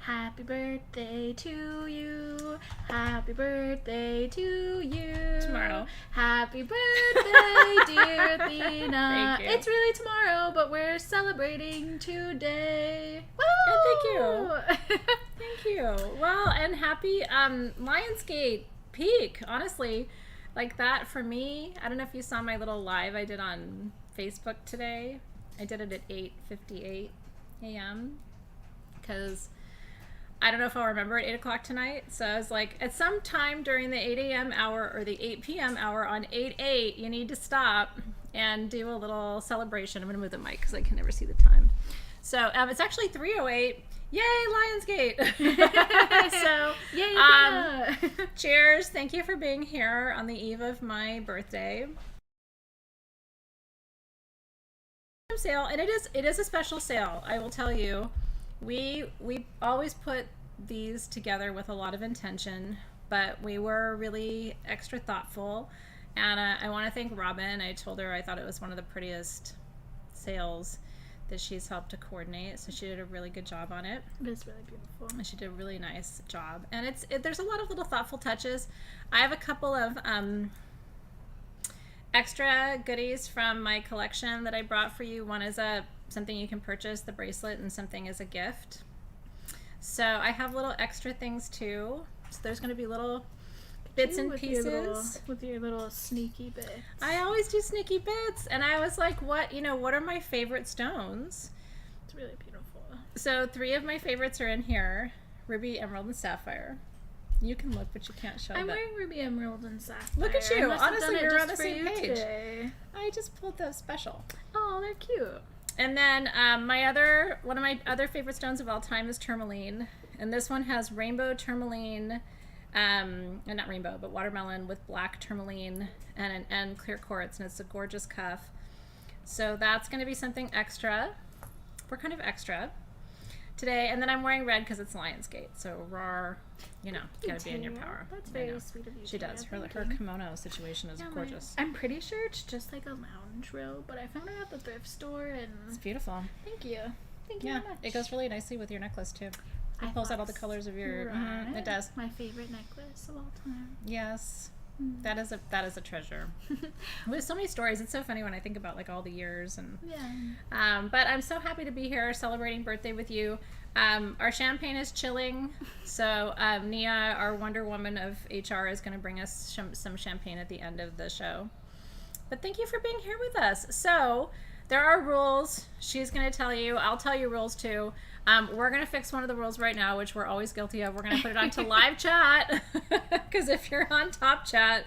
Happy birthday to you. Happy birthday to you. Tomorrow. Happy birthday, dear Athena. Thank you. It's really tomorrow, but we're celebrating today. Woo! Thank you. Thank you. Well, and happy Lionsgate peak, honestly. Like that for me. I don't know if you saw my little live I did on Facebook today. I did it at 8:58 a.m. because I don't know if I'll remember at 8 o'clock tonight. So I was like, at some time during the 8 a.m. hour or the 8 p.m. hour on 8/8, you need to stop and do a little celebration. I'm going to move the mic because I can never see the time. So it's actually 3:08. Yay, Lionsgate! So, Yay, cheers. Thank you for being here on the eve of my birthday. Sale, and it is a special sale. I will tell you, we always put these together with a lot of intention, but we were really extra thoughtful. And I want to thank Robin. I told her I thought it was one of the prettiest sales that she's helped to coordinate, so she did a really good job on it. It is really beautiful. And she did a really nice job, and there's a lot of little thoughtful touches. I have a couple of extra goodies from my collection that I brought for you. One is something you can purchase, the bracelet, and something as a gift. So I have little extra things too. So there's going to be little bits and pieces. With your little sneaky bits. I always do sneaky bits, and I was like, what are my favorite stones? It's really beautiful. So 3 of my favorites are in here: ruby, emerald, and sapphire. You can look, but you can't show I'm that. wearing ruby, emerald, and sapphire. Look at you. Honestly, we're on the same page. Today. I just pulled the special. Oh, they're cute. And then one of my other favorite stones of all time is tourmaline, and this one has rainbow tourmaline, not rainbow, but watermelon with black tourmaline and clear quartz, and it's a gorgeous cuff. So that's going to be something extra. We're kind of extra today, and then I'm wearing red because it's Lionsgate, so raw, gotta be in your power. That's very sweet of you. She does. Her kimono situation is gorgeous. I'm pretty sure it's just like a lounge robe, but I found it at the thrift store, and it's beautiful. Thank you very much. It goes really nicely with your necklace too. It pulls out all the colors of your. Right. It does. My favorite necklace of all time. Yes. That is a treasure. With so many stories, it's so funny when I think about like all the years and. Yeah. But I'm so happy to be here celebrating birthday with you. Our champagne is chilling, so Nia, our Wonder Woman of HR, is going to bring us some champagne at the end of the show. But thank you for being here with us. So there are rules. She's going to tell you. I'll tell you rules too. We're going to fix one of the rules right now, which we're always guilty of. We're going to put it onto live chat, because if you're on top chat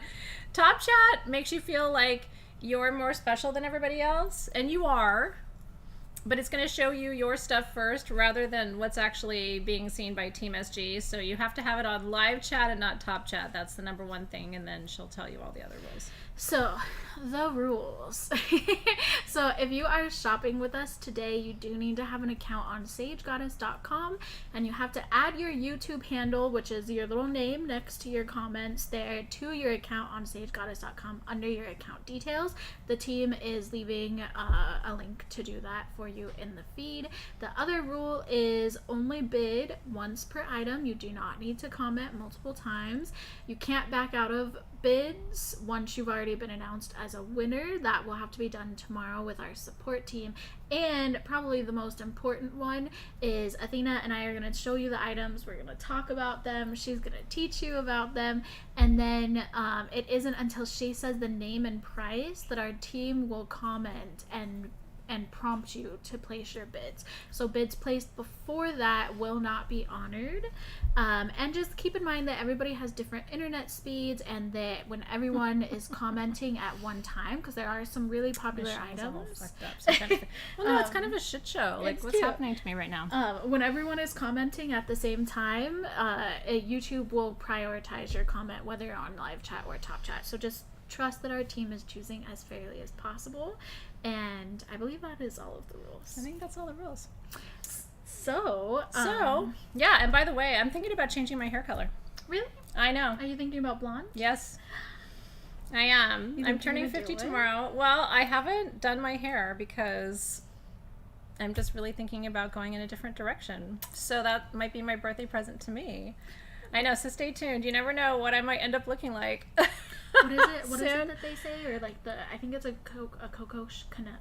makes you feel like you're more special than everybody else, and you are, but it's going to show you your stuff first rather than what's actually being seen by Team SG. So you have to have it on live chat and not top chat. That's the number one thing, and then she'll tell you all the other rules. So, the rules. So, if you are shopping with us today, you do need to have an account on sagegoddess.com, and you have to add your YouTube handle, which is your little name next to your comments there, to your account on sagegoddess.com under your account details. The team is leaving a link to do that for you in the feed. The other rule is only bid once per item. You do not need to comment multiple times. You can't back out of bids once you've already been announced as a winner. That will have to be done tomorrow with our support team. And probably the most important one is Athena and I are going to show you the items. We're going to talk about them. She's going to teach you about them. And then it isn't until she says the name and price that our team will comment and prompt you to place your bids. So bids placed before that will not be honored. And just keep in mind that everybody has different internet speeds, and that when everyone is commenting at one time, because there are some really popular items. Well, no, it's kind of a shit show. Like, what's happening to me right now? When everyone is commenting at the same time, YouTube will prioritize your comment, whether you're on live chat or top chat. So just trust that our team is choosing as fairly as possible. And I believe that is all of the rules. I think that's all the rules. So, yeah, and by the way, I'm thinking about changing my hair color. Really? I know. Are you thinking about blonde? Yes, I am. I'm turning 50 tomorrow. Well, I haven't done my hair because I'm just really thinking about going in a different direction. So that might be my birthday present to me. I know, so stay tuned. You never know what I might end up looking like. What is it? What is it that they say? Or like I think it's a Coco Chanel.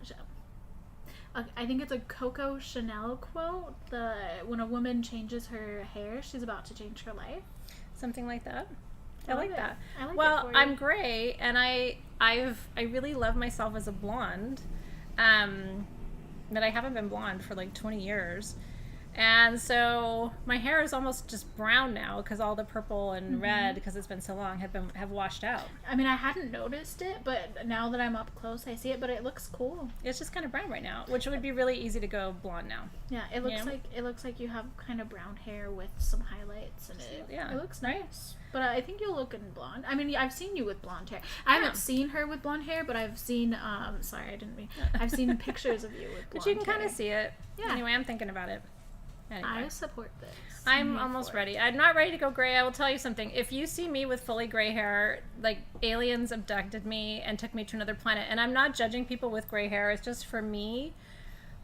I think it's a Coco Chanel quote. When a woman changes her hair, she's about to change her life. Something like that. I like that. I like well, it for you. I'm gray, and I really love myself as a blonde. But I haven't been blonde for like 20 years. And so my hair is almost just brown now because all the purple and red, because it's been so long, have washed out. I mean, I hadn't noticed it, but now that I'm up close, I see it. But it looks cool. It's just kind of brown right now, which would be really easy to go blonde now. Yeah, it looks like you have kind of brown hair with some highlights, and it looks nice. But I think you'll look in blonde. I mean, I've seen you with blonde hair. I haven't seen her with blonde hair, but I've seen sorry, I didn't mean. I've seen pictures of you with blonde hair. But you can kind of see it. Yeah. Anyway, I'm thinking about it. Anyway. I support this. I'm almost ready. I'm not ready to go gray. I will tell you something. If you see me with fully gray hair, like aliens abducted me and took me to another planet, and I'm not judging people with gray hair. It's just for me,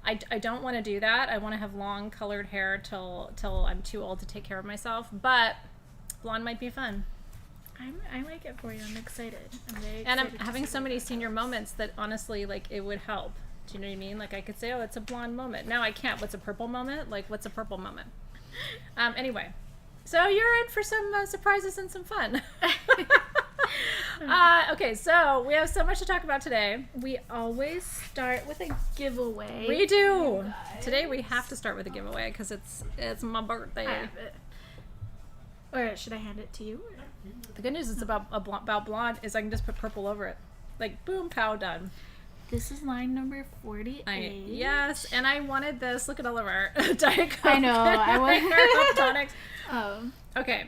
I don't want to do that. I want to have long colored hair till I'm too old to take care of myself. But blonde might be fun. I like it for you. I'm excited. I'm very excited. And I'm having so many senior moments that honestly, like, it would help. Do you know what I mean? Like, I could say, oh, it's a blonde moment. Now I can't. What's a purple moment? Like, what's a purple moment? Anyway, so you're in for some surprises and some fun. Okay, so we have so much to talk about today. We always start with a giveaway. We do. Today we have to start with a giveaway because it's my birthday. Or should I hand it to you? The good news is about blonde is I can just put purple over it. Like, boom, pow, done. This is line number 48. Yes, and I wanted this. Look at all of our Diet Coke. I know. I want tonics. Oh. Okay.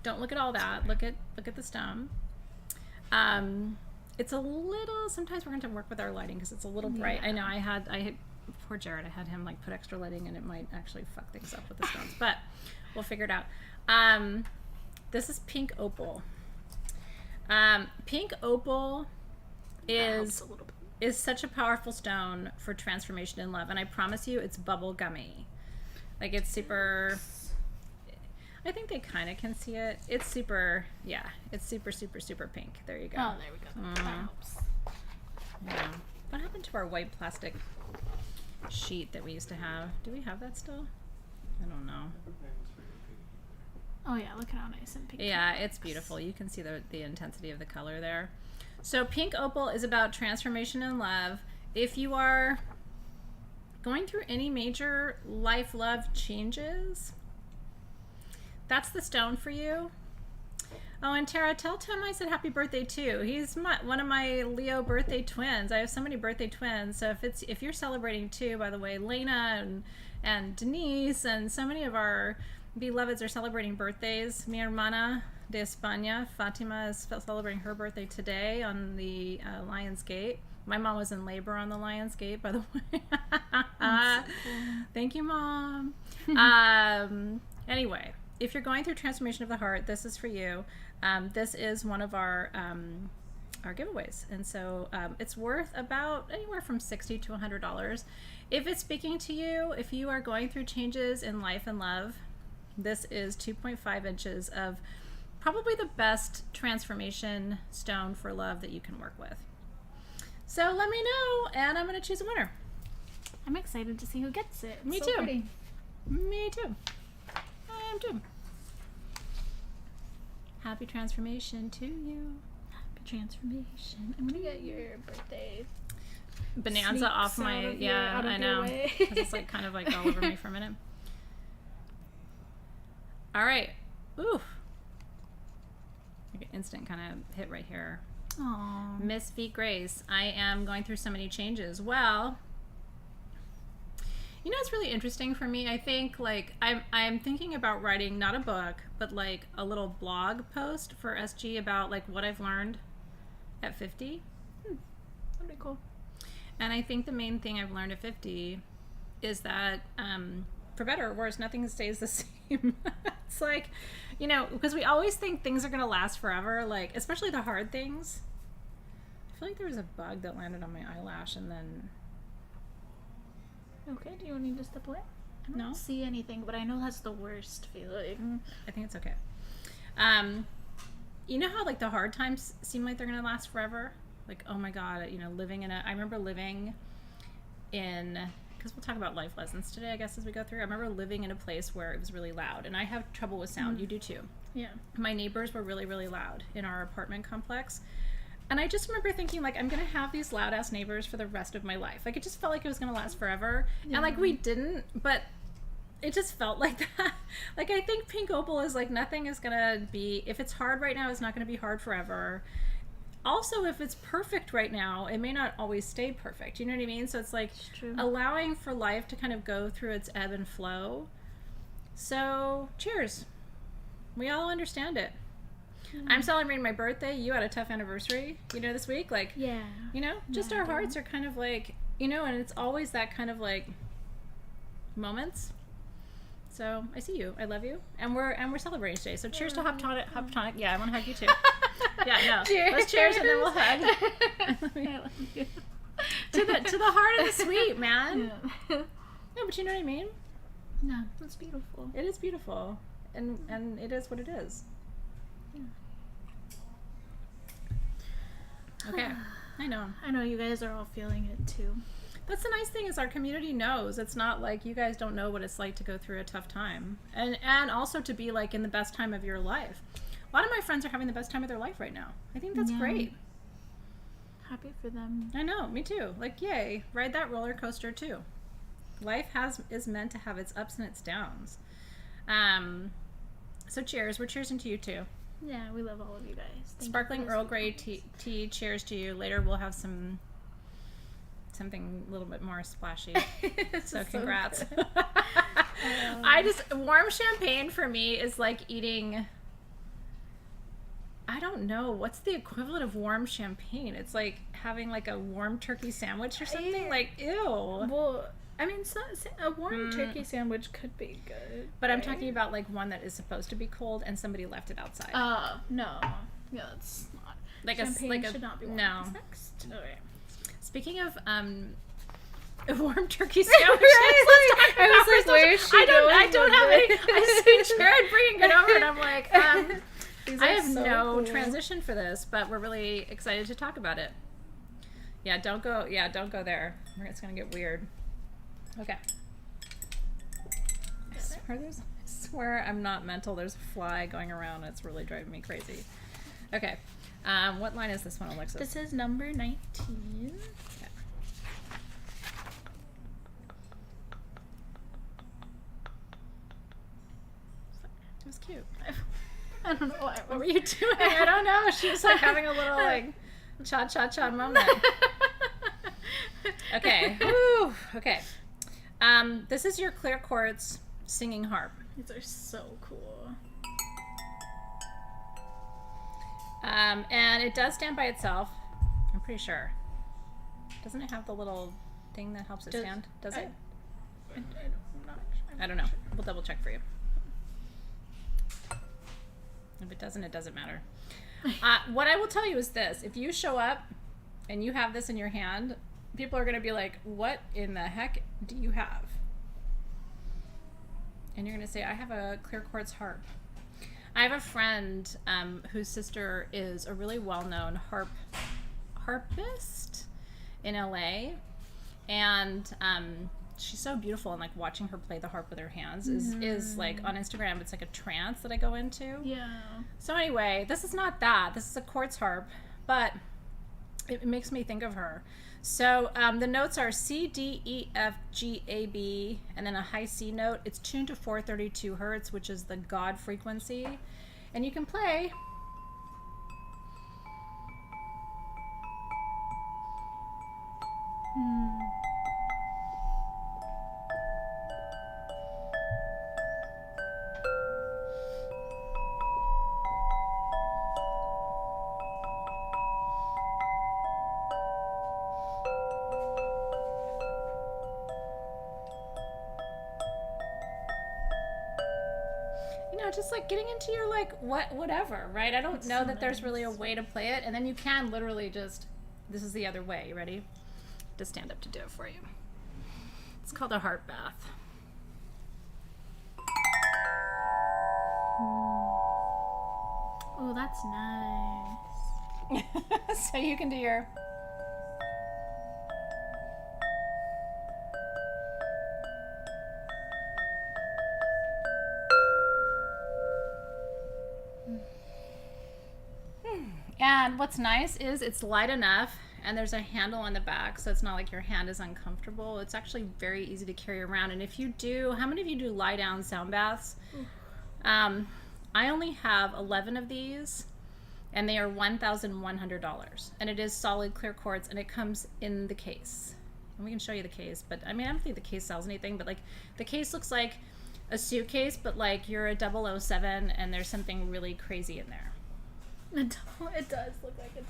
Don't look at all that. Look at the stone. It's a little. Sometimes we're going to work with our lighting because it's a little bright. Yeah. I know. I had poor Jared. I had him like put extra lighting, and it might actually fuck things up with the stones. But we'll figure it out. This is pink opal. Pink opal is such a powerful stone for transformation in love, and I promise you it's bubble gummy. Like, it's super, I think they kind of can see it. It's super, it's super, super, super pink. There you go. Oh, there we go. That helps. Yeah. What happened to our white plastic sheet that we used to have? Do we have that still? I don't know. Oh yeah, look at how nice and pink. Yeah, it's beautiful. You can see the intensity of the color there. So pink opal is about transformation in love. If you are going through any major life love changes, that's the stone for you. Oh, and Tara, tell Tim I said happy birthday too. He's one of my Leo birthday twins. I have so many birthday twins. So if you're celebrating too, by the way, Lena and Denise and so many of our beloveds are celebrating birthdays. Mi hermana de España, Fatima, is celebrating her birthday today on the Lion's Gate. My mom was in labor on the Lion's Gate, by the way. So cool. Thank you, Mom. Anyway, if you're going through transformation of the heart, this is for you. This is one of our giveaways, and so it's worth about anywhere from $60 to $100. If it's speaking to you, if you are going through changes in life and love, this is 2.5 inches of probably the best transformation stone for love that you can work with. So let me know, and I'm going to choose a winner. I'm excited to see who gets it. Me so too. Pretty. Me too. I am too. Happy transformation to you. Happy transformation. I'm going to get your birthday bonanza off my, I know. Because it's like kind of like all over me for a minute. All right. Ooh. Like an instant kind of hit right here. Aww. Miss V. Grace, I am going through so many changes. Well, you know, it's really interesting for me. I think like I'm thinking about writing not a book, but like a little blog post for SG about like what I've learned at 50. That'd be cool. And I think the main thing I've learned at 50 is that for better or worse, nothing stays the same. It's like, you know, because we always think things are going to last forever, like, especially the hard things. I feel like there was a bug that landed on my eyelash, and then Okay, do you need to step away? I don't No. see anything, but I know that's the worst feeling. I think it's okay. You know how like the hard times seem like they're gonna last forever? Like, oh my god, you know, I remember living in, because we'll talk about life lessons today, I guess, as we go through. I remember living in a place where it was really loud, and I have trouble with sound. You do too. Yeah. My neighbors were really, really loud in our apartment complex. And I just remember thinking, like, I'm going to have these loud-ass neighbors for the rest of my life. Like, it just felt like it was going to last forever. Yeah. And, like, we didn't, but it just felt like that. Like, I think Pink Opal is, like, nothing is going to be, if it's hard right now, it's not going to be hard forever. Also, if it's perfect right now, it may not always stay perfect. You know what I mean? So it's, like, allowing for life to kind of go through its ebb and flow. So, cheers. We all understand it. I'm celebrating my birthday. You had a tough anniversary, you know, this week. Like, Yeah. you know, just our hearts are kind of like, you know, and it's always that kind of like moments. So I see you. I love you. And we're celebrating today. So cheers to Hop Tonic. Hop Tonic. Yeah, I want to hug you too. Yeah, no. Cheers. Let's cheers and then we'll hug. I love you. to the heart of the sweet, man. Yeah. No, but you know what I mean? No, that's beautiful. It is beautiful. And it is what it is. Okay. I know you guys are all feeling it too. That's the nice thing is our community knows. It's not like you guys don't know what it's like to go through a tough time. And also to be like in the best time of your life. A lot of my friends are having the best time of their life right now. I think that's great. Happy for them. I know, me too. Like, yay, ride that roller coaster too. Life is meant to have its ups and its downs. So cheers. We're cheersing to you too. Yeah, we love all of you guys. Thank Sparkling you for Earl Grey tea. Cheers to you. Later we'll have something a little bit more splashy. So congrats. Warm champagne for me is like eating, I don't know, what's the equivalent of warm champagne? It's like having like a warm turkey sandwich or something. Like, ew. Well, I mean, a warm turkey sandwich could be good. But I'm talking about like one that is supposed to be cold and somebody left it outside. No. Yeah, that's not. Like champagne should not be warm. No. What's next? Okay. Speaking of warm turkey sandwiches, I was like, where is she going? I don't have any. I see Jared bringing it over, and I'm like, I have so no cool. transition for this, but we're really excited to talk about it. Yeah, don't go there. It's gonna get weird. Okay. I swear I'm not mental. There's a fly going around. It's really driving me crazy. Okay. What line is this one, Alexis? This is number 19. Okay. It was cute. I don't know why. What were you doing? I don't know. She was like having a little like cha-cha-cha moment. Okay. Woo. Okay. This is your clear quartz singing harp. These are so cool. And it does stand by itself. I'm pretty sure. Doesn't it have the little thing that helps it stand? Does it? I don't know. We'll double check for you. If it doesn't, it doesn't matter. What I will tell you is this. If you show up and you have this in your hand, people are going to be like, what in the heck do you have? And you're going to say, I have a clear quartz harp. I have a friend whose sister is a really well-known harpist in LA. And she's so beautiful, and like watching her play the harp with her hands is like on Instagram, it's like a trance that I go into. Yeah. So anyway, this is not that. This is a quartz harp, but it makes me think of her. So the notes are C, D, E, F, G, A, B, and then a high C note. It's tuned to 432 hertz, which is the God frequency. And you can play. Just like getting into your like whatever, right? I don't know that there's really a way to play it, and then you can literally just, this is the other way. You ready? Just stand up to do it for you. It's called a heart bath. Oh, that's nice. So you can do your... And what's nice is it's light enough and there's a handle on the back, so it's not like your hand is uncomfortable. It's actually very easy to carry around. And if you do, how many of you do lie down sound baths? I only have 11 of these and they are $1,100. And it is solid clear quartz and it comes in the case. And we can show you the case, but I mean, I don't think the case sells anything, but like the case looks like a suitcase, but like you're a 007 and there's something really crazy in there. It does look like a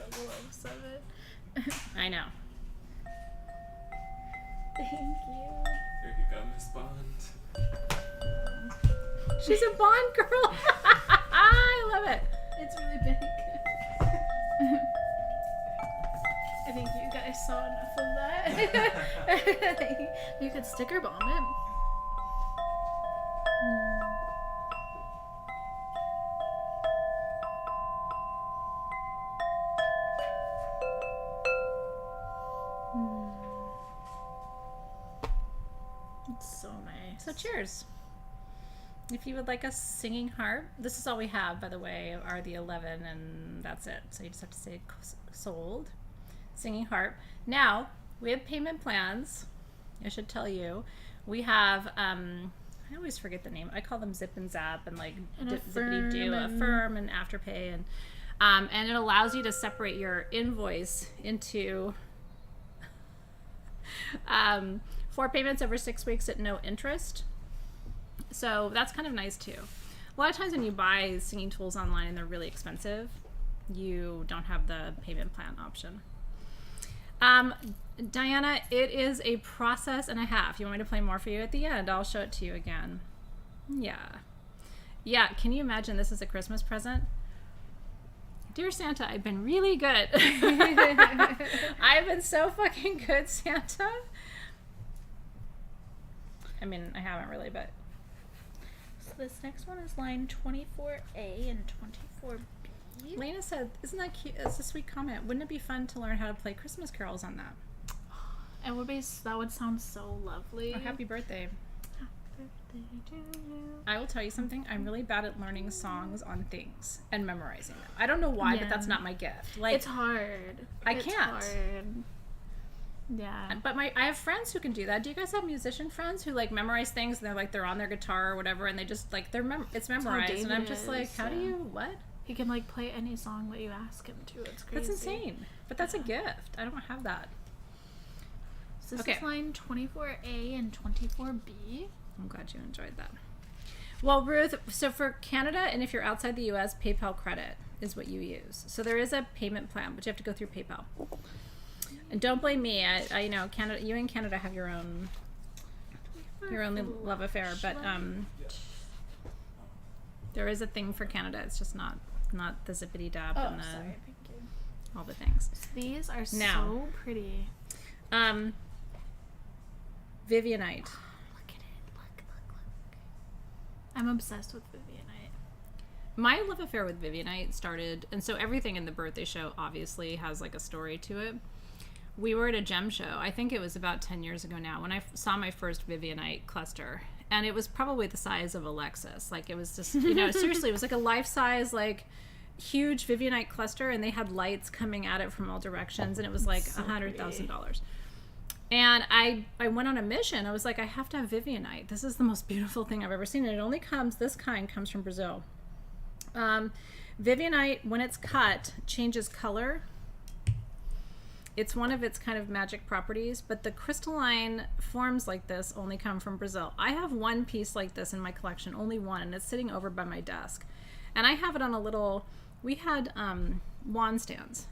007. I know. Thank you. There you go, Miss Bond. She's a Bond girl. I love it. It's really big. I think you guys saw enough of that. You could sticker bomb it. It's so nice. So cheers. If you would like a singing harp, this is all we have, by the way, are the 11, and that's it. So you just have to say sold. Singing harp. Now, we have payment plans. I should tell you. We have, I always forget the name. I call them Zip and Zap and like Zippity Doo, Affirm and Afterpay. And it allows you to separate your invoice into 4 payments over 6 weeks at no interest. So that's kind of nice too. A lot of times when you buy singing tools online and they're really expensive, you don't have the payment plan option. Diana, it is a process and a half. You want me to play more for you at the end? I'll show it to you again. Yeah, can you imagine this is a Christmas present? Dear Santa, I've been really good. I've been so fucking good, Santa. I mean, I haven't really, but... So this next one is line 24A and 24B. Lena said, isn't that cute? It's a sweet comment. Wouldn't it be fun to learn how to play Christmas carols on that? It would be, that would sound so lovely. Oh, happy birthday. Happy birthday to you. I will tell you something. I'm really bad at learning songs on things and memorizing them. I don't know why, but that's not my gift. Like, it's hard. It's can't. Hard. Yeah. But I have friends who can do that. Do you guys have musician friends who like memorize things and they're on their guitar or whatever and they just like it's memorized and I'm just like, how do you what? He can like play any song that you ask him to. It's crazy. That's insane. But that's a gift. I don't have that. So this is line 24A and 24B. I'm glad you enjoyed that. Well, Ruth, so for Canada and if you're outside the US, PayPal credit is what you use. So there is a payment plan, but you have to go through PayPal. And don't blame me. I you know, Canada. You and Canada have your own love affair, but there is a thing for Canada. It's just not the zippity dab and the sorry, thank you. all the things. These are Now, so pretty. Vivianite. Look at it. Look. I'm obsessed with Vivianite. My love affair with Vivianite started, and so everything in the birthday show obviously has like a story to it. We were at a gem show, I think it was about 10 years ago now, when I saw my first Vivianite cluster. And it was probably the size of Alexys. Like, it was just, you know, seriously, it was like a life-size, like, huge Vivianite cluster, and they had lights coming at it from all directions, and it was like $100,000. And I went on a mission. I was like, I have to have Vivianite. This is the most beautiful thing I've ever seen. And it only this kind comes from Brazil. Vivianite, when it's cut, changes color. It's one of its kind of magic properties, but the crystalline forms like this only come from Brazil. I have one piece like this in my collection, only one, and it's sitting over by my desk. And I have it on a little, we had wand stands.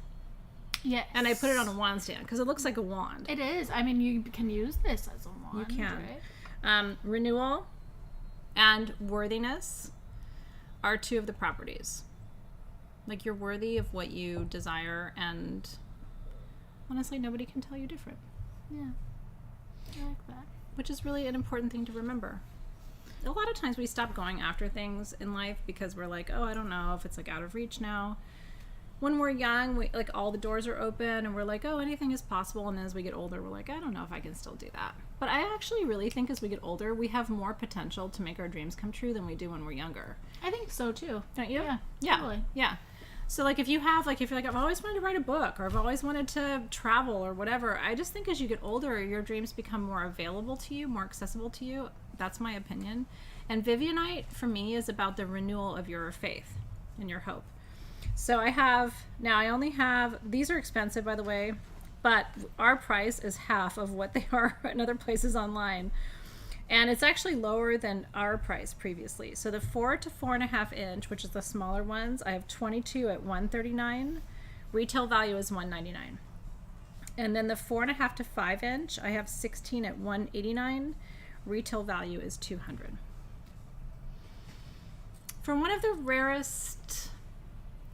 Yes. And I put it on a wand stand because it looks like a wand. It is. I mean, you can use this as a wand. You can. Right? Renewal and worthiness are two of the properties. Like, you're worthy of what you desire, and honestly, nobody can tell you different. Yeah. I like that. which is really an important thing to remember. A lot of times we stop going after things in life because we're like, oh, I don't know if it's like out of reach now. When we're young, we like all the doors are open and we're like, oh, anything is possible. And then as we get older, we're like, I don't know if I can still do that. But I actually really think as we get older, we have more potential to make our dreams come true than we do when we're younger. I think so too. Don't you? Yeah. Totally. Yeah. So like if you're like, I've always wanted to write a book or I've always wanted to travel or whatever, I just think as you get older, your dreams become more available to you, more accessible to you. That's my opinion. And Vivianite for me is about the renewal of your faith and your hope. So I only have, these are expensive by the way, but our price is half of what they are in other places online. And it's actually lower than our price previously. So the 4 to 4.5 inch, which is the smaller ones, I have 22 at $139. Retail value is $199. And then the 4.5 to 5 inch, I have 16 at $189. Retail value is $200. For one of the rarest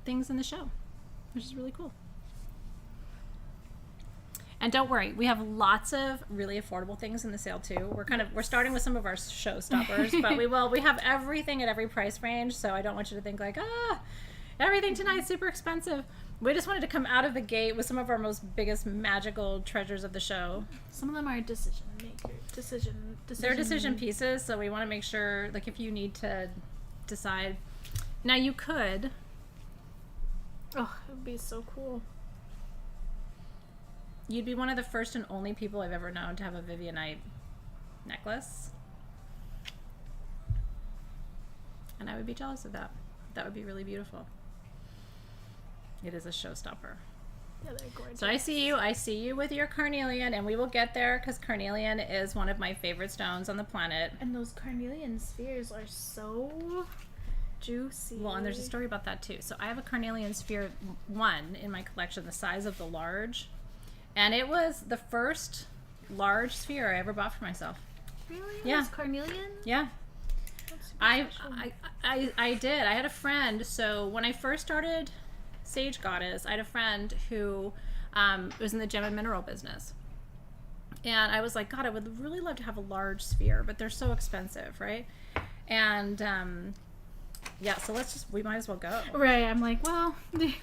things in the show, which is really cool. And don't worry, we have lots of really affordable things in the sale too. We're starting with some of our showstoppers, but we have everything at every price range. So I don't want you to think like, everything tonight's super expensive. We just wanted to come out of the gate with some of our most biggest magical treasures of the show. Some of them are decision. They're decision pieces, so we want to make sure, like, if you need to decide. Now you could. Oh, it would be so cool. You'd be one of the first and only people I've ever known to have a Vivianite necklace. And I would be jealous of that. That would be really beautiful. It is a showstopper. Yeah, they're gorgeous. So I see you with your carnelian, and we will get there because carnelian is one of my favorite stones on the planet. And those carnelian spheres are so juicy. Well, and there's a story about that too. So I have a carnelian sphere 1 in my collection, the size of the large. And it was the first large sphere I ever bought for myself. Really? Yeah. It was carnelian? Yeah. That's super I did. I had a friend. So when I first started Sage Goddess, I had a friend who was in the gem and mineral business. And I was like, God, I would really love to have a large sphere, but they're so expensive, right? And yeah, so we might as well go. Right, I'm like, well,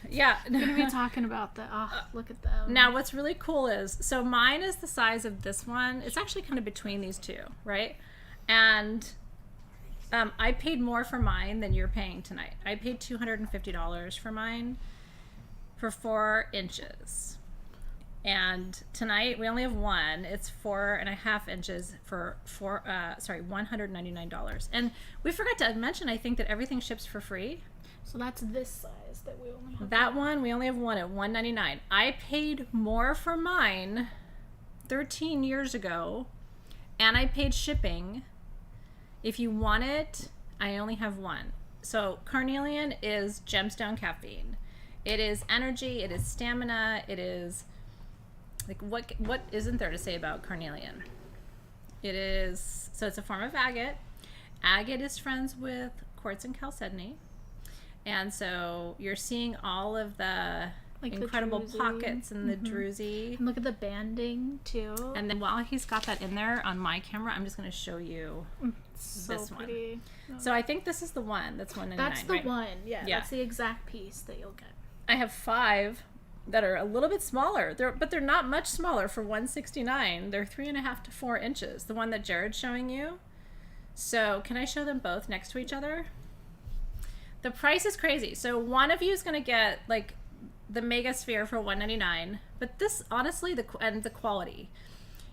yeah. we're going to be talking about that. Oh, look at them. Now, what's really cool is, so mine is the size of this one. It's actually kind of between these two, right? And I paid more for mine than you're paying tonight. I paid $250 for mine for 4 inches. And tonight we only have one. It's 4.5 inches for $199. And we forgot to mention, I think, that everything ships for free. So that's this size that we only have. That one, we only have one at $199. I paid more for mine 13 years ago, and I paid shipping. If you want it, I only have one. So carnelian is gemstone caffeine. It is energy, it is stamina, it is like what isn't there to say about carnelian? It is, so it's a form of agate. Agate is friends with quartz and chalcedony. And so you're seeing all of the like incredible the pockets and the druzy. And look at the banding too. And then while he's got that in there on my camera, I'm just going to show you this pretty. One. So I think this is the one that's $199. That's the right? one. Yeah, that's the exact piece that you'll get. I have 5 that are a little bit smaller. But they're not much smaller for $169. They're 3.5 to 4 inches. The one that Jared's showing you. So can I show them both next to each other? The price is crazy. So one of you is going to get like the mega sphere for $199. But this, honestly, the quality.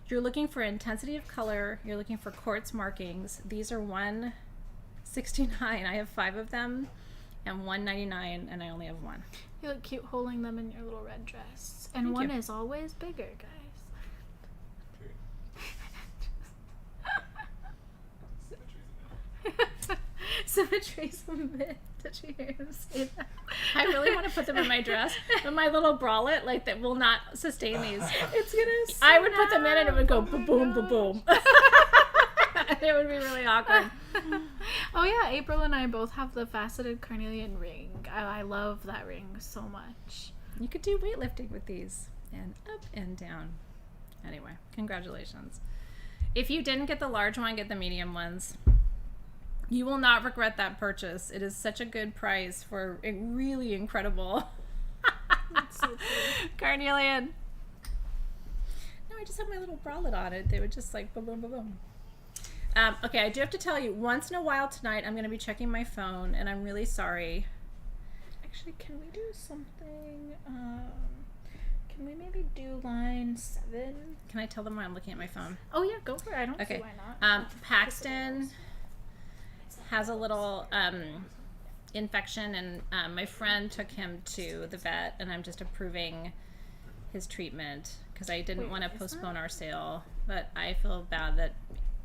You're looking for intensity of color. You're looking for quartz markings. These are $169. I have 5 of them, and $199, and I only have one. You look cute holding them in your little red dress. And Thank one you. is always bigger, guys. Symmetry's a myth. Did you hear him say that? I really want to put them in my dress, but my little bralette, like, that will not sustain these. It's gonna I would put them in and it would go Oh my boom, gosh. boom. It would be really awkward. Oh yeah, April and I both have the faceted carnelian ring. I love that ring so much. You could do weightlifting with these, and up and down. Anyway, congratulations. If you didn't get the large one, get the medium ones. You will not regret that purchase. It is such a good price for a really incredible That's so cool. Carnelian. No, I just have my little bralette on it. They would just like boom, boom, boom, boom. Okay, I do have to tell you, once in a while tonight, I'm going to be checking my phone, and I'm really sorry. Actually, can we do something? Can we maybe do line 7? Can I tell them why I'm looking at my phone? Oh yeah, go for it. I don't Okay. see why not. Paxton has a little infection, and my friend took him to the vet, and I'm just approving his treatment because I didn't want to postpone our sale, but I feel bad that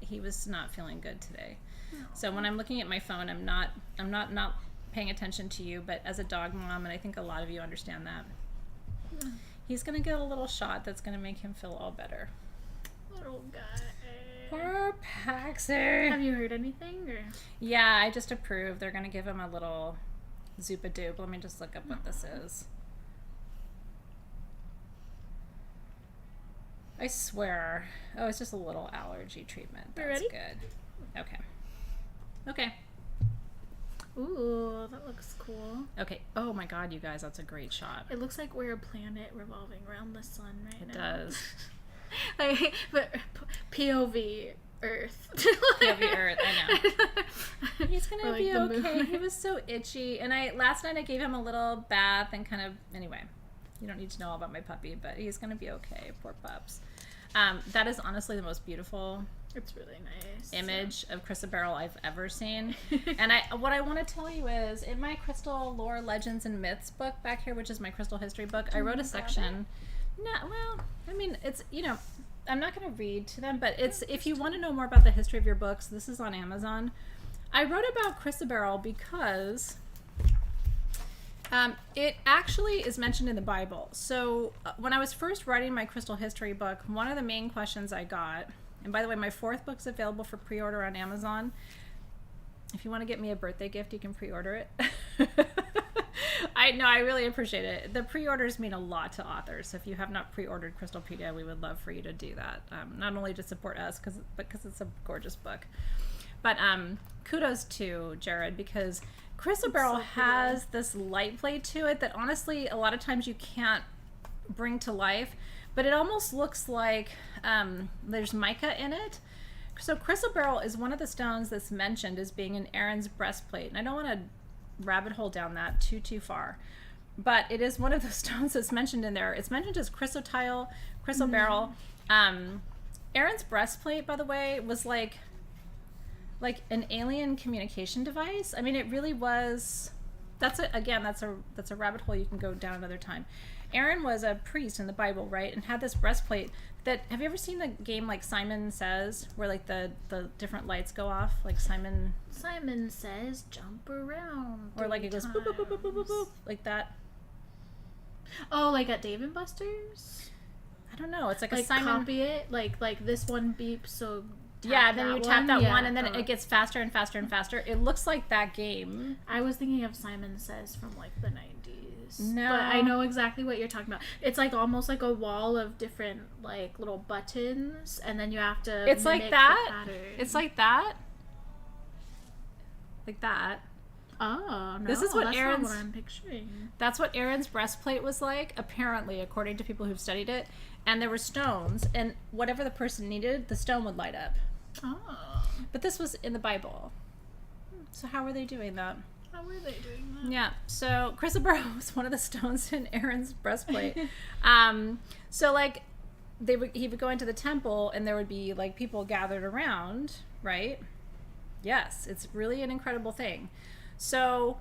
he was not feeling good today. No. So when I'm looking at my phone, I'm not paying attention to you, but as a dog mom, and I think a lot of you understand that, he's gonna get a little shot that's gonna make him feel all better. Little guy. Poor Paxer. Have you heard anything? Or? Yeah, I just approved. They're gonna give him a little Zoopadoop. Let me just look up what this is. I swear. Oh, it's just a little allergy treatment. You That's ready? good. Okay. Okay. Ooh, that looks cool. Okay. Oh my god, you guys, that's a great shot. It looks like we're a planet revolving around the sun right It now. does. Like, but POV Earth. POV Earth, I know. He's gonna Or, like, be the okay. moon. He was so itchy, and last night I gave him a little bath and kind of, anyway, you don't need to know all about my puppy, but he's gonna be okay. Poor pups. That is honestly the most beautiful It's really nice. image of Chrysoberyl I've ever seen. And what I want to tell you is, in my Crystal Lore, Legends, and Myths book back here, which is my Crystal History book, I wrote a section. No, well, I mean, it's, I'm not going to read to them, but it's, if you want to know more about the history of your books, this is on Amazon. I wrote about Chrysoberyl because it actually is mentioned in the Bible. So when I was first writing my Crystal History book, one of the main questions I got, and by the way, my 4th book's available for pre-order on Amazon. If you want to get me a birthday gift, you can pre-order it. I really appreciate it. The pre-orders mean a lot to authors. So if you have not pre-ordered Crystalpedia, we would love for you to do that. Not only to support us, but because it's a gorgeous book. But kudos to Jared, because Chrysoberyl has this light play to it that honestly a lot of times you can't bring to life, but it almost looks like there's mica in it. So Chrysoberyl is one of the stones that's mentioned as being in Aaron's breastplate, and I don't want to rabbit hole down that too far, but it is one of the stones that's mentioned in there. It's mentioned as chrysotile, chrysoberyl. Aaron's breastplate, by the way, was like an alien communication device. I mean, it really was. That's a rabbit hole you can go down another time. Aaron was a priest in the Bible, right, and had this breastplate that, have you ever seen the game like Simon Says, where like the different lights go off, like Simon Says jump around, or like it goes boop, boop, boop, boop, boop, boop, boop, like that. Oh, like at Dave and Buster's? I don't know. It's like a Like Simon. copy it, like this one beeps, so tap Yeah, then you tap that Yeah. one, and then it gets faster and faster and faster. It looks like that game. I was thinking of Simon Says from like the 90s. No. But I know exactly what you're talking about. It's like almost like a wall of different like little buttons, and then you have to It's like mimic that. the pattern. It's like that. Like that. Oh, no. This is what that's Aaron's- not what I'm picturing. That's what Aaron's breastplate was like, apparently, according to people who've studied it. And there were stones, and whatever the person needed, the stone would light up. Oh. But this was in the Bible. So how were they doing that? How were they doing that? Yeah, so Chrysoberyl was one of the stones in Aaron's breastplate. So like he would go into the temple, and there would be like people gathered around, right? Yes, it's really an incredible thing. So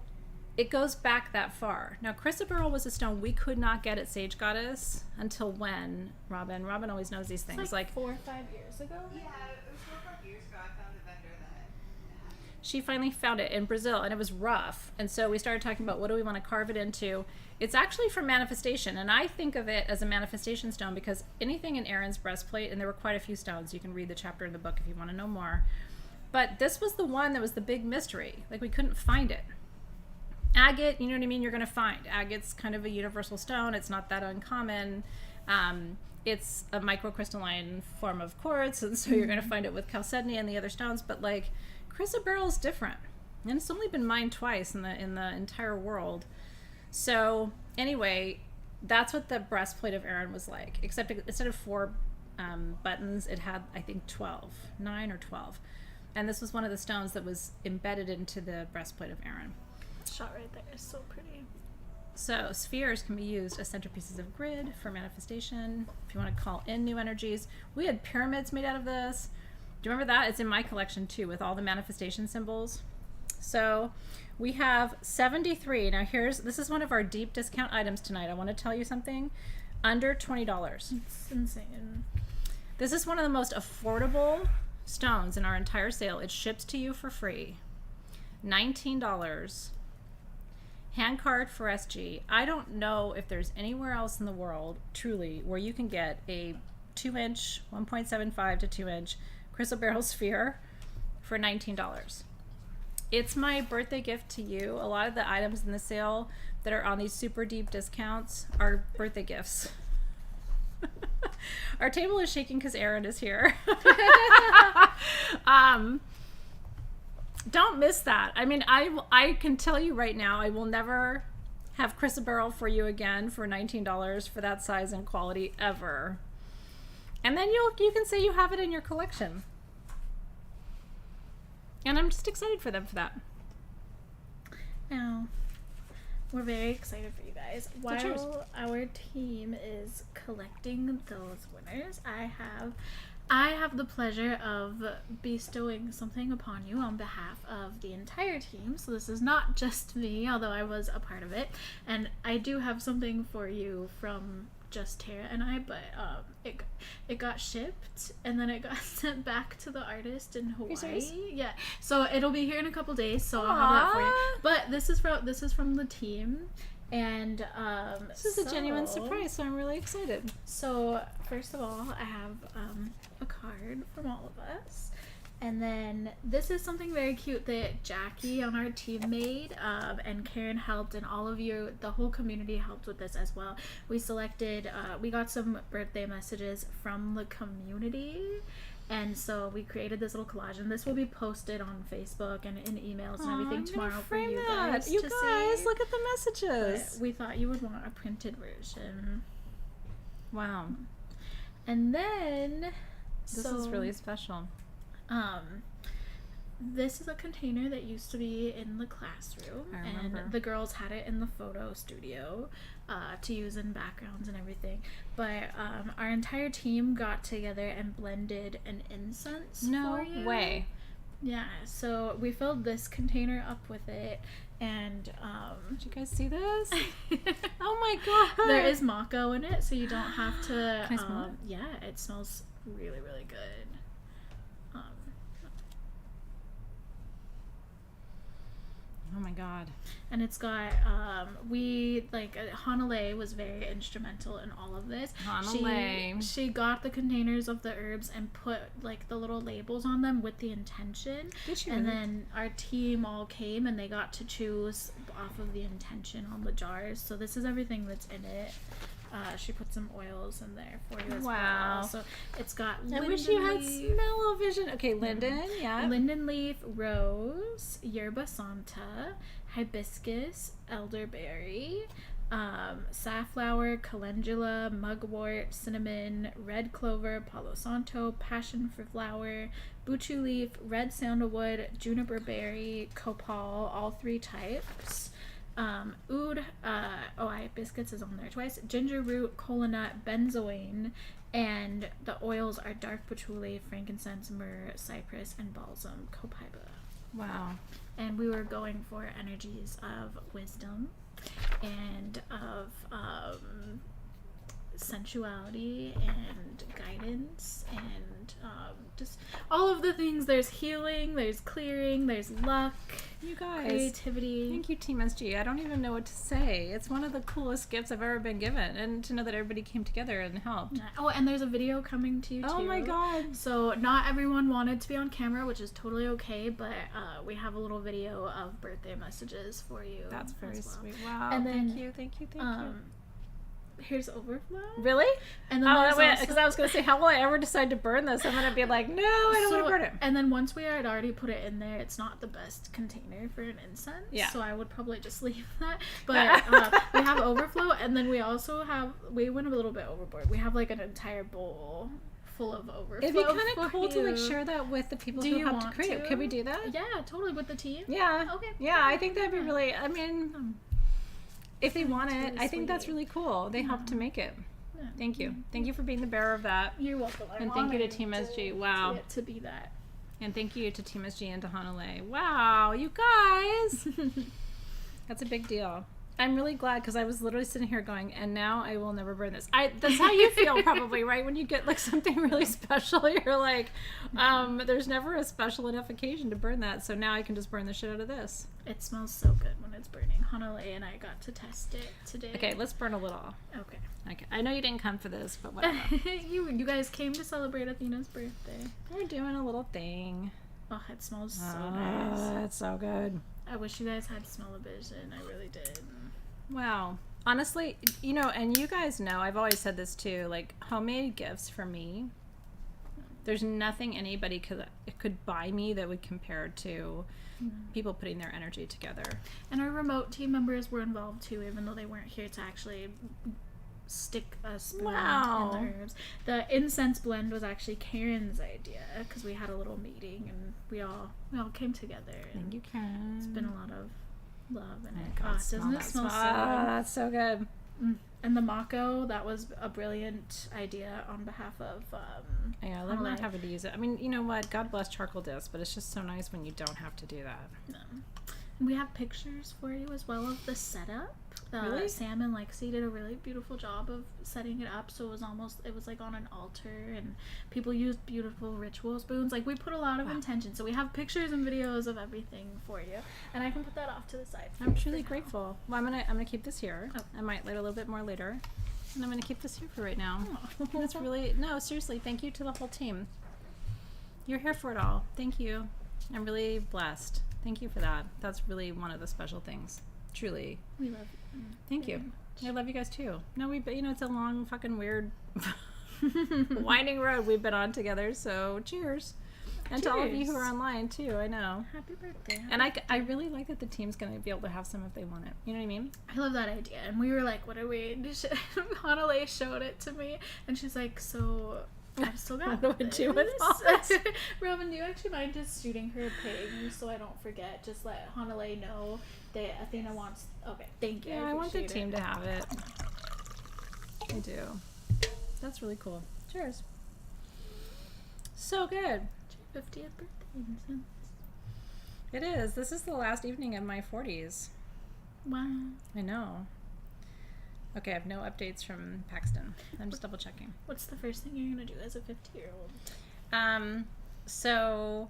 it goes back that far. Now Chrysoberyl was a stone we could not get at Sage Goddess until when, Robin? Robin always knows these things. It's like 4 or 5 years ago. Yeah, it was 4 or 5 years ago. I found a vendor that. She finally found it in Brazil, and it was rough. And so we started talking about, what do we want to carve it into? It's actually for manifestation, and I think of it as a manifestation stone because anything in Aaron's breastplate, and there were quite a few stones. You can read the chapter in the book if you want to know more. But this was the one that was the big mystery. Like, we couldn't find it. Agate, you know what I mean? You're going to find. Agate's kind of a universal stone. It's not that uncommon. It's a microcrystalline form of quartz, and so you're going to find it with chalcedony and the other stones, but like chrysoberyl is different, and it's only been mined twice in the entire world. So anyway, that's what the breastplate of Aaron was like, except instead of 4 buttons, it had, I think, 9 or 12, and this was one of the stones that was embedded into the breastplate of Aaron. Shot right there is so pretty. So spheres can be used as centerpieces of grid for manifestation. If you want to call in new energies, we had pyramids made out of this. Do you remember that? It's in my collection too, with all the manifestation symbols. So we have 73. Now this is one of our deep discount items tonight. I want to tell you something. Under $20. It's insane. This is one of the most affordable stones in our entire sale. It ships to you for free. $19. Hand card for SG. I don't know if there's anywhere else in the world, truly, where you can get a 2-inch, 1.75 to 2-inch chrysoberyl sphere for $19. It's my birthday gift to you. A lot of the items in the sale that are on these super deep discounts are birthday gifts. Our table is shaking because Aaron is here. Don't miss that. I mean, I can tell you right now, I will never have chrysoberyl for you again for $19 for that size and quality ever. And then you can say you have it in your collection. And I'm just excited for them for that. Now, we're very excited for you guys. cheers. While our team is collecting those winners, I have the pleasure of bestowing something upon you on behalf of the entire team. So this is not just me, although I was a part of it. And I do have something for you from just Tara and I, but it got shipped and then it got sent back to the artist in Hawaii. Yeah. So it'll be here in a couple days, so I'll have that for you. But this is from the team. And this is a genuine surprise, so I'm really excited. So first of all, I have a card from all of us, and then this is something very cute that Jackie on our team made, and Karen helped, and all of you, the whole community helped with this as well. We selected, we got some birthday messages from the community. And so we created this little collage, and this will be posted on Facebook and in emails and everything tomorrow for you guys. You guys, look at the messages. But we thought you would want a printed version. Wow. And then this is really special. This is a container that used to be in the classroom, and the girls had it in the photo studio to use in backgrounds and everything. But our entire team got together and blended an incense for you. No way. Yeah, so we filled this container up with it, and did you guys see this? Oh my god! There is Mako in it, so you don't have to. Can I smell it? Yeah, it smells really, really good. Oh my god. And it's got Hanalei was very instrumental in all of this. Hanalei. She got the containers of the herbs and put like the little labels on them with the intention. Did she and really? Then our team all came and they got to choose off of the intention on the jars. So this is everything that's in it. She put some oils in there for you as well. So it's got I wish you had smell-o-vision. Okay, linden, yeah. Linden leaf, rose, yerba santa, hibiscus, elderberry, safflower, calendula, mugwort, cinnamon, red clover, palo santo, passion flower, buchu leaf, red sandalwood, juniper berry, copal, all 3 types. Oud, hibiscus is on there twice, ginger root, kola nut, benzoin, and the oils are dark patchouli, frankincense, myrrh, cypress, and balsam copaiba. Wow. And we were going for energies of wisdom and of sensuality and guidance and just all of the things. There's healing, there's clearing, there's luck, you guys, creativity. Thank you, Team SG. I don't even know what to say. It's one of the coolest gifts I've ever been given, and to know that everybody came together and helped. Oh, and there's a video coming to you too. Oh my god. So not everyone wanted to be on camera, which is totally okay, but we have a little video of birthday messages for you. That's very as well. sweet. Wow. And then, thank you. here's overflow. Really? And then Because I was going to say, how will I ever decide to burn this? I'm going to be like, no, I don't want to burn it. And then once we had already put it in there, it's not the best container for an incense. Yeah. So I would probably just leave that. But we have overflow, and then we also have, we went a little bit overboard. We have like an entire bowl full of overflow. It'd be kind of cool to like share that with the people who help to create it. Could we do that? Yeah, totally, with the team. Yeah. Okay. Yeah, I think that'd be really, I mean, if they want it, I think that's really cool. They helped to make it. Yeah. Thank you. Thank you for being the bearer of that. You're welcome. And thank you to Team SG. Wow. To be that. And thank you to Team SG and to Honolulu. Wow, you guys. That's a big deal. I'm really glad because I was literally sitting here going, and now I will never burn this. That's how you feel probably, right? When you get like something really special, you're like, there's never a special enough occasion to burn that, so now I can just burn the shit out of this. It smells so good when it's burning. Honolulu and I got to test it today. Okay, let's burn a little. Okay. I know you didn't come for this, but whatever. You guys came to celebrate Athena's birthday. We're doing a little thing. Oh, it smells so nice. It's so good. I wish you guys had smell-o-vision. I really did. Wow. Honestly, you know, and you guys know, I've always said this too, like homemade gifts for me, there's nothing anybody could buy me that would compare to people putting their energy together. And our remote team members were involved too, even though they weren't here to actually stick a spoon in the herbs. The incense blend was actually Karen's idea because we had a little meeting and we all came together. Thank you, Karen. It's been a lot of love in it. God, Doesn't it smell so good? That's so good. And the Mako, that was a brilliant idea on behalf of yeah, I'm not having to use it. I mean, you know what? God bless charcoal discs, but it's just so nice when you don't have to do that. And we have pictures for you as well of the setup. Really? Sam and Lexi did a really beautiful job of setting it up, so it was like on an altar, and people used beautiful ritual spoons. Like, we put a lot of intention, so we have pictures and videos of everything for you, and I can put that off to the side. I'm truly grateful. Well, I'm gonna keep this here. Oh. I might light a little bit more later, and I'm gonna keep this here for right now. Oh. That's really seriously. Thank you to the whole team. You're here for it all. Thank you. I'm really blessed. Thank you for that. That's really one of the special things. Truly. We love you. Thank you. I love you guys too. No, it's a long fucking weird winding road we've been on together, so cheers. And to all of you who are online too, I know. Happy birthday. And I really like that the team's going to be able to have some if they want it. You know what I mean? I love that idea. And we were like, what are we? Honolulu showed it to me, and she's like, so I've still got what do I do with all this? Robin, do you actually mind just shooting her a ping so I don't forget? Just let Honolulu know that Athena wants. Okay, thank you. Yeah, I want the team to have it. I do. That's really cool. Cheers. So good. 50th birthday incense. It is. This is the last evening of my 40s. Wow. I know. Okay, I have no updates from Paxton. I'm just double checking. What's the first thing you're gonna do as a 50-year-old? So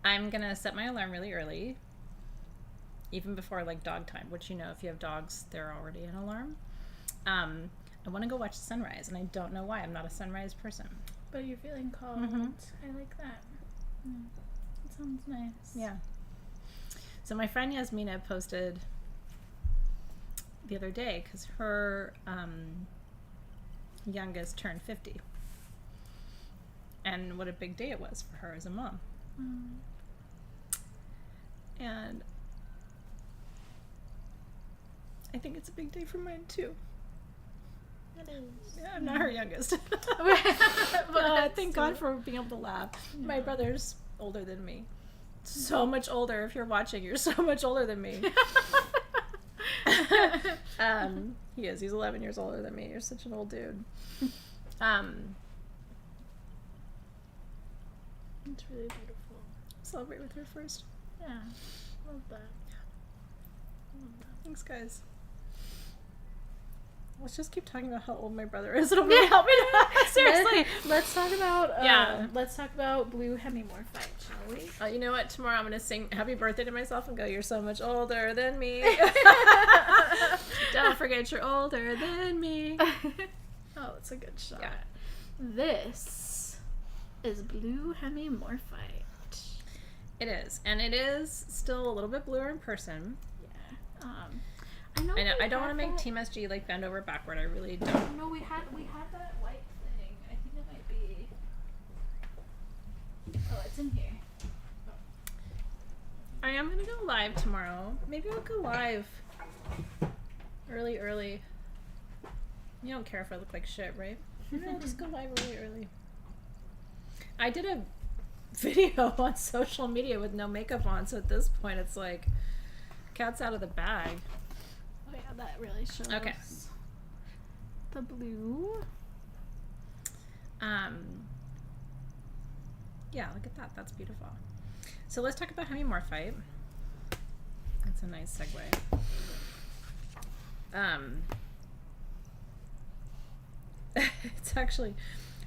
I'm gonna set my alarm really early, even before like dog time, which, you know, if you have dogs, they're already an alarm. I want to go watch the sunrise, and I don't know why. I'm not a sunrise person. But you're feeling called. I like that. That sounds nice. Yeah. So my friend Yasmina posted the other day because her youngest turned 50, and what a big day it was for her as a mom. And I think it's a big day for mine too. It is. Yeah, I'm not her youngest. But Thank God for being able to laugh. Yeah. My brother's older than me. So much older. If you're watching, you're so much older than me. He is. He's 11 years older than me. You're such an old dude. It's really beautiful. Celebrate with her first. Yeah. Love that. Thanks, guys. Let's just keep talking about how old my brother is. It'll really help me. Seriously. Let's talk about blue Hemi Morphite, shall we? You know what? Tomorrow I'm going to sing Happy Birthday to myself and go, you're so much older than me. Don't forget you're older than me. Oh, it's a good shot. Yeah. This is blue Hemi Morphite. It is. And it is still a little bit bluer in person. Yeah. I know. we I don't want had to make that. Team SG like bend over backward. I really don't. No, we had that white thing. I think it might be. Oh, it's in here. I am gonna go live tomorrow. Maybe I'll go live early. You don't care if I look like shit, right? Maybe I'll just go live early. I did a video on social media with no makeup on, so at this point it's like cat's out of the bag. Oh yeah, that really shows. Okay. The blue. Yeah, look at that. That's beautiful. So let's talk about Hemi Morphite. That's a nice segue. It's actually,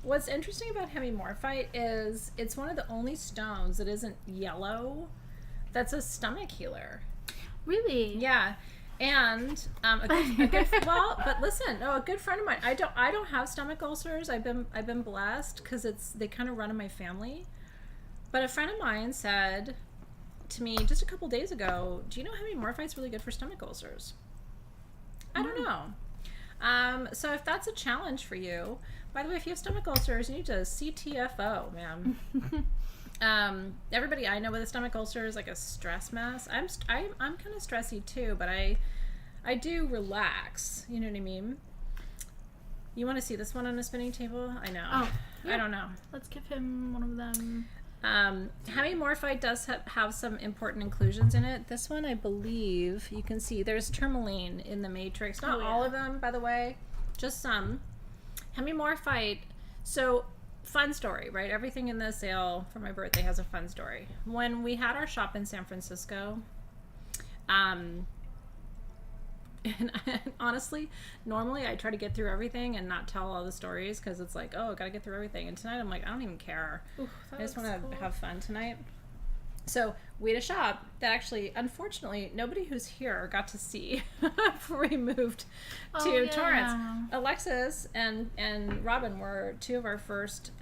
what's interesting about Hemi Morphite is it's one of the only stones that isn't yellow that's a stomach healer. Really? Yeah. And a good well, but listen, no, a good friend of mine. I don't have stomach ulcers. I've been blessed because they kind of run in my family. But a friend of mine said to me just a couple days ago, "Do you know Hemi Morphite's really good for stomach ulcers?" I don't know. So if that's a challenge for you, by the way, if you have stomach ulcers, you need to CTFO, man. Everybody I know with a stomach ulcer is like a stress mess. I'm kind of stressy too, but I do relax. You know what I mean? You want to see this one on a spinning table? I know. Oh, yeah. I don't know. Let's give him one of them. Hemi Morphite does have some important inclusions in it. This one, I believe, you can see there's tourmaline in the matrix. Not all of them, by the way, just some. Hemi Morphite. So, fun story, right? Everything in the sale for my birthday has a fun story. When we had our shop in San Francisco, and honestly, normally I try to get through everything and not tell all the stories because it's like, oh, I gotta get through everything. And tonight I'm like, I don't even care. Ooh, I just want to have fun tonight. So we had a shop that actually, unfortunately, nobody who's here got to see before we moved to Torrance. Alexys and Robin were two of our first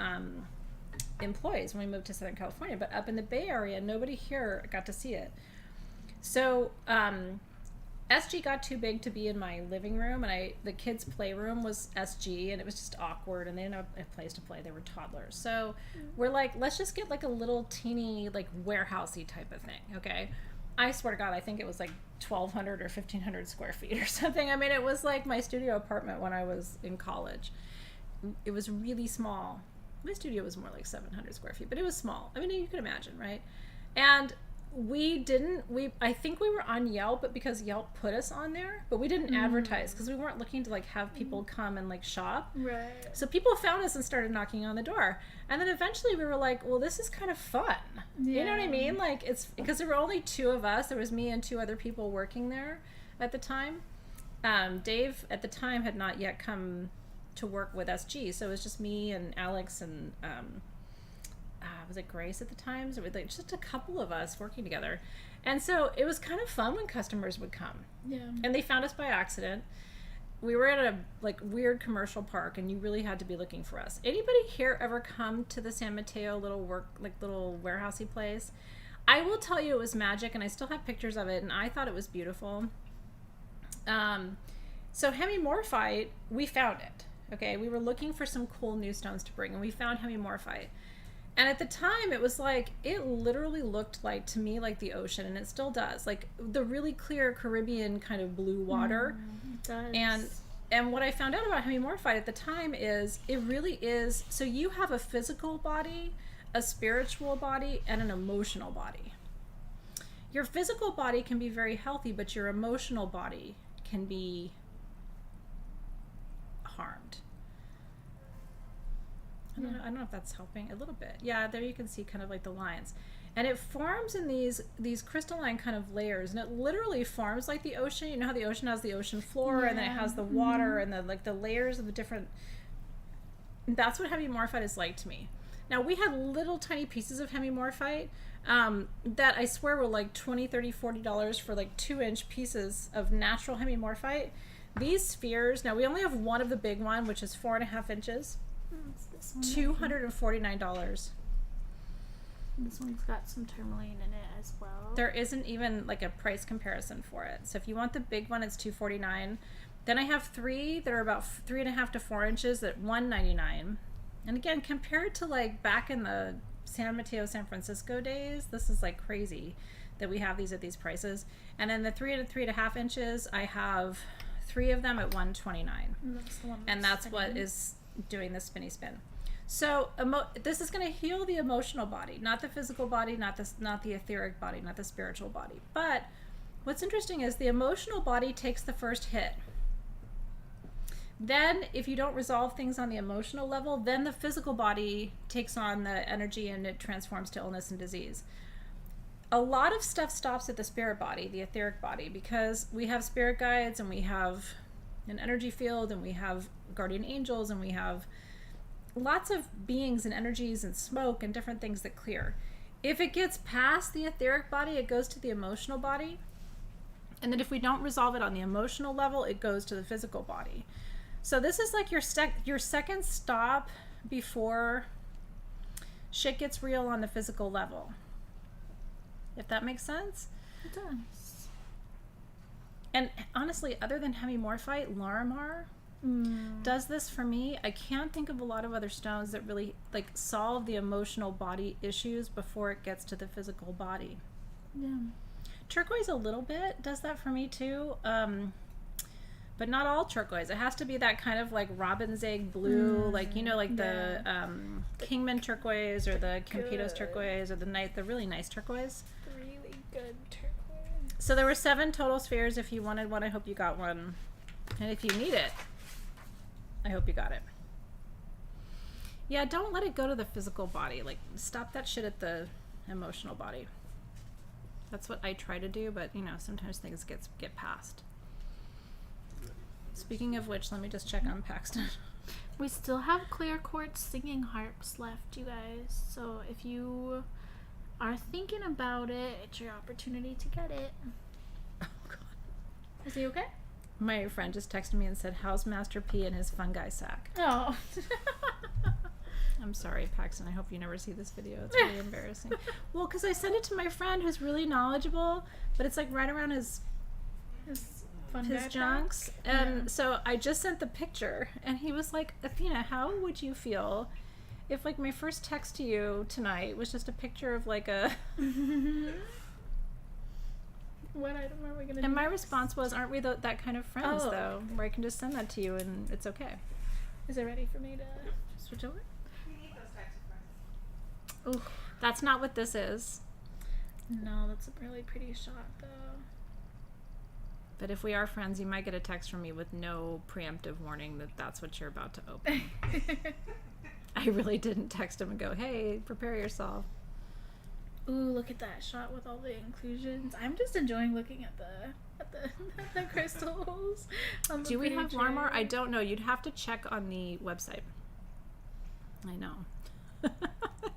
employees when we moved to Southern California. But up in the Bay Area, nobody here got to see it. So SG got too big to be in my living room, and the kids' playroom was SG, and it was just awkward, and they didn't have a place to play. They were toddlers. So we're like, let's just get like a little teeny, like warehousey type of thing, okay? I swear to God, I think it was like 1,200 or 1,500 square feet or something. I mean, it was like my studio apartment when I was in college. It was really small. My studio was more like 700 square feet, but it was small. I mean, you can imagine, right? And I think we were on Yelp, but because Yelp put us on there, but we didn't advertise because we weren't looking to like have people come and like shop. Right. So people found us and started knocking on the door. And then eventually we were like, well, this is kind of fun. Yeah. You know what I mean? Like, it's because there were only two of us. There was me and two other people working there at the time. Dave at the time had not yet come to work with SG. So it was just me and Alex and, was it Grace at the time? So it was like just a couple of us working together. And so it was kind of fun when customers would come. Yeah. And they found us by accident. We were at a like weird commercial park, and you really had to be looking for us. Anybody here ever come to the San Mateo little warehousey place? I will tell you it was magic, and I still have pictures of it, and I thought it was beautiful. So Hemi Morphite, we found it. Okay, we were looking for some cool new stones to bring, and we found Hemi Morphite. And at the time, it was like, it literally looked like, to me, like the ocean, and it still does. Like, the really clear Caribbean kind of blue water. It does. And what I found out about Hemi Morphite at the time is, it really is, so you have a physical body, a spiritual body, and an emotional body. Your physical body can be very healthy, but your emotional body can be harmed. I don't know if that's helping a little bit. Yeah, there you can see kind of like the lines. And it forms in these crystalline kind of layers, and it literally forms like the ocean. You know how the ocean has the ocean floor, and then it has the water and the layers of the different. That's what Hemi Morphite is like to me. Now, we had little tiny pieces of Hemi Morphite that I swear were like $20, $30, $40 for like 2-inch pieces of natural Hemi Morphite. These spheres, now we only have one of the big one, which is 4.5 inches. $249. This one's got some tourmaline in it as well. There isn't even like a price comparison for it. So if you want the big one, it's $249. Then I have 3 that are about 3.5 to 4 inches at $199. And again, compared to like back in the San Mateo, San Francisco days, this is like crazy that we have these at these prices. And then the 3 to 3.5 inches, I have 3 of them at $129. And that's what is doing the spinny spin. So this is going to heal the emotional body, not the physical body, not the etheric body, not the spiritual body. But what's interesting is the emotional body takes the first hit. Then if you don't resolve things on the emotional level, then the physical body takes on the energy and it transforms to illness and disease. A lot of stuff stops at the spirit body, the etheric body, because we have spirit guides and we have an energy field and we have guardian angels and we have lots of beings and energies and smoke and different things that clear. If it gets past the etheric body, it goes to the emotional body. And then if we don't resolve it on the emotional level, it goes to the physical body. So this is like your second stop before shit gets real on the physical level. If that makes sense? It does. And honestly, other than Hemi Morphite, Larimar does this for me. I can't think of a lot of other stones that really like solve the emotional body issues before it gets to the physical body. Yeah. Turquoise a little bit does that for me too. But not all turquoise. It has to be that kind of like robin's egg blue, like, you know, like the Kingman turquoise or the Campitos turquoise or the really nice turquoise. Really good turquoise. So there were 7 total spheres. If you wanted one, I hope you got one. And if you need it, I hope you got it. Yeah, don't let it go to the physical body. Like, stop that shit at the emotional body. That's what I try to do, but, you know, sometimes things get past. Speaking of which, let me just check on Paxton. We still have clear quartz singing harps left, you guys. So if you are thinking about it, it's your opportunity to get it. Oh, God. Is he okay? My friend just texted me and said, how's Master P and his fungi sack? Oh. I'm sorry, Paxton. I hope you never see this video. It's really embarrassing. Well, because I sent it to my friend who's really knowledgeable, but it's like right around his junks. And so I just sent the picture, and he was like, Athena, how would you feel if like my first text to you tonight was just a picture of like a... What item are we going to do? And my response was, aren't we that kind of friends, though, where I can just send that to you and it's okay. Is it ready for me to switch over? You need those types of friends. Ooh. That's not what this is. No, that's a really pretty shot, though. But if we are friends, you might get a text from me with no preemptive warning that that's what you're about to open. I really didn't text him and go, hey, prepare yourself. Ooh, look at that shot with all the inclusions. I'm just enjoying looking at the crystals. On the Do we have picture. Larimar? I don't know. You'd have to check on the website. I know.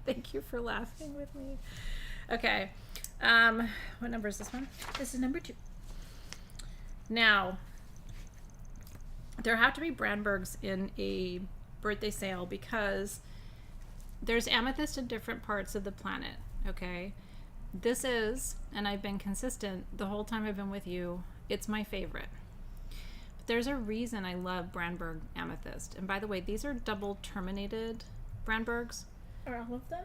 Thank you for laughing with me. Okay. What number is this one? This is number 2. Now, there have to be Brandbergs in a birthday sale because there's amethyst in different parts of the planet, okay? This is, and I've been consistent the whole time I've been with you, it's my favorite. But there's a reason I love Brandberg amethyst. And by the way, these are double terminated Brandbergs. Are all of them?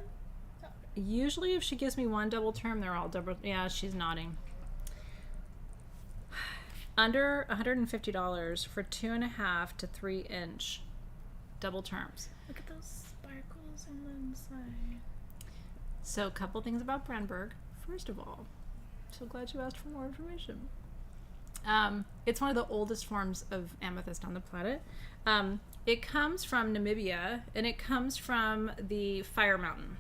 Oh. Usually if she gives me one double term, they're all double. Yeah, she's nodding. Under $150 for 2.5 to 3 inch double terms. Look at those sparkles on the inside. So a couple things about Brandberg. First of all, so glad you asked for more information. It's one of the oldest forms of amethyst on the planet. It comes from Namibia, and it comes from the Fire Mountain.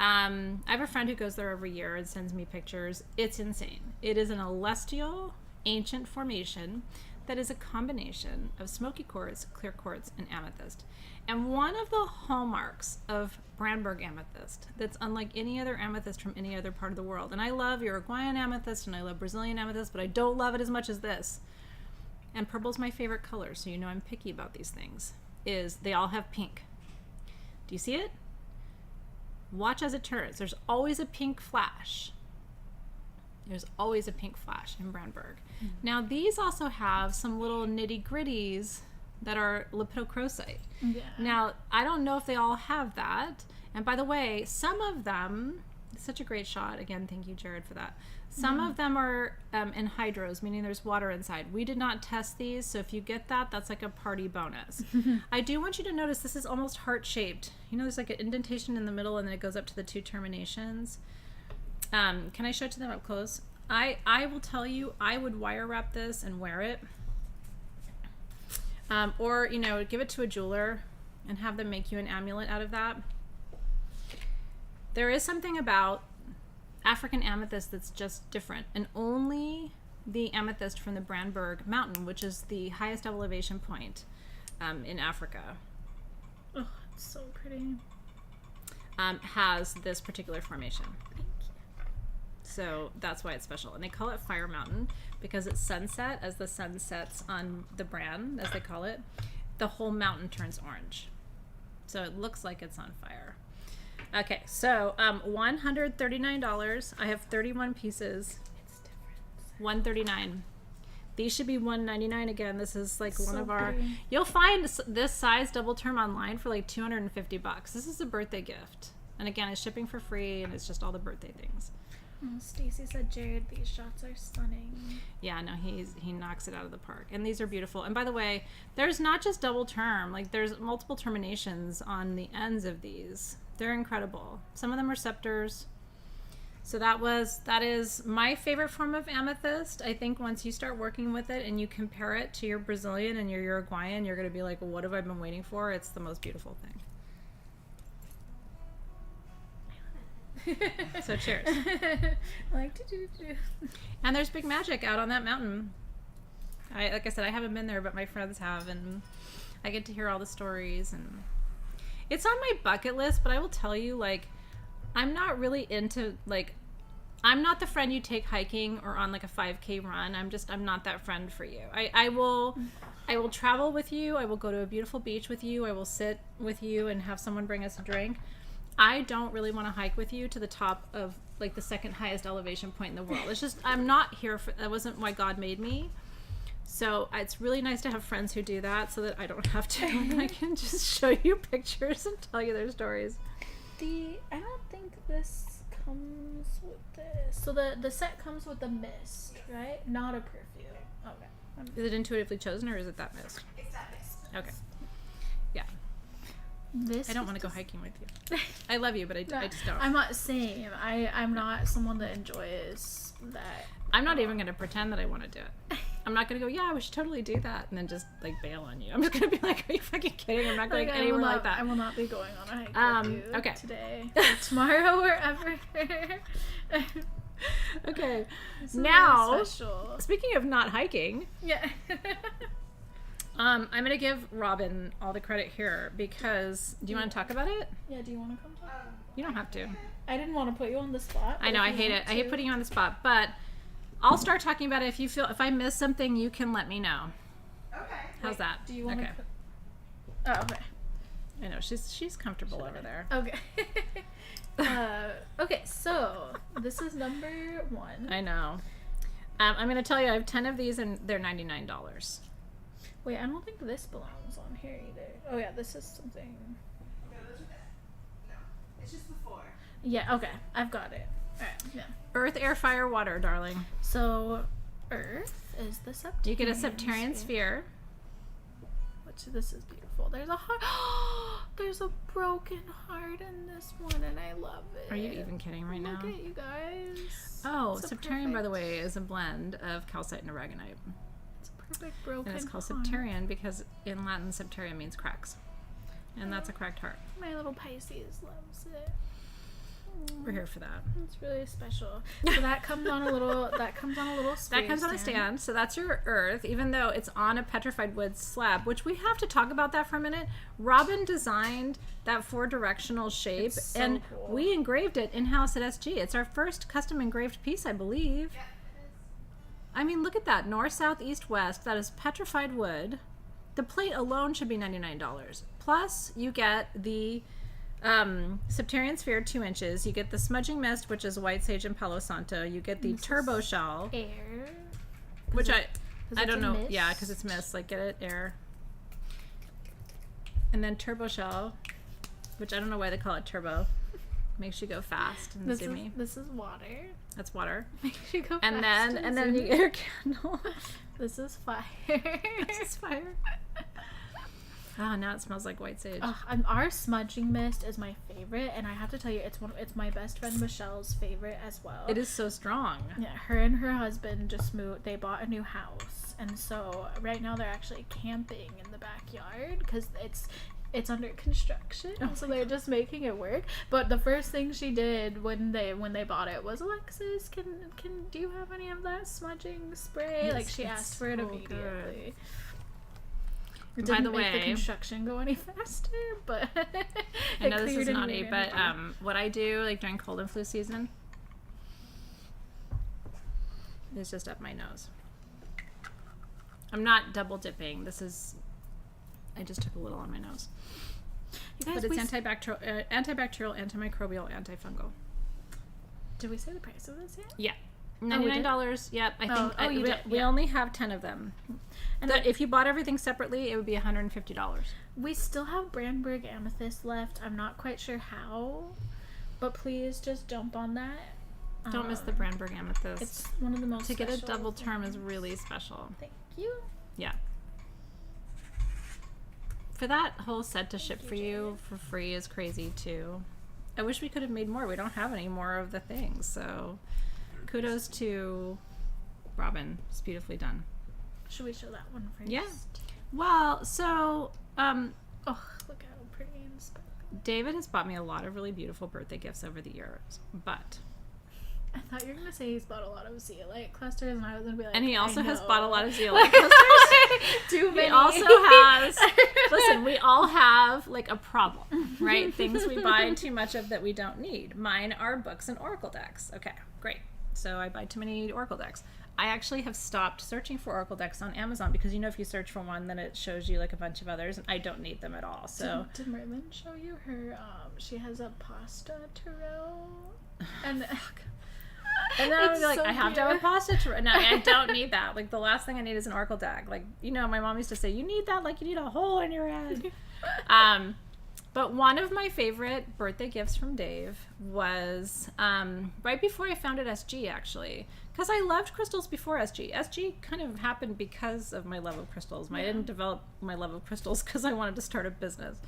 I have a friend who goes there every year and sends me pictures. It's insane. It is an celestial ancient formation that is a combination of smoky quartz, clear quartz, and amethyst. And one of the hallmarks of Brandberg amethyst that's unlike any other amethyst from any other part of the world, and I love Uruguayan amethyst and I love Brazilian amethyst, but I don't love it as much as this, and purple's my favorite color, so you know I'm picky about these things, is they all have pink. Do you see it? Watch as it turns. There's always a pink flash. There's always a pink flash in Brandberg. Now these also have some little nitty gritties that are lepidocrocite. Yeah. Now, I don't know if they all have that. And by the way, some of them, such a great shot. Again, thank you, Jared, for that. Some of them are in hydros, meaning there's water inside. We did not test these, so if you get that, that's like a party bonus. I do want you to notice this is almost heart-shaped. You know, there's like an indentation in the middle, and then it goes up to the 2 terminations. Can I show it to them up close? I will tell you, I would wire wrap this and wear it. Or, you know, give it to a jeweler and have them make you an amulet out of that. There is something about African amethyst that's just different, and only the amethyst from the Brandberg mountain, which is the highest elevation point in Africa, Oh, it's so pretty. has this particular formation. Thank you. So that's why it's special. And they call it Fire Mountain because at sunset, as the sun sets on the Bran, as they call it, the whole mountain turns orange. So it looks like it's on fire. Okay, so $139. I have 31 pieces. It's different. $139. These should be $199 again. This is like one So of our. pretty. You'll find this size double term online for like $250. This is a birthday gift, and again, it's shipping for free, and it's just all the birthday things. Oh, Stacy said, Jared, these shots are stunning. Yeah, no, he knocks it out of the park, and these are beautiful. And by the way, there's not just double term. Like there's multiple terminations on the ends of these. They're incredible. Some of them are scepters. So that is my favorite form of amethyst. I think once you start working with it and you compare it to your Brazilian and your Uruguayan, you're going to be like, well, what have I been waiting for? It's the most beautiful thing. So cheers. I like to do. And there's big magic out on that mountain. Like I said, I haven't been there, but my friends have, and I get to hear all the stories, and it's on my bucket list. But I will tell you, like, I'm not really into, like, I'm not the friend you take hiking or on like a 5K run. I'm not that friend for you. I will travel with you. I will go to a beautiful beach with you. I will sit with you and have someone bring us a drink. I don't really want to hike with you to the top of like the second highest elevation point in the world. It's just, I'm not here for, that wasn't why God made me. So it's really nice to have friends who do that so that I don't have to, and I can just show you pictures and tell you their stories. I don't think this comes with this. So the set comes with the mist, right? Not a perfume. Okay. Is it intuitively chosen or is it that mist? It's that mist. Okay. Yeah. This I don't want to go hiking with you. I love you, but I just don't. I'm not same. I'm not someone that enjoys that. I'm not even going to pretend that I want to do it. I'm not going to go, yeah, we should totally do that, and then just like bail on you. I'm just going to be like, are you fucking kidding? I'm not going anywhere like that. I will not be going on a hike with you okay. today, or tomorrow, wherever. Okay. This is Now, really special. speaking of not hiking, Yeah. I'm going to give Robin all the credit here because, do you want to talk about it? Yeah. Do you want to come talk? You don't have to. I didn't want to put you on the spot. I know, I hate it. I hate putting you on the spot, but I'll start talking about it. If I miss something, you can let me know. Okay. How's that? Do you want okay. to? Oh, okay. I know she's comfortable over there. Okay. Okay, so this is number 1. I know. I'm going to tell you, I have 10 of these, and they're $99. Wait, I don't think this belongs on here either. Oh yeah, this is something. No, those are no. It's just the 4. Yeah, okay, I've got it. Alright, yeah. Earth, air, fire, water, darling. So, Earth is the Septarian. You get a Septarian sphere. Which, this is beautiful. There's a heart. There's a broken heart in this one, and I love it. Are you even kidding right now? Look at you guys. Oh, It's a Septarian, by the perfect- way, is a blend of calcite and aragonite. It's a perfect broken And it's called heart. Septarian because in Latin, Septarian means cracks. And that's a cracked heart. My little Pisces loves it. We're here for that. It's really special. So that comes on a little. That comes on a little. That comes on a stand. So that's your earth, even though it's on a petrified wood slab, which we have to talk about that for a minute. Robin designed that 4-directional shape, It's so and cool. we engraved it in-house at SG. It's our first custom engraved piece, I believe. Yeah, it is. I mean, look at that. North, south, east, west. That is petrified wood. The plate alone should be $99. Plus, you get the Septarian Sphere, 2 inches. You get the Smudging Mist, which is White Sage and Palo Santo. You get the Turbo Shell, Air. which I it's don't a know. mist? Yeah, because it's mist. Like, get it? Air. And then Turbo Shell, which I don't know why they call it turbo. Makes you go fast and zoomy. This is water. That's water. Makes you go And fast then you get your candle. This is fire. This is fire. Oh, now it smells like white sage. Our smudging mist is my favorite, and I have to tell you, it's my best friend Michelle's favorite as well. It is so strong. Yeah, her and her husband just moved. They bought a new house, and so right now they're actually camping in the backyard because it's under construction, so they're just making it work. But the first thing she did when they bought it was, Alexys, can do you have any of that smudging spray? Like, she asked for it so immediately. good. It By didn't the make the way, construction go any faster, but I know this is naughty, but what I do, like, during cold and flu season is just up my nose. I'm not double dipping. I just took a little on my nose. You guys, But it's antibacterial, antimicrobial, antifungal. did we say the price of this yet? Yeah. we $99. Yep. I think we only have 10 of them. And if you bought everything separately, it would be $150. We still have Brandenburg Amethyst left. I'm not quite sure how, but please just jump on that. Don't miss the Brandenburg Amethyst. It's one of the most To get a special double term is things. really special. Thank you. Yeah. For that whole set to ship for you for free is crazy too. I wish we could have made more. We don't have any more of the things, so kudos to Robin. It's beautifully done. Should we show that one first? Yeah. Well, so Oh, look how pretty and sparkly. David has bought me a lot of really beautiful birthday gifts over the years, but I thought you were gonna say he's bought a lot of zeolite clusters, and I was gonna be like, and he also I has know. bought a lot of zeolite clusters. Too He many. also has, listen, we all have like a problem, right? Things we buy too much of that we don't need. Mine are books and oracle decks. Okay, great. So I buy too many oracle decks. I actually have stopped searching for oracle decks on Amazon because, you know, if you search for one, then it shows you like a bunch of others, and I don't need them at all. So Did Merlin show you her? She has a pasta tarot, and and then I'm It's like, so I have to have a cute. pasta tarot. No, I don't need that. Like, the last thing I need is an oracle deck. Like, you know, my mom used to say, you need that like you need a hole in your head. But one of my favorite birthday gifts from Dave was right before I founded SG, actually, because I loved crystals before SG. SG kind of happened because of my love of crystals. I didn't develop my love of crystals because I wanted to start a business.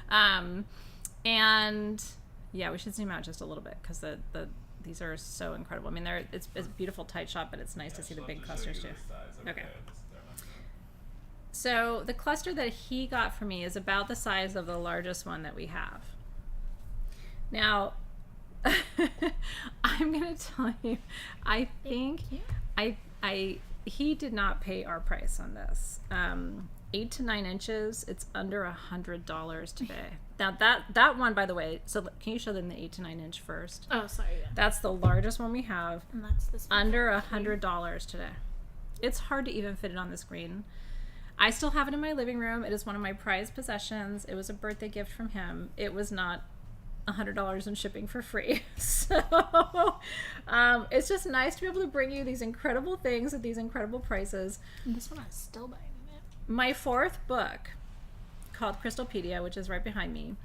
And yeah, we should zoom out just a little bit because these are so incredible. I mean, it's a beautiful tight shot, but it's nice to see the big clusters too. Okay. So the cluster that he got for me is about the size of the largest one that we have. Now, I'm gonna tell you, I think he did not pay our price on this. 8 to 9 inches, it's under $100 today. Now that one, by the way, so can you show them the 8 to 9 inch first? oh, sorry, yeah. That's the largest one we have. And that's this one. Under $100 today. It's hard to even fit it on the screen. I still have it in my living room. It is one of my prized possessions. It was a birthday gift from him. It was not $100 in shipping for free. So it's just nice to be able to bring you these incredible things at these incredible prices. And this one has still biting in it. My 4th book, called Crystalpedia, which is right behind me,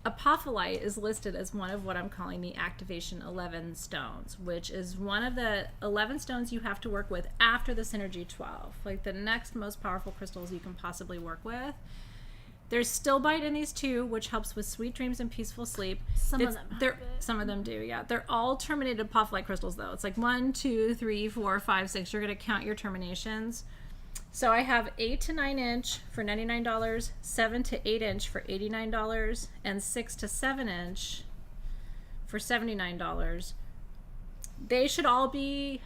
Apophyllite is listed as one of what I'm calling the Activation 11 stones, which is one of the 11 stones you have to work with after the Synergy 12, like the next most powerful crystals you can possibly work with. There's stillbite in these too, which helps with sweet dreams and peaceful sleep. Some of them have it. Some of them do, yeah. They're all terminated apophyllite crystals, though. It's like 1, 2, 3, 4, 5, 6. You're going to count your terminations. So I have 8 to 9 inch for $99, 7 to 8 inch for $89, and 6 to 7 inch for $79. They should all be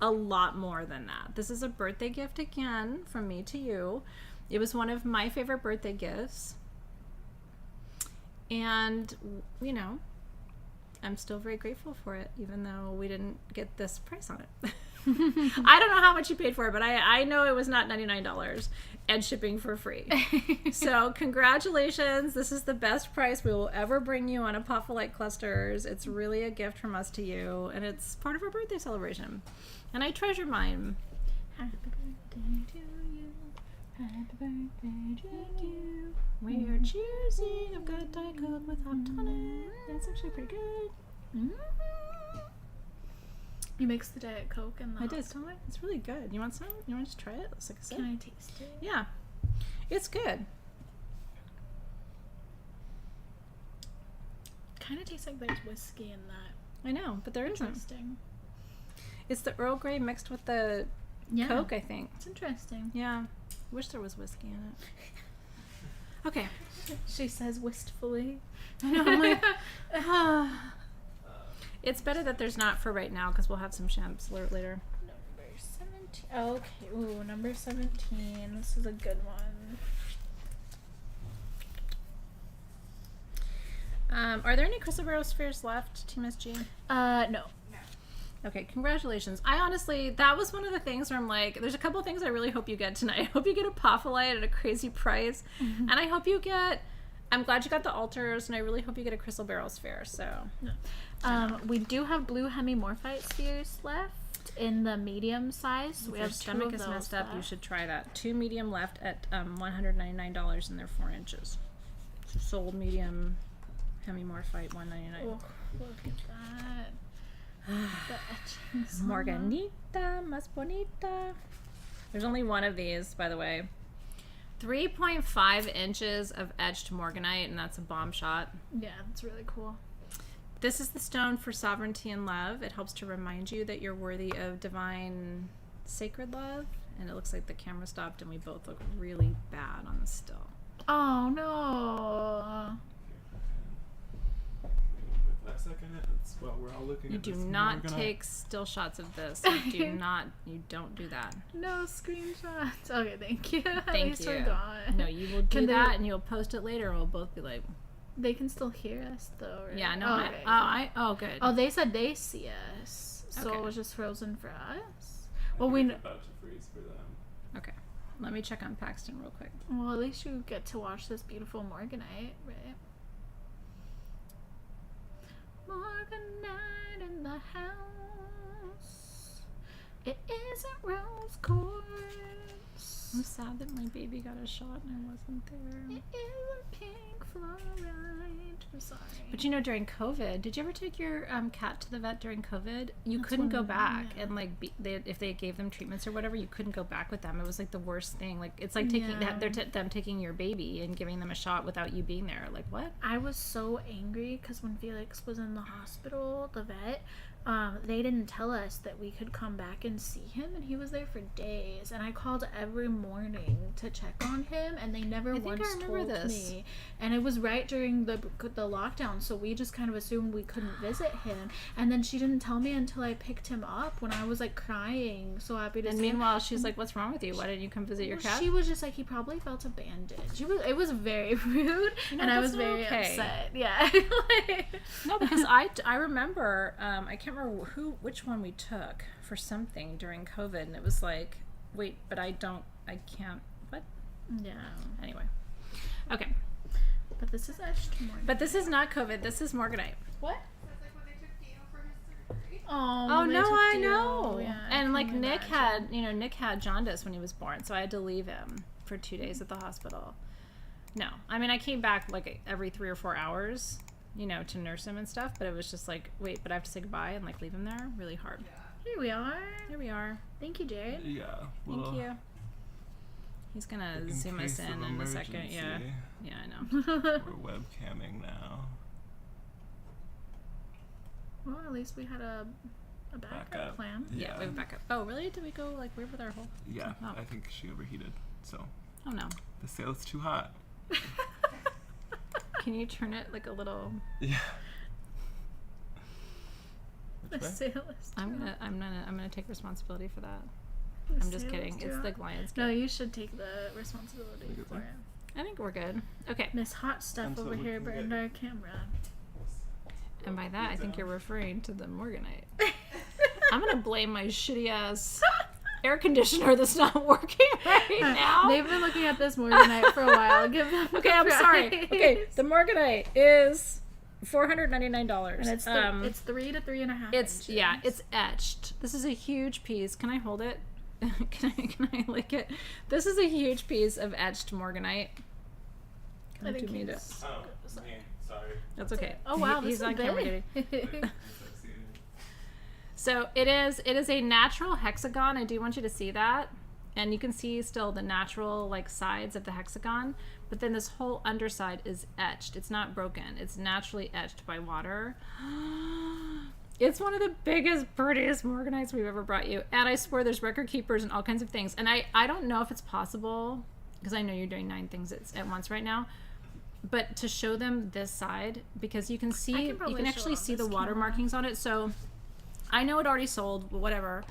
a lot more than that. This is a birthday gift again from me to you. It was one of my favorite birthday gifts. And, you know, I'm still very grateful for it, even though we didn't get this price on it. I don't know how much you paid for it, but I know it was not $99 and shipping for free. So congratulations. This is the best price we will ever bring you on Apophyllite clusters. It's really a gift from us to you, and it's part of our birthday celebration. And I treasure mine. Happy birthday to you. Happy birthday to you. We're cheersing. I've got Diet Coke with Hop Tonic. It's actually pretty good. Mm. You mix the Diet Coke and the I did. hot tonic? It's really good. You want some? You want to just try it? It's like a sip. Can I taste it? Yeah. It's good. Kind of tastes like there's whiskey in that. I know, but there isn't. Interesting. It's the Earl Grey mixed with the Yeah. Coke, I think. It's interesting. Yeah. Wish there was whiskey in it. Okay. She says wistfully. I know. I'm like, it's better that there's not for right now because we'll have some champs later. Number 17. Oh, okay. Ooh, number 17. This is a good one. Are there any Crystal Barrel spheres left, Team SG? No. Okay, congratulations. I honestly, that was one of the things where I'm like, there's a couple of things I really hope you get tonight. I hope you get Apophyllite at a crazy price. And I hope you get, I'm glad you got the altars, and I really hope you get a Crystal Barrel sphere, so. We do have blue Hemi Morphite spheres left in the medium size. If We your have stomach is messed up, you should try that. 2 medium left at $199, and they're 4 inches. So sold medium Hemi Morphite, $199. Oh, look at that. The etchings on Morganita, más bonita. There's only one of these, by the way. 3.5 inches of etched morganite, and that's a bomb shot. them. Yeah, that's really cool. This is the stone for sovereignty and love. It helps to remind you that you're worthy of divine sacred love. And it looks like the camera stopped, and we both look really bad on the still. Oh no. With that second, it's while we're all looking You at do this not morganite. take still shots of this. You don't do that. No screenshots. Okay, thank you. At Thank least you. we're gone. No, you will do Can they- that, and you'll post it later, and we'll both be like, They can still hear us though, right? yeah, no, Okay. oh, good. Oh, they said they see us, so Okay. it was just frozen for us. I Well, think we it's about to freeze for them. Okay. Let me check on Paxton real quick. Well, at least you get to watch this beautiful morganite, right? Morganite in the house. It isn't rose quartz. I'm sad that my baby got a shot and I wasn't there. It isn't pink fluorite. I'm sorry. But you know, during COVID, did you ever take your cat to the vet during COVID? You That's couldn't go one- back, yeah. and like if they gave them treatments or whatever, you couldn't go back with them. It was like the worst thing. Like it's like taking Yeah. them taking your baby and giving them a shot without you being there. Like what? I was so angry because when Felix was in the hospital, the vet, they didn't tell us that we could come back and see him, and he was there for days. And I called every morning to check on him, and they never I think I once remember told this. me. And it was right during the lockdown, so we just kind of assumed we couldn't visit him. And then she didn't tell me until I picked him up when I was like crying, so happy to And see him. meanwhile, she's like, "What's wrong with you? Why didn't you come visit your cat?" She was just like, he probably felt a bandage. It was very rude, You know, and I that's was not very okay. upset. Yeah. No, because I remember I can't remember which one we took for something during COVID, and it was like, wait, but I can't. What? Yeah. Anyway, okay. But this is etched more. But this is not COVID. This is morganite. What? That's like when they took Dino for his surgery. Oh Oh they no, took I Dio. know. Yeah, I And like can Nick imagine. had jaundice when he was born, so I had to leave him for 2 days at the hospital. No, I mean I came back like every 3 or 4 hours, to nurse him and stuff. But it was just like, wait, but I have to say goodbye and like leave him there. Really hard. Here we are. Here we are. Thank you, Jared. Yeah. Thank well, you. He's gonna in zoom us case in of in a second. Yeah, emergency, yeah, I know. We're webcamming now. Well, at least we had a backup Backup. plan. Yeah, we have backup. Oh, really? Did we go like weird with our whole? Yeah, Oh. I think she overheated. So Oh no. the sail's too hot. Can you turn it like a little? Yeah. The Which way? sail is I'm gonna take responsibility for that. I'm just kidding. It's the Lionsgate. No, you should take the responsibility Look at for that. it. I think we're good. Okay. Miss Hot Stuff Until over we here can burned get- our camera. And by that, I think you're referring to the morganite. I'm gonna blame my shitty ass air conditioner that's not working right now. They've been looking at this morganite for a while. Give them Okay, I'm sorry. Okay, the morganite is $499. And it's 3 to 3.5 It's inches. it's etched. This is a huge piece. Can I hold it? Can I lick it? This is a huge piece of etched morganite. I think Do me he's- Oh, me. Sorry. That's okay. Oh wow, He's this on is camera. big. So it is a natural hexagon. I do want you to see that. And you can see still the natural like sides of the hexagon, but then this whole underside is etched. It's not broken. It's naturally etched by water. It's one of the biggest, prettiest morganites we've ever brought you. And I swear there's record keepers and all kinds of things. And I don't know if it's possible, because I know you're doing 9 things at once right now, but to show them this side, because you can see, you probably can show actually on see the this water camera. markings on it. So I know it already sold, but whatever.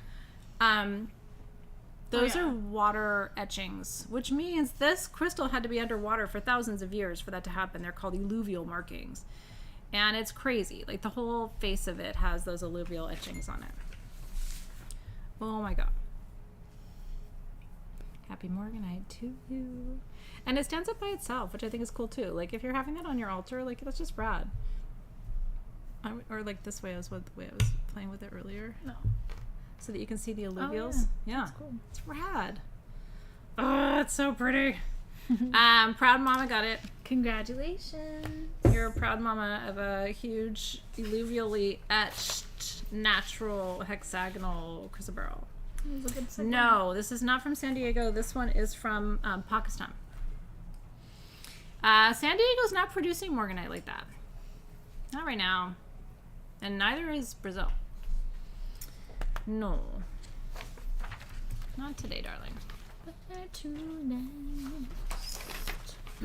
Those yeah. are water etchings, which means this crystal had to be underwater for thousands of years for that to happen. They're called alluvial markings. And it's crazy. Like the whole face of it has those alluvial etchings on it. Oh my god. Happy Morganite to you. And it stands up by itself, which I think is cool too. Like if you're having that on your altar, like that's just rad. Or like this way was the way I was playing with it earlier. No. So that you can see the Oh, alluvials. Yeah. That's cool. It's rad. Oh, it's so pretty. Proud mama got it. Congratulations. You're a proud mama of a huge alluvially etched natural hexagonal chrysoberyl. That was a good segue. No, this is not from San Diego. This one is from Pakistan. San Diego's not producing morganite like that. Not right now. And neither is Brazil. No. Not today, darling.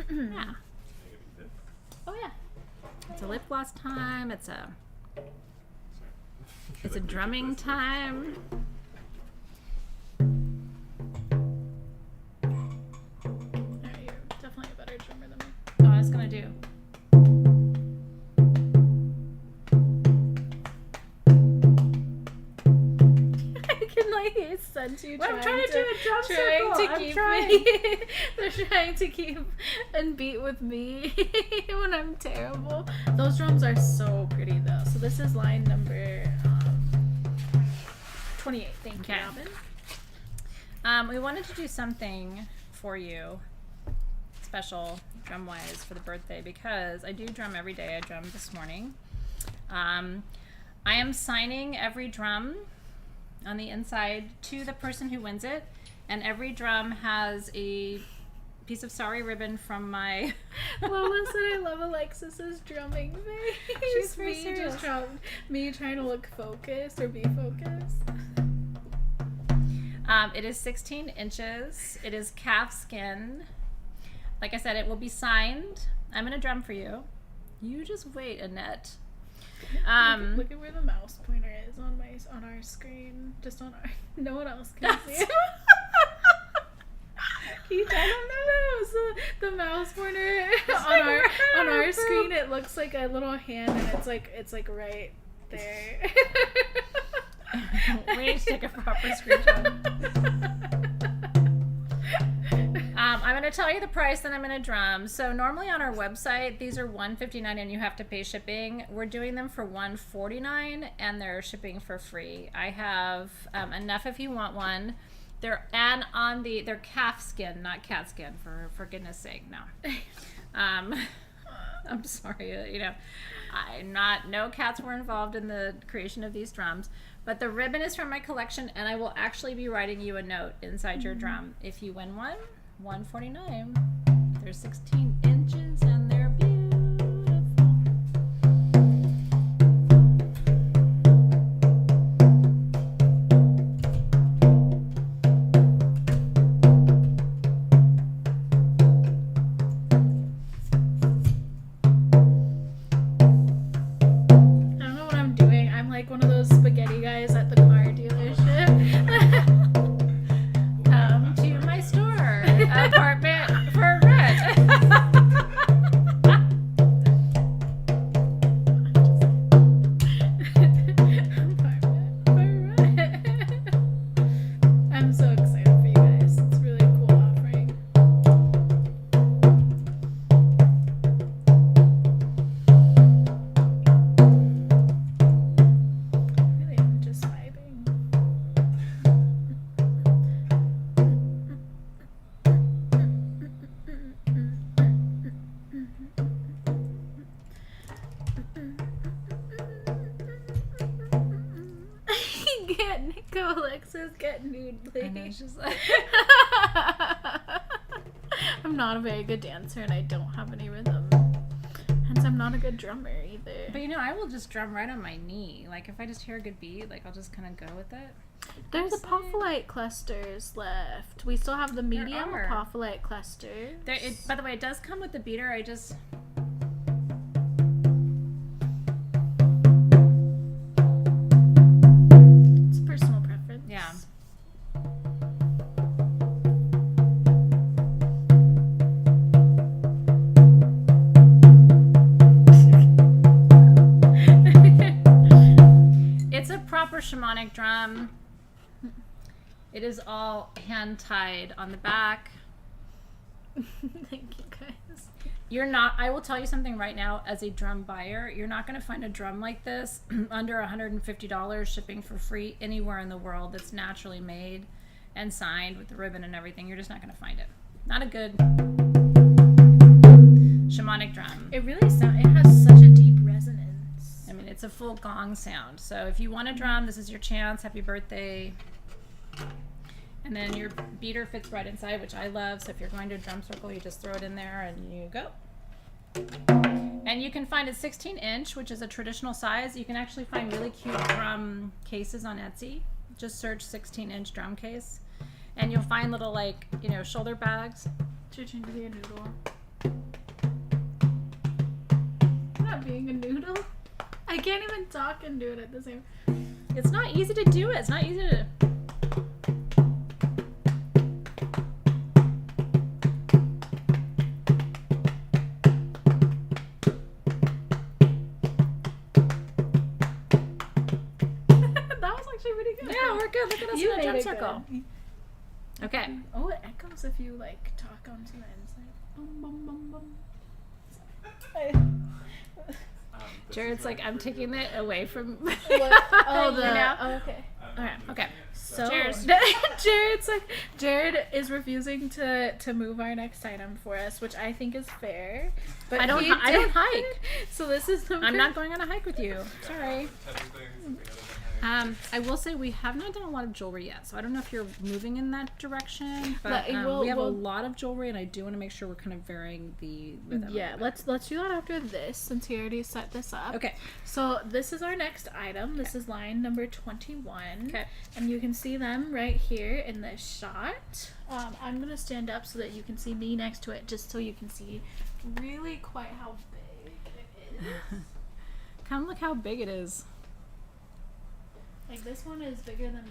Yeah. Oh yeah. It's a lip gloss time. It's a drumming time. Yeah, you're definitely a better drummer than me. Oh, I was gonna do. I can like sense you I'm trying to do a drum trying circle. to I'm keep trying. me. They're trying to keep and beat with me when I'm terrible. Those drums are so pretty though. So this is line number 28. Thank you, Okay. Robin. We wanted to do something for you special drum wise for the birthday because I do drum every day. I drummed this morning. I am signing every drum on the inside to the person who wins it, and every drum has a piece of sorry ribbon from my Lola said I love Alexis's drumming face. She's very me serious. me trying to look focused or be focused. It is 16 inches. It is calf skin. Like I said, it will be signed. I'm gonna drum for you. You just wait, Annette. Look at where the mouse pointer is on our screen. Just on our. No one else can see it. Can you tell them that? No, so the mouse pointer on our screen, it looks like a little hand, and it's like right there. We need to take a proper screenshot. I'm going to tell you the price, then I'm going to drum. So normally on our website, these are $159 and you have to pay shipping. We're doing them for $149 and they're shipping for free. I have enough if you want one. They're calf skin, not cat skin, for goodness sake, no. I'm sorry, no cats were involved in the creation of these drums, but the ribbon is from my collection and I will actually be writing you a note inside your drum. If you win one, $149. They're 16 inches and they're beautiful. I don't know what I'm doing. I'm like one of those spaghetti guys at the car dealership. Come to my store, apartment for rent. Alexys get nude, I know, please. she's like, I'm not a very good dancer and I don't have any rhythm. Hence, I'm not a good drummer either. but you know, I will just drum right on my knee. Like if I just hear a good beat, like I'll just kind of go with it. There's apophyllite clusters left. We still have the medium are. apophyllite clusters. By the way, it does come with the beater. I just It's personal preference. yeah. It's a proper shamanic drum. It is all hand tied on the back. Thank you, guys. You're not, I will tell you something right now, as a drum buyer, you're not going to find a drum like this under $150 shipping for free anywhere in the world that's naturally made and signed with the ribbon and everything. You're just not going to find it. Not a good shamanic drum. It really sounds. It has such a deep resonance. I mean, it's a full gong sound. So if you want a drum, this is your chance. Happy birthday. And then your beater fits right inside, which I love. So if you're going to a drum circle, you just throw it in there and you go. And you can find a 16-inch, which is a traditional size. You can actually find really cute drum cases on Etsy. Just search 16-inch drum case. And you'll find little, like, you know, shoulder bags. It's your turn to be a noodle. I'm not being a noodle. I can't even talk and do it at the same. It's not easy to do it. It's not easy to... That was actually pretty good. Yeah, we're good. Look at us You in a made drum it circle. good. Okay. Oh, it echoes if you like talk onto it. It's like bum bum bum bum. Jared's like, I'm taking it away from... Oh, You know? oh, okay. Okay. Okay. So Cheers. Jared is refusing to move our next item for us, which I think is fair. But I don't he I don't did- hike. So this is number. I'm not going on a hike with you. Sorry. I will say we have not done a lot of jewelry yet, so I don't know if you're moving in that direction. But we have a lot of jewelry, and I do want to make sure we're kind of varying the rhythm. Yeah, let's do that after this, since he already set this up. Okay. So this is our next item. This is line number 21. Okay. And you can see them right here in this shot. I'm gonna stand up so that you can see me next to it, just so you can see really quite how big it is. Come look how big it is. Like this one is bigger than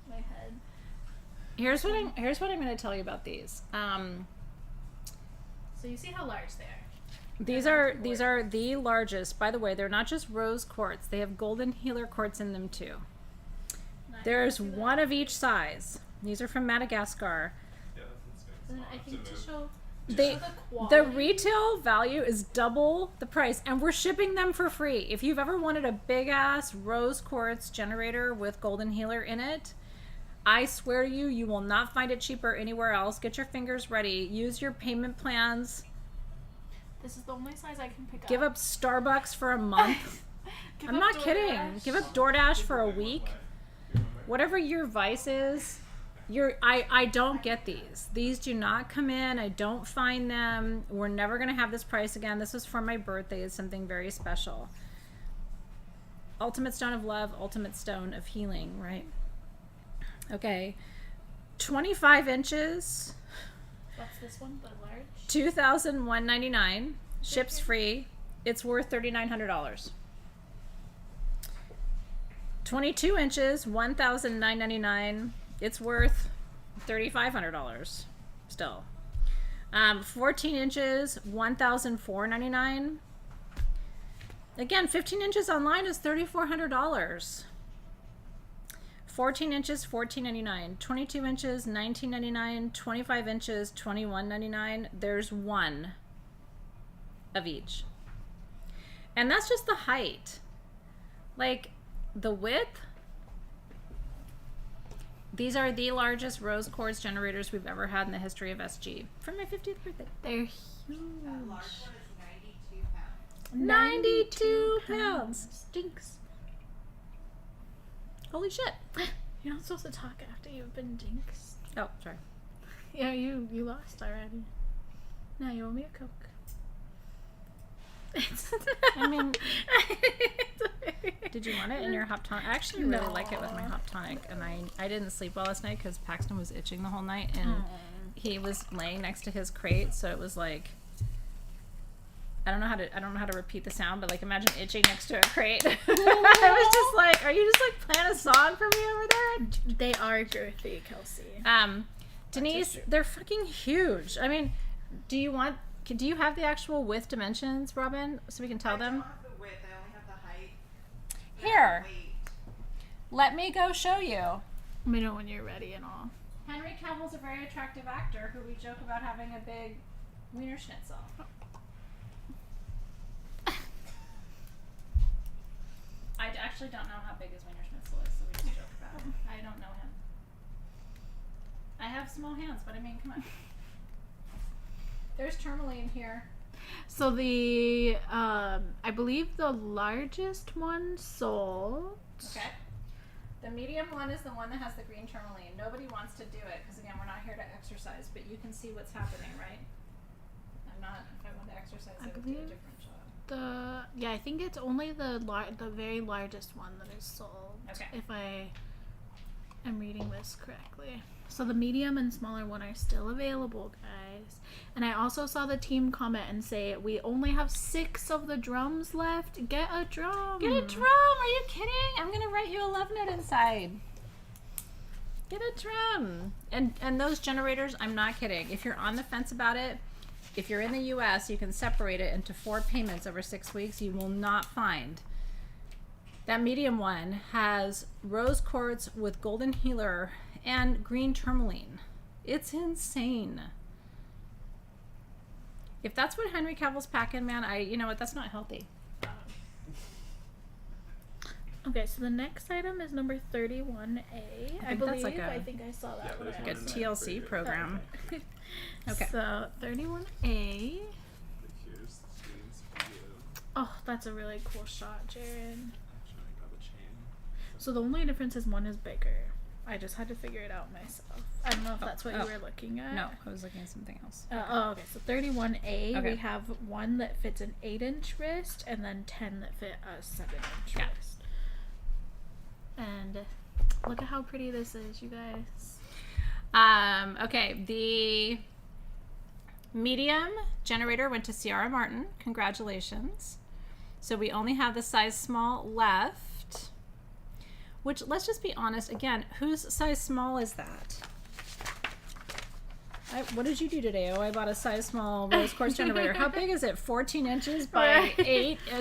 my head. Here's what I'm going to tell you about these. So you see how large they are. These are the largest. By the way, they're not just rose quartz. They have golden healer quartz in them too. There's one of each size. These are from Madagascar. And I think to show The retail value is double the price, and we're shipping them for free. If you've ever wanted a big ass rose quartz generator with golden healer in it, I swear to you, you will not find it cheaper anywhere else. Get your fingers ready. Use your payment plans. This is the only size I can pick up. Give up Starbucks for a month. Give I'm up not kidding. DoorDash. Give up DoorDash for a week. Whatever your vice is, I don't get these. These do not come in. I don't find them. We're never going to have this price again. This was for my birthday. It's something very special. Ultimate stone of love, ultimate stone of healing, right? Okay. 25 inches, What's this one? The large? $2,199. Ships free. It's worth $3,900. 22 inches, $1,999. It's worth $3,500 still. 14 inches, $1,499. Again, 15 inches online is $3,400. 14 inches, $1,499. 22 inches, $1,999. 25 inches, $2,199. There's one of each. And that's just the height. Like, the width, these are the largest rose quartz generators we've ever had in the history of SG. For my 50th birthday. They're huge. That large one is 92 pounds. 92 pounds. Stinks. Holy shit. You're not supposed to talk after you've been jinxed. Oh, sorry. Yeah, you lost already. Now you owe me a Coke. I mean, did you want it in your hop tonic? I actually really like it with my hop tonic, and I didn't sleep well last night because Paxton was itching the whole night, and he was laying next to his crate, so it was like, I don't know how to repeat the sound, but like imagine itching next to a crate. I was just like, are you just like playing a song for me over there? They are girthy, Kelsey. Denise, they're fucking huge. I mean, do you have the actual width dimensions, Robin, so we can tell them? I don't have the width, I only have the height. Here, Weight. let me go show you. Let me know when you're ready and all. Henry Cavill's a very attractive actor who we joke about having a big wiener schnitzel. I actually don't know how big his wiener schnitzel is, so we just joke about it. I don't know him. I have small hands, but I mean, come on. There's tourmaline here. So the I believe the largest one sold. Okay. The medium one is the one that has the green tourmaline. Nobody wants to do it because, again, we're not here to exercise, but you can see what's happening, right? I'm not, if I want to exercise, I would do a different job. Yeah, I think it's only the very largest one that is sold. Okay. If I am reading this correctly. So the medium and smaller one are still available, guys. And I also saw the team comment and say, we only have 6 of the drums left. Get a drum. Get a drum! Are you kidding? I'm gonna write you a love note inside. Get a drum. And those generators, I'm not kidding. If you're on the fence about it, if you're in the US, you can separate it into 4 payments over 6 weeks. You will not find. That medium one has rose quartz with golden healer and green tourmaline. It's insane. If that's what Henry Cavill's packing, man, you know what? That's not healthy. Okay, so the next item is number 31A. I think believe. that's like I think I saw that Yeah, one. there's Like a one in TLC that program. Okay. So 31A. Here's the chains for you. Oh, that's a really cool shot, Jared. Actually, I grab a chain. So the only difference is one is bigger. I just had to figure it out myself. I don't know if that's what you oh. were looking at. No, I was looking at something else. Okay. So 31A, Okay. we have one that fits an 8-inch wrist, and then 10 that fit a 7-inch Yeah. wrist. And look at how pretty this is, you guys. Okay, the medium generator went to Ciara Martin. Congratulations. So we only have the size small left. Which, let's just be honest, again, whose size small is that? What did you do today? Oh, I bought a size small rose quartz generator. How big is it? 14 inches by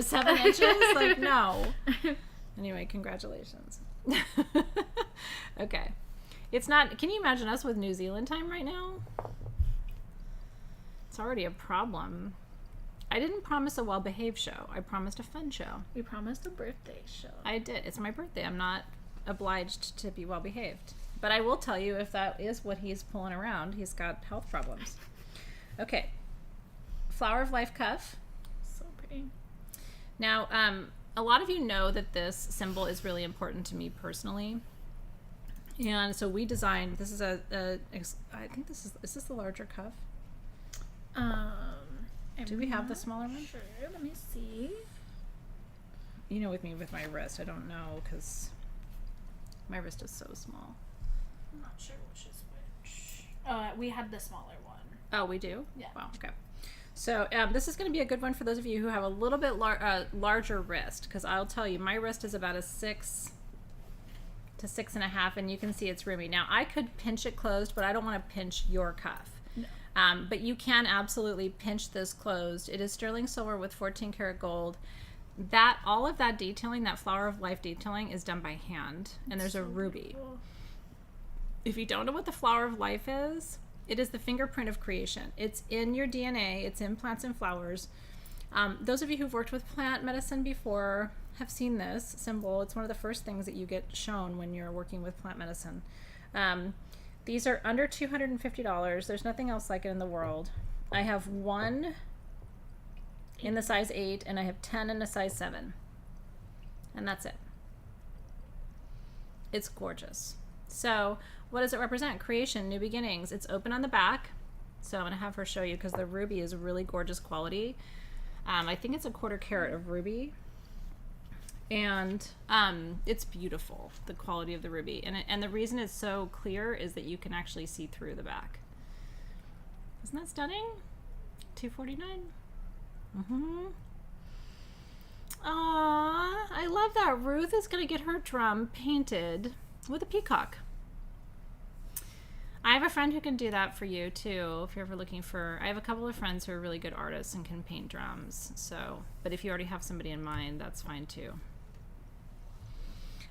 7 inches? Like, no. Anyway, congratulations. Okay. It's not, can you imagine us with New Zealand time right now? It's already a problem. I didn't promise a well-behaved show. I promised a fun show. We promised a birthday show. I did. It's my birthday. I'm not obliged to be well-behaved. But I will tell you if that is what he's pulling around. He's got health problems. Okay. Flower of Life cuff. So pretty. Now, a lot of you know that this symbol is really important to me personally. And so we designed, this is I think is this the larger cuff? Do we have the smaller one? Sure, let me see. You know, with me with my wrist, I don't know because my wrist is so small. I'm not sure which is which. We had the smaller one. Oh, we do? Yeah. Wow, okay. So this is going to be a good one for those of you who have a little bit larger wrist, because I'll tell you, my wrist is about a 6 to 6.5, and you can see it's roomy. Now, I could pinch it closed, but I don't want to pinch your cuff. No. But you can absolutely pinch this closed. It is sterling silver with 14 karat gold. All of that detailing, that Flower of Life detailing, is done by hand, and there's a ruby. Beautiful. If you don't know what the Flower of Life is, it is the fingerprint of creation. It's in your DNA. It's in plants and flowers. Those of you who've worked with plant medicine before have seen this symbol. It's one of the first things that you get shown when you're working with plant medicine. These are under $250. There's nothing else like it in the world. I have one in the size 8, and I have 10 in a size 7. And that's it. It's gorgeous. So what does it represent? Creation, new beginnings. It's open on the back. So I'm going to have her show you because the ruby is a really gorgeous quality. I think it's a 1/4 carat of ruby. And it's beautiful, the quality of the ruby. And the reason it's so clear is that you can actually see through the back. Isn't that stunning? $249. Mm-hmm. Aww, I love that. Ruth is going to get her drum painted with a peacock. I have a friend who can do that for you too, if you're ever looking for... I have a couple of friends who are really good artists and can paint drums. So, but if you already have somebody in mind, that's fine too.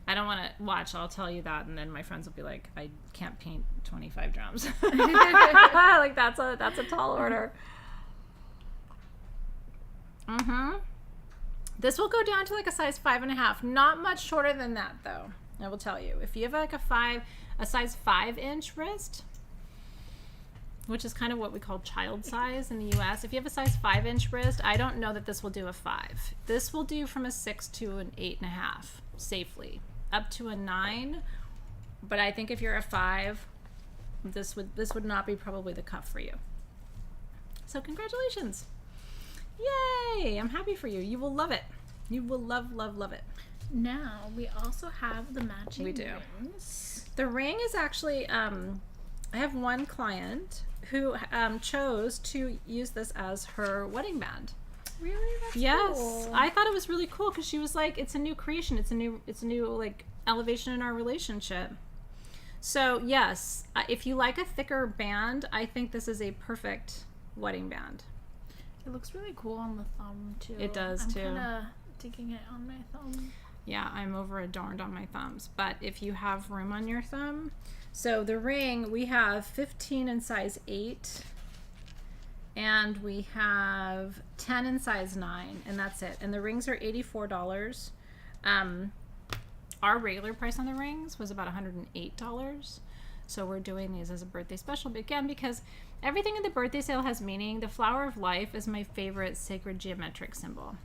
I don't want to watch. I'll tell you that, and then my friends will be like, "I can't paint 25 drums." Like that's a tall order. Mm-hmm. This will go down to like a size 5.5. Not much shorter than that, though. I will tell you. If you have like a size 5-inch wrist, which is kind of what we call child size in the U.S. If you have a size 5-inch wrist, I don't know that this will do a 5. This will do from a 6 to an 8.5 safely, up to a 9. But I think if you're a 5, this would not be probably the cuff for you. So congratulations. Yay! I'm happy for you. You will love it. You will love, love, love it. Now we also have the matching We do. rings. The ring is actually, I have one client who chose to use this as her wedding band. Really? That's Yes, cool. I thought it was really cool because she was like, "It's a new creation. It's a new like elevation in our relationship." So yes, if you like a thicker band, I think this is a perfect wedding band. It looks really cool on the thumb too. It does, I'm too. kind of digging it on my thumb. Yeah, I'm over adorned on my thumbs. But if you have room on your thumb, so the ring we have 15 in size 8, and we have 10 in size 9, and that's it. And the rings are $84. Our regular price on the rings was about $108. So we're doing these as a birthday special, but again, because everything in the birthday sale has meaning. The flower of life is my favorite sacred geometric symbol.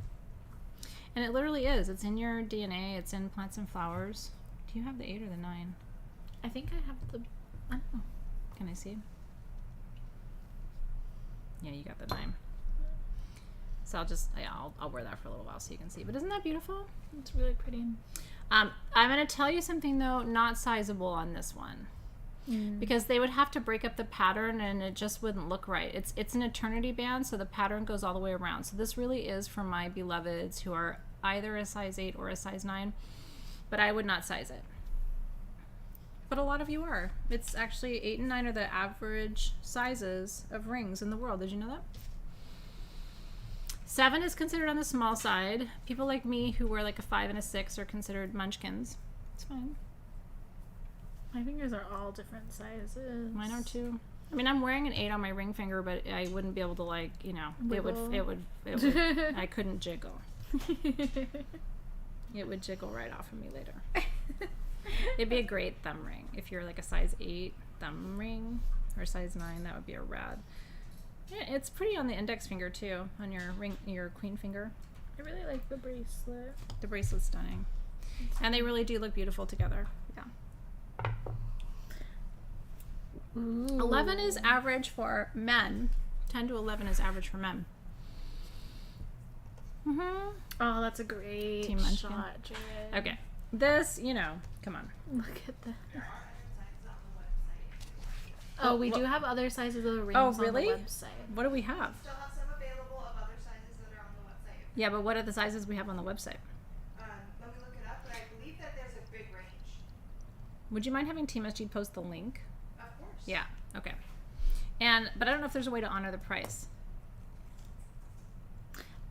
And it literally is. It's in your DNA. It's in plants and flowers. Do you have the 8 or the 9? I think I have the. I don't know. Can I see? Yeah, you got the 9. So I'll wear that for a little while so you can see. But isn't that beautiful? It's really pretty. I'm going to tell you something, though, not sizable on this one. Because they would have to break up the pattern and it just wouldn't look right. It's an eternity band, so the pattern goes all the way around. So this really is for my beloveds who are either a size 8 or a size 9, but I would not size it. But a lot of you are. It's actually 8 and 9 are the average sizes of rings in the world. Did you know that? 7 is considered on the small side. People like me who wear like a 5 and a 6 are considered munchkins. It's fine. My fingers are all different sizes. Mine are too. I mean, I'm wearing an 8 on my ring finger, but I wouldn't be able to, like, you know, it would, I couldn't jiggle. It would jiggle right off of me later. It'd be a great thumb ring. If you're like a size 8 thumb ring or size 9, that would be a rad. Yeah, it's pretty on the index finger too, on your ring, your queen finger. I really like the bracelet. The bracelet's stunning. And they really do look beautiful together. Yeah. Ooh. 11 is average for men. 10 to 11 is average for men. Mm-hmm. Oh, that's a great Team Munchkin. shot, Jared. Okay. This, you know, come on. Look at that. There are other sizes on the website. Oh, we do have other sizes of the rings Oh, really? on the website. What do we have? Still have some available of other sizes that are on the website. Yeah, but what are the sizes we have on the website? Let me look it up, but I believe that there's a big range. Would you mind having Team SG post the link? Of course. Yeah. Okay. But I don't know if there's a way to honor the price.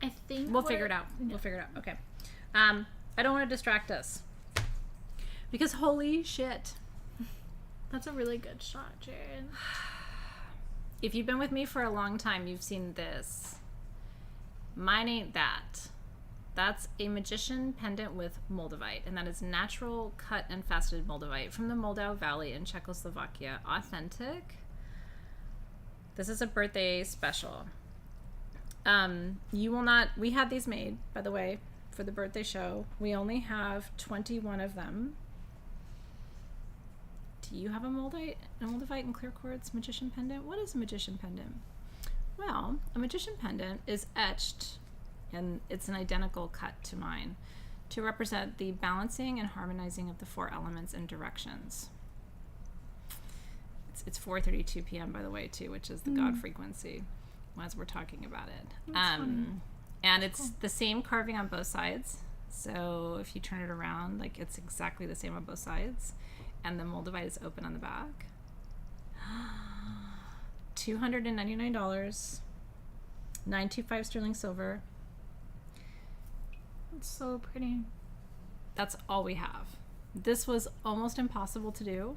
I think We'll figure it out. We'll figure it out. Okay. I don't want to distract us. Because holy shit. That's a really good shot, Jared. If you've been with me for a long time, you've seen this. Mine ain't that. That's a magician pendant with moldavite, and that is natural cut and faceted moldavite from the Moldau Valley in Czechoslovakia. Authentic. This is a birthday special. You will not, we had these made, by the way, for the birthday show. We only have 21 of them. you have a moldite and clear quartz magician pendant? What is a magician pendant? Well, a magician pendant is etched, and it's an identical cut to mine, to represent the balancing and harmonizing of the 4 elements and directions. It's 4:32 p.m. by the way too, which is the God frequency as we're talking about it. And it's the same carving on both sides. So if you turn it around, like it's exactly the same on both sides, and the moldavite is open on the back. $299, $925 sterling silver. It's so pretty. That's all we have. This was almost impossible to do.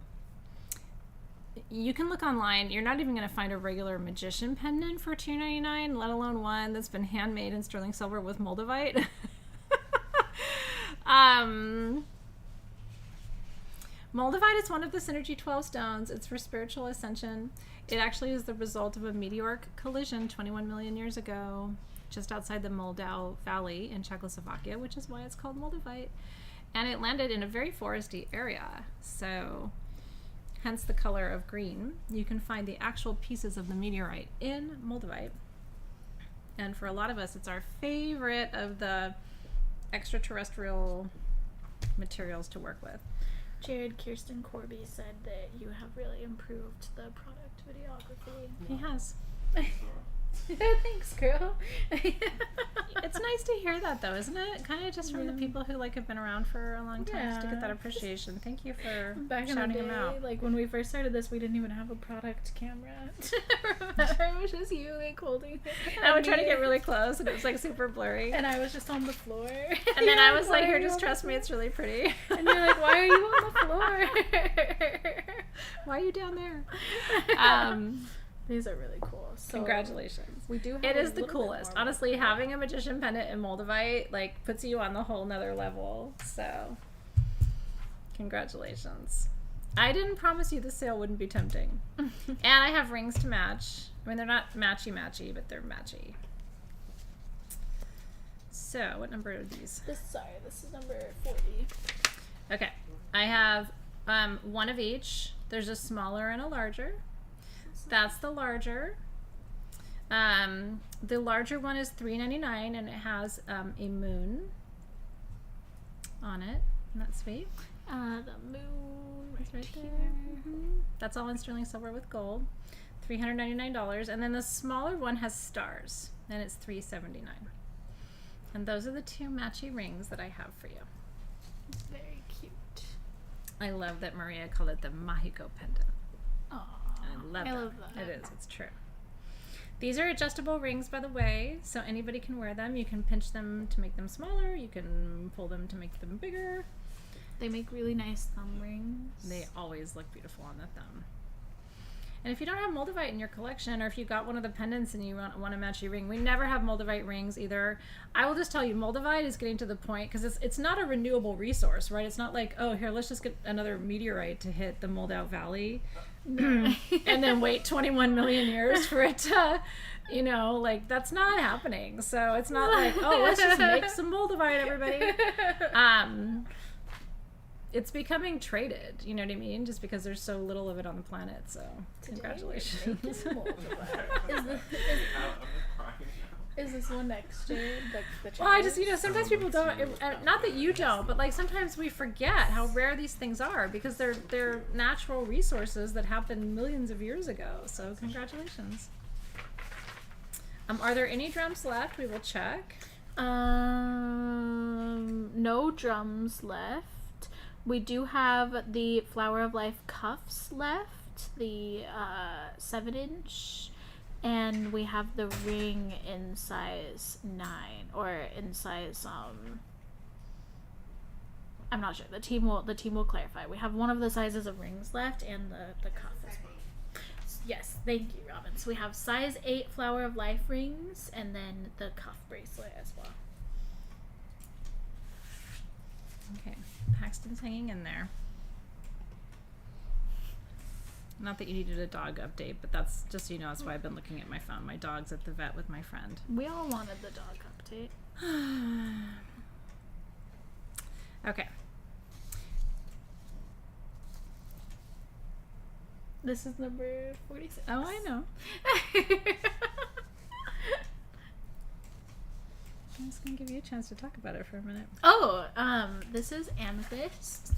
You can look online. You're not even going to find a regular magician pendant for $299, let alone one that's been handmade in sterling silver with moldavite. Moldavite is one of the Synergy 12 stones. It's for spiritual ascension. It actually is the result of a meteoric collision 21 million years ago, just outside the Moldau Valley in Czechoslovakia, which is why it's called moldavite. And it landed in a very foresty area, so hence the color of green. You can find the actual pieces of the meteorite in moldavite. And for a lot of us, it's our favorite of the extraterrestrial materials to work with. Jared Kirsten Corby said that you have really improved the product videography. He has. Thanks, girl. It's nice to hear that, though, isn't it? Kind of just from the people who like have been around for a long time, just to get that appreciation. Thank you for Back shouting in the them day, out. like when we first started this, we didn't even have a product camera. Remember, it was just you like holding it. I would try to get really close, and it was like super blurry. And I was just on the floor. And then I was like, "Here, just trust me. It's really pretty." And you're like, "Why are you on the floor? Why are you down there?" These are really cool. So Congratulations. We do. Have It a is the little bit coolest. more Honestly, having a magician pendant in moldavite like puts you on the whole nother level. So, congratulations. I didn't promise you the sale wouldn't be tempting. And I have rings to match. I mean, they're not matchy, but they're matchy. So, what number are these? This is number 40. Okay. I have one of each. There's a smaller and a larger. That's the larger. The larger one is $3.99, and it has a moon on it. Isn't that sweet? The moon Right there. That's all in sterling silver with gold. $399. And then the smaller one has stars, and it's $379. And those are the 2 matchy rings that I have for you. Very cute. I love that Maria called it the Mahiko pendant. Aww. I love that. It is. It's true. These are adjustable rings, by the way, so anybody can wear them. You can pinch them to make them smaller. You can pull them to make them bigger. They make really nice thumb rings. They always look beautiful on the thumb. And if you don't have moldavite in your collection, or if you got one of the pendants and you want to match your ring, we never have moldavite rings either. I will just tell you, moldavite is getting to the point, because it's not a renewable resource, right? It's not like, oh, here, let's just get another meteorite to hit the Moldau Valley and then wait 21 million years for it to, like, that's not happening. So it's not like, oh, let's just make some moldavite, everybody. It's becoming traded, you know what I mean? Just because there's so little of it on the planet, so congratulations. Is this one next year? The Well, I just, sometimes people don't, not that you don't, but like sometimes we forget how rare these things are, because they're natural resources that happened millions of years ago, so congratulations. Are there any drums left? We will check. No drums left. We do have the Flower of Life cuffs left, the 7-inch, and we have the ring in size 9, or in size, I'm not sure. The team will clarify. We have one of the sizes of rings left, and the cuff as well. Yes, thank you, Robin. So we have size 8 Flower of Life rings, and then the cuff bracelet as well. Okay, Paxton's hanging in there. Not that you needed a dog update, but that's just so you know, that's why I've been looking at my phone. My dog's at the vet with my friend. We all wanted the dog update. Okay. This is number 46. Oh, I know. I'm just gonna give you a chance to talk about it for a minute. Oh, this is Amethyst.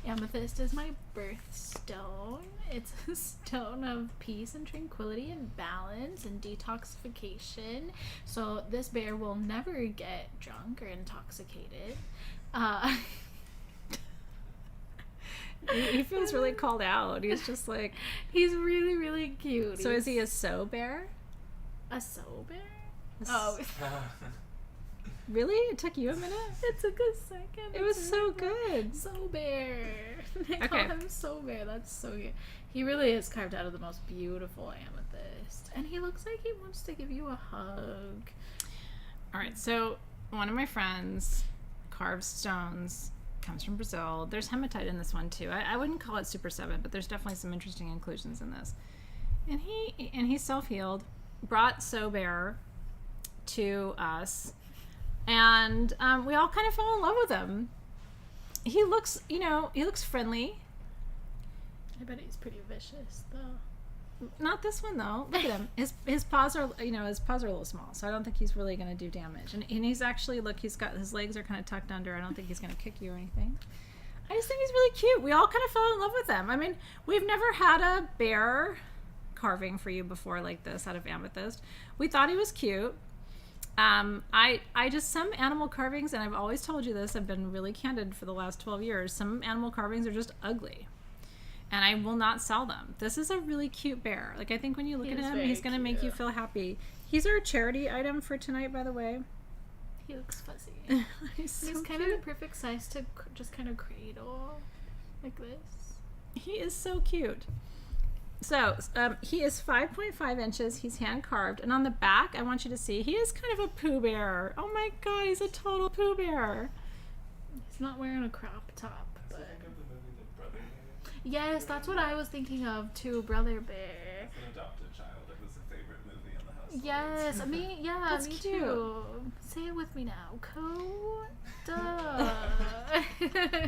Amethyst is my birthstone. It's a stone of peace and tranquility and balance and detoxification. So this bear will never get drunk or intoxicated. He feels really called out. He's just like, He's really, really cute. so is he a so bear? a soul bear? A Oh, Really? It took you a minute? it took a second. It was so good. So bear. They call Okay. him So Bear. That's so cute. He really is carved out of the most beautiful amethyst. And he looks like he wants to give you a hug. All right, so one of my friends carves stones, comes from Brazil. There's hematite in this one too. I wouldn't call it Super 7, but there's definitely some interesting inclusions in this. And he's self-healed, brought So Bear to us, and we all kind of fell in love with him. He looks, he looks friendly. I bet he's pretty vicious, though. Not this one though. Look at him. His paws are, his paws are a little small, so I don't think he's really going to do damage. And he's actually, look, he's got his legs are kind of tucked under. I don't think he's going to kick you or anything. I just think he's really cute. We all kind of fell in love with him. I mean, we've never had a bear carving for you before like this out of amethyst. We thought he was cute. I just, some animal carvings, and I've always told you this, I've been really candid for the last 12 years, some animal carvings are just ugly. And I will not sell them. This is a really cute bear. Like, I think when you look He at is him, very he's going to make you cute. feel happy. He's our charity item for tonight, by the way. He looks fuzzy. He's so He's kind cute. of the perfect size to just kind of cradle like this. He is so cute. So, he is 5.5 inches. He's hand carved. And on the back, I want you to see, he is kind of a Pooh Bear. Oh my God, he's a total Pooh Bear. He's not wearing a crop top, So but think of the movie The Brother Bear. yes, that's what I was thinking of too. Brother Bear. As an adopted child, it was a favorite movie in the household. Yes, me. Yeah, That's me cute. too. Say it with me now.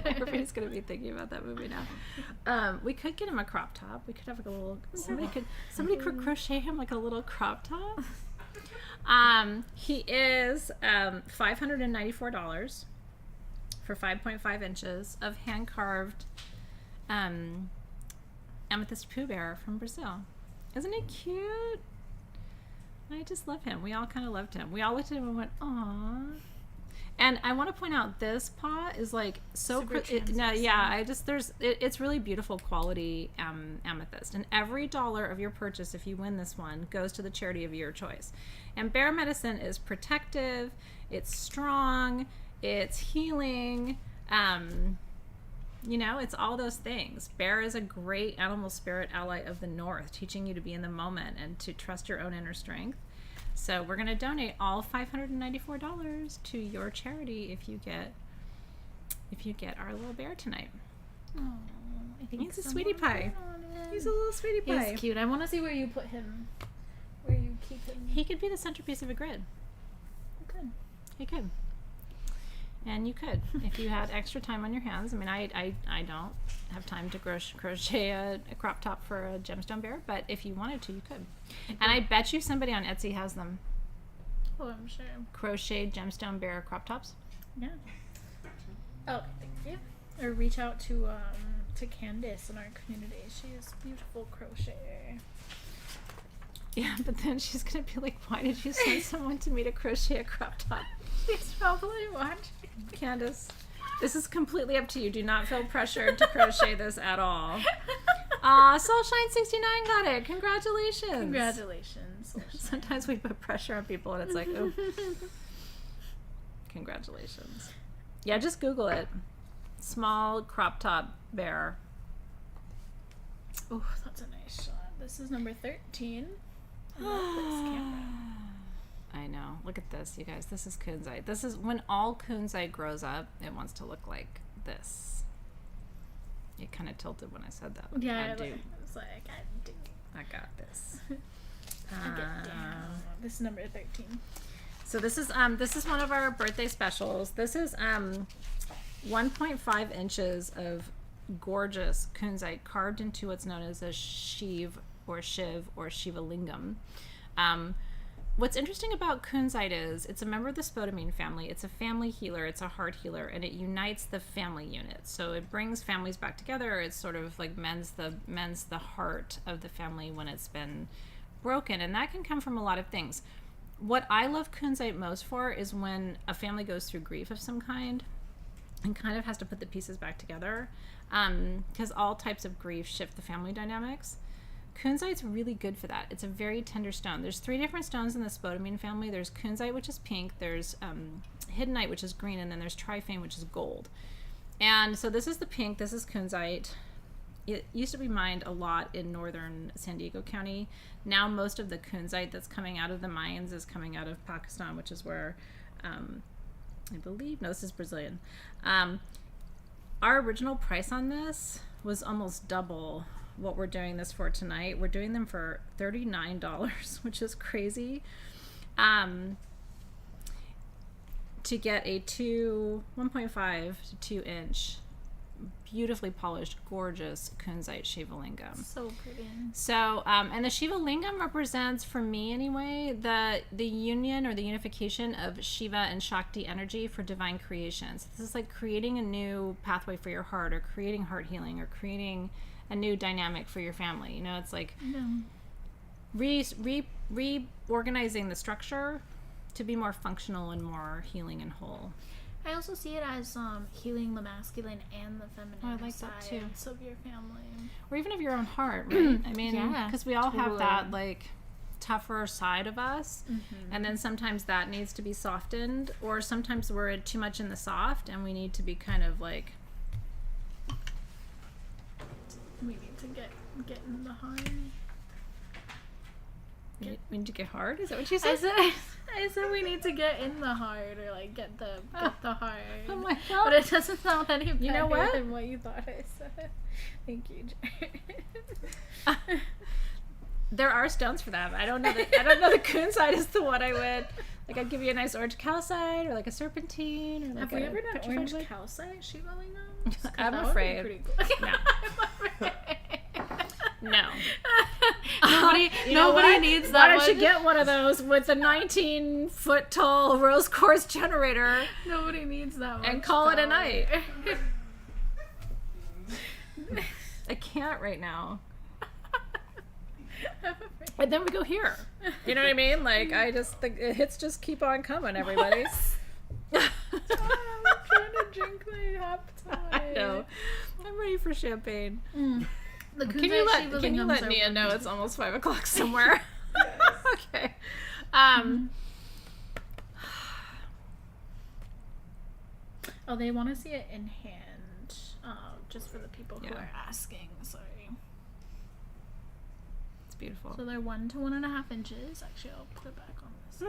Everybody's gonna be thinking about that movie now. We could get him a crop top. We could have like a little. Somebody could crochet him like a little crop top. He is $594 for 5.5 inches of hand carved amethyst Pooh Bear from Brazil. Isn't he cute? I just love him. We all kind of loved him. We all looked at him and went, "Aw." And I want to point out this paw is like so Super it's really beautiful quality amethyst, and every dollar of your purchase, if you win this one, goes to the charity of your choice. And bear medicine is protective, it's strong, it's healing, it's all those things. Bear is a great animal spirit ally of the North, teaching you to be in the moment and to trust your own inner strength. So we're going to donate all $594 to your charity if you get our little bear tonight. Aw, I think He's a someone sweetie pie. put on him. He's a little sweetie pie. He's cute. I want to see where you put him. Where you keep him. He could be the centerpiece of a grid. Good. He could. And you could, if you had extra time on your hands. I mean, I don't have time to crochet a crop top for a gemstone bear, but if you wanted to, you could. And I bet you somebody on Etsy has them. Oh, I'm sure. Crocheted gemstone bear crop tops. Yeah. Oh, thank you. Or reach out to Candace in our community. She is a beautiful crocheter. Yeah, but then she's going to be like, why did you send someone to me to crochet a crop top? She's probably watching. Candace, this is completely up to you. Do not feel pressured to crochet this at all. Soulshine69 got it. Congratulations. Congratulations. Sometimes we put pressure on people and it's like, oh. Congratulations. Yeah, just Google it. Small crop top bear. Oh, that's a nice shot. This is number 13. I love this camera. I know. Look at this, you guys. This is kunzite. This is when all kunzite grows up, it wants to look like this. It kind of tilted when I said that. Yeah, I do. It's like, I do. I got this. Get down. This is number 13. So this is one of our birthday specials. This is 1.5 inches of gorgeous kunzite carved into what's known as a Shiv or Shiva lingam. What's interesting about kunzite is it's a member of the spodumene family. It's a family healer. It's a heart healer, and it unites the family units. So it brings families back together. It's sort of like mends the heart of the family when it's been broken, and that can come from a lot of things. What I love kunzite most for is when a family goes through grief of some kind and kind of has to put the pieces back together, because all types of grief shift the family dynamics. Kunzite's really good for that. It's a very tender stone. There's 3 different stones in the spodumene family. There's kunzite, which is pink. There's hiddenite, which is green, and then there's tryphane, which is gold. And so this is the pink. This is kunzite. It used to be mined a lot in northern San Diego County. Now most of the kunzite that's coming out of the mines is coming out of Pakistan, which is where I believe, no, this is Brazilian. Our original price on this was almost double what we're doing this for tonight. We're doing them for $39, which is crazy. To get a 1.5 to 2 inch beautifully polished, gorgeous kunzite Shiva lingam. So pretty. So, and the Shiva lingam represents, for me anyway, the union or the unification of Shiva and Shakti energy for divine creations. This is like creating a new pathway for your heart, or creating heart healing, or creating a new dynamic for your family. You know, it's like reorganizing the structure to be more functional and more healing and whole. I also see it as healing the masculine and the feminine like that too. of your family. Or even of your own heart, right? I mean, Yeah, because we all have totally. that, like, tougher side of us. And then sometimes that needs to be softened, or sometimes we're too much in the soft and we need to be kind of like... We need to get in the hard. We need to get hard? Is that what you said? I said we need to get in the heart, or like get the heart. Oh my God. But it doesn't sound any better You know what? than what you thought I said. Thank you, Jared. There are stones for that. I don't know the kunzite is the one I would... Like, I'd give you a nice orange calcite, or like a serpentine, or like Have we ever done petrified orange wood. calcite Shiva lingam? 'Cause I'm that would be afraid. pretty cool. No. I'm afraid. No. Nobody what? needs Why that don't you one. get one of those with a 19-foot tall rose quartz generator Nobody needs that one. and call it a night? I can't right now. And then we go here. You know what I mean? Like, I just think the hits just keep on coming, everybody. I'm trying to drink my hop tonight. I know. I'm ready for champagne. The Can you let Nia know it's almost 5 o'clock somewhere? Okay. Oh, they want to see it in hand. Just for the people who Yeah. are asking. Sorry. It's beautiful. So they're 1 to 1.5 inches. Actually, I'll put it back on this.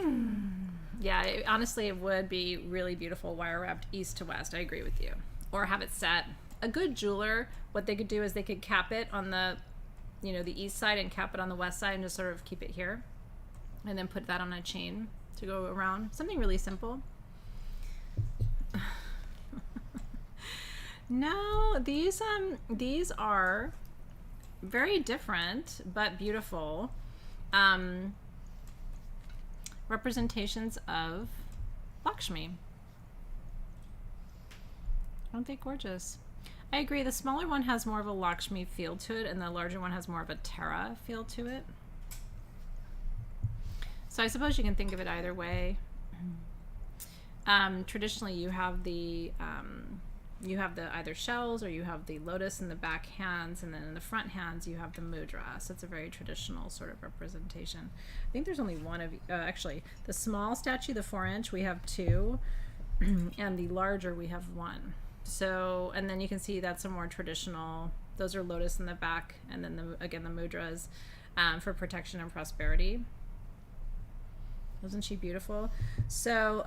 Yeah, honestly, it would be really beautiful wire wrapped east to west. I agree with you. Or have it set. A good jeweler, what they could do is they could cap it on the, the east side, and cap it on the west side, and just sort of keep it here, and then put that on a chain to go around. Something really simple. No, these are very different but beautiful representations of Lakshmi. Aren't they gorgeous? I agree. The smaller one has more of a Lakshmi feel to it, and the larger one has more of a Tara feel to it. So I suppose you can think of it either way. Traditionally, you have the either shells, or you have the lotus in the back hands, and then in the front hands you have the mudra. So it's a very traditional sort of representation. I think there's only one of actually the small statue, the 4-inch, we have 2, and the larger we have 1. So, and then you can see that's a more traditional, those are lotus in the back, and then again the mudras for protection and prosperity. Wasn't she beautiful? So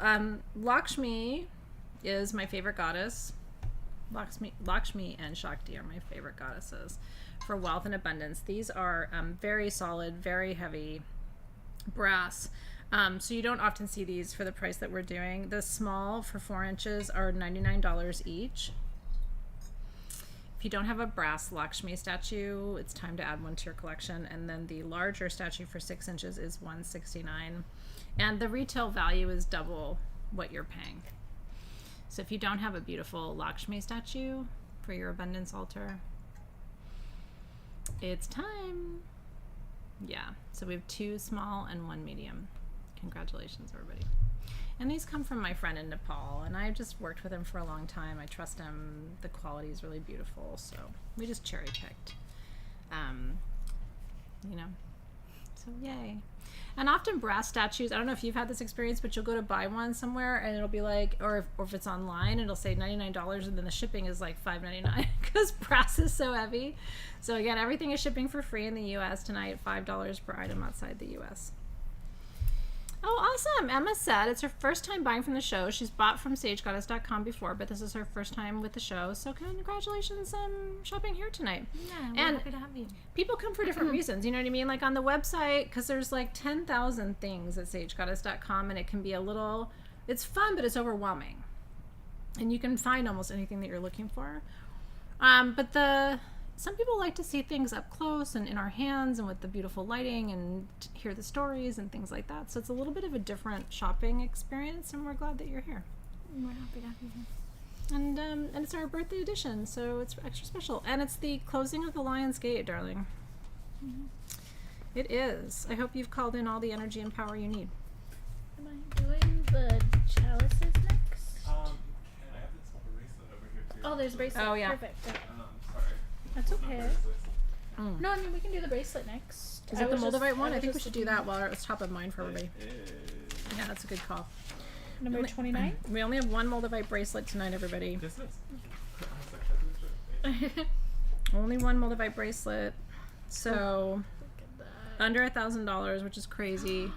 Lakshmi is my favorite goddess. Lakshmi and Shakti are my favorite goddesses for wealth and abundance. These are very solid, very heavy brass. So you don't often see these for the price that we're doing. The small for 4 inches are $99 each. If you don't have a brass Lakshmi statue, it's time to add one to your collection. And then the larger statue for 6 inches is $169, and the retail value is double what you're paying. So if you don't have a beautiful Lakshmi statue for your abundance altar, it's time. Yeah, so we have 2 small and 1 medium. Congratulations, everybody. And these come from my friend in Nepal, and I've just worked with him for a long time. I trust him. The quality is really beautiful, so we just cherry picked. You know, so yay. And often brass statues, I don't know if you've had this experience, but you'll go to buy one somewhere and it'll be like, or if it's online, it'll say $99 and then the shipping is like $5.99 because brass is so heavy. So again, everything is shipping for free in the US tonight, $5 per item outside the US. Oh, awesome. Emma said it's her first time buying from the show. She's bought from sagegoddess.com before, but this is her first time with the show. So congratulations shopping here tonight. Yeah, we're and happy to have you. people come for different reasons. You know what I mean? Like on the website, because there's like 10,000 things at sagegoddess.com, and it can be a little, it's fun, but it's overwhelming. And you can find almost anything that you're looking for. But some people like to see things up close and in our hands and with the beautiful lighting and hear the stories and things like that. So it's a little bit of a different shopping experience, and we're glad that you're here. We're happy to have you here. And it's our birthday edition, so it's extra special. And it's the closing of the Lion's Gate, darling. Mm-hmm. It is. I hope you've called in all the energy and power you need. Am I doing the chalices next? I have this bracelet over here too. Oh, there's bracelet. Oh, yeah. Perfect. Sorry. That's Not okay. bracelets. No, I mean, we can do the bracelet next. Is it the was just- Moldavite one? I was think we just should do looking that while it's top of mind for everybody. It is. Yeah, that's a good call. Number 29? We only have one Moldavite bracelet tonight, everybody. This is. I was like, Only one Moldavite bracelet. So Look at that. under $1,000, which is crazy.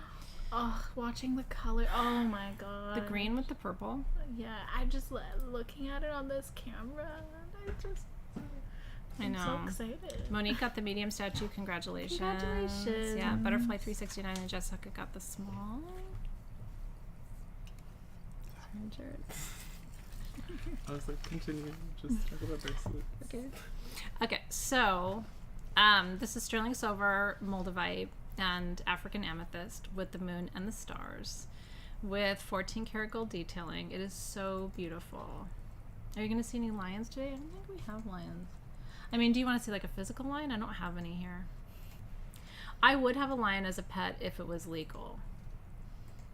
Oh, watching the color. Oh my god. The green with the purple. Yeah, I just looking at it on this camera. I'm so know. excited. Monique got the medium statue. Congratulations. Congratulations. Yeah, Butterfly 369 and Jessica got the small. Sorry, Jared. I was like, continuing. Just talk about bracelet. Okay, so this is sterling silver, Moldavite, and African amethyst with the moon and the stars with 14 karat gold detailing. It is so beautiful. Are you going to see any lions today? I don't think we have lions. I mean, do you want to see like a physical lion? I don't have any here. I would have a lion as a pet if it was legal,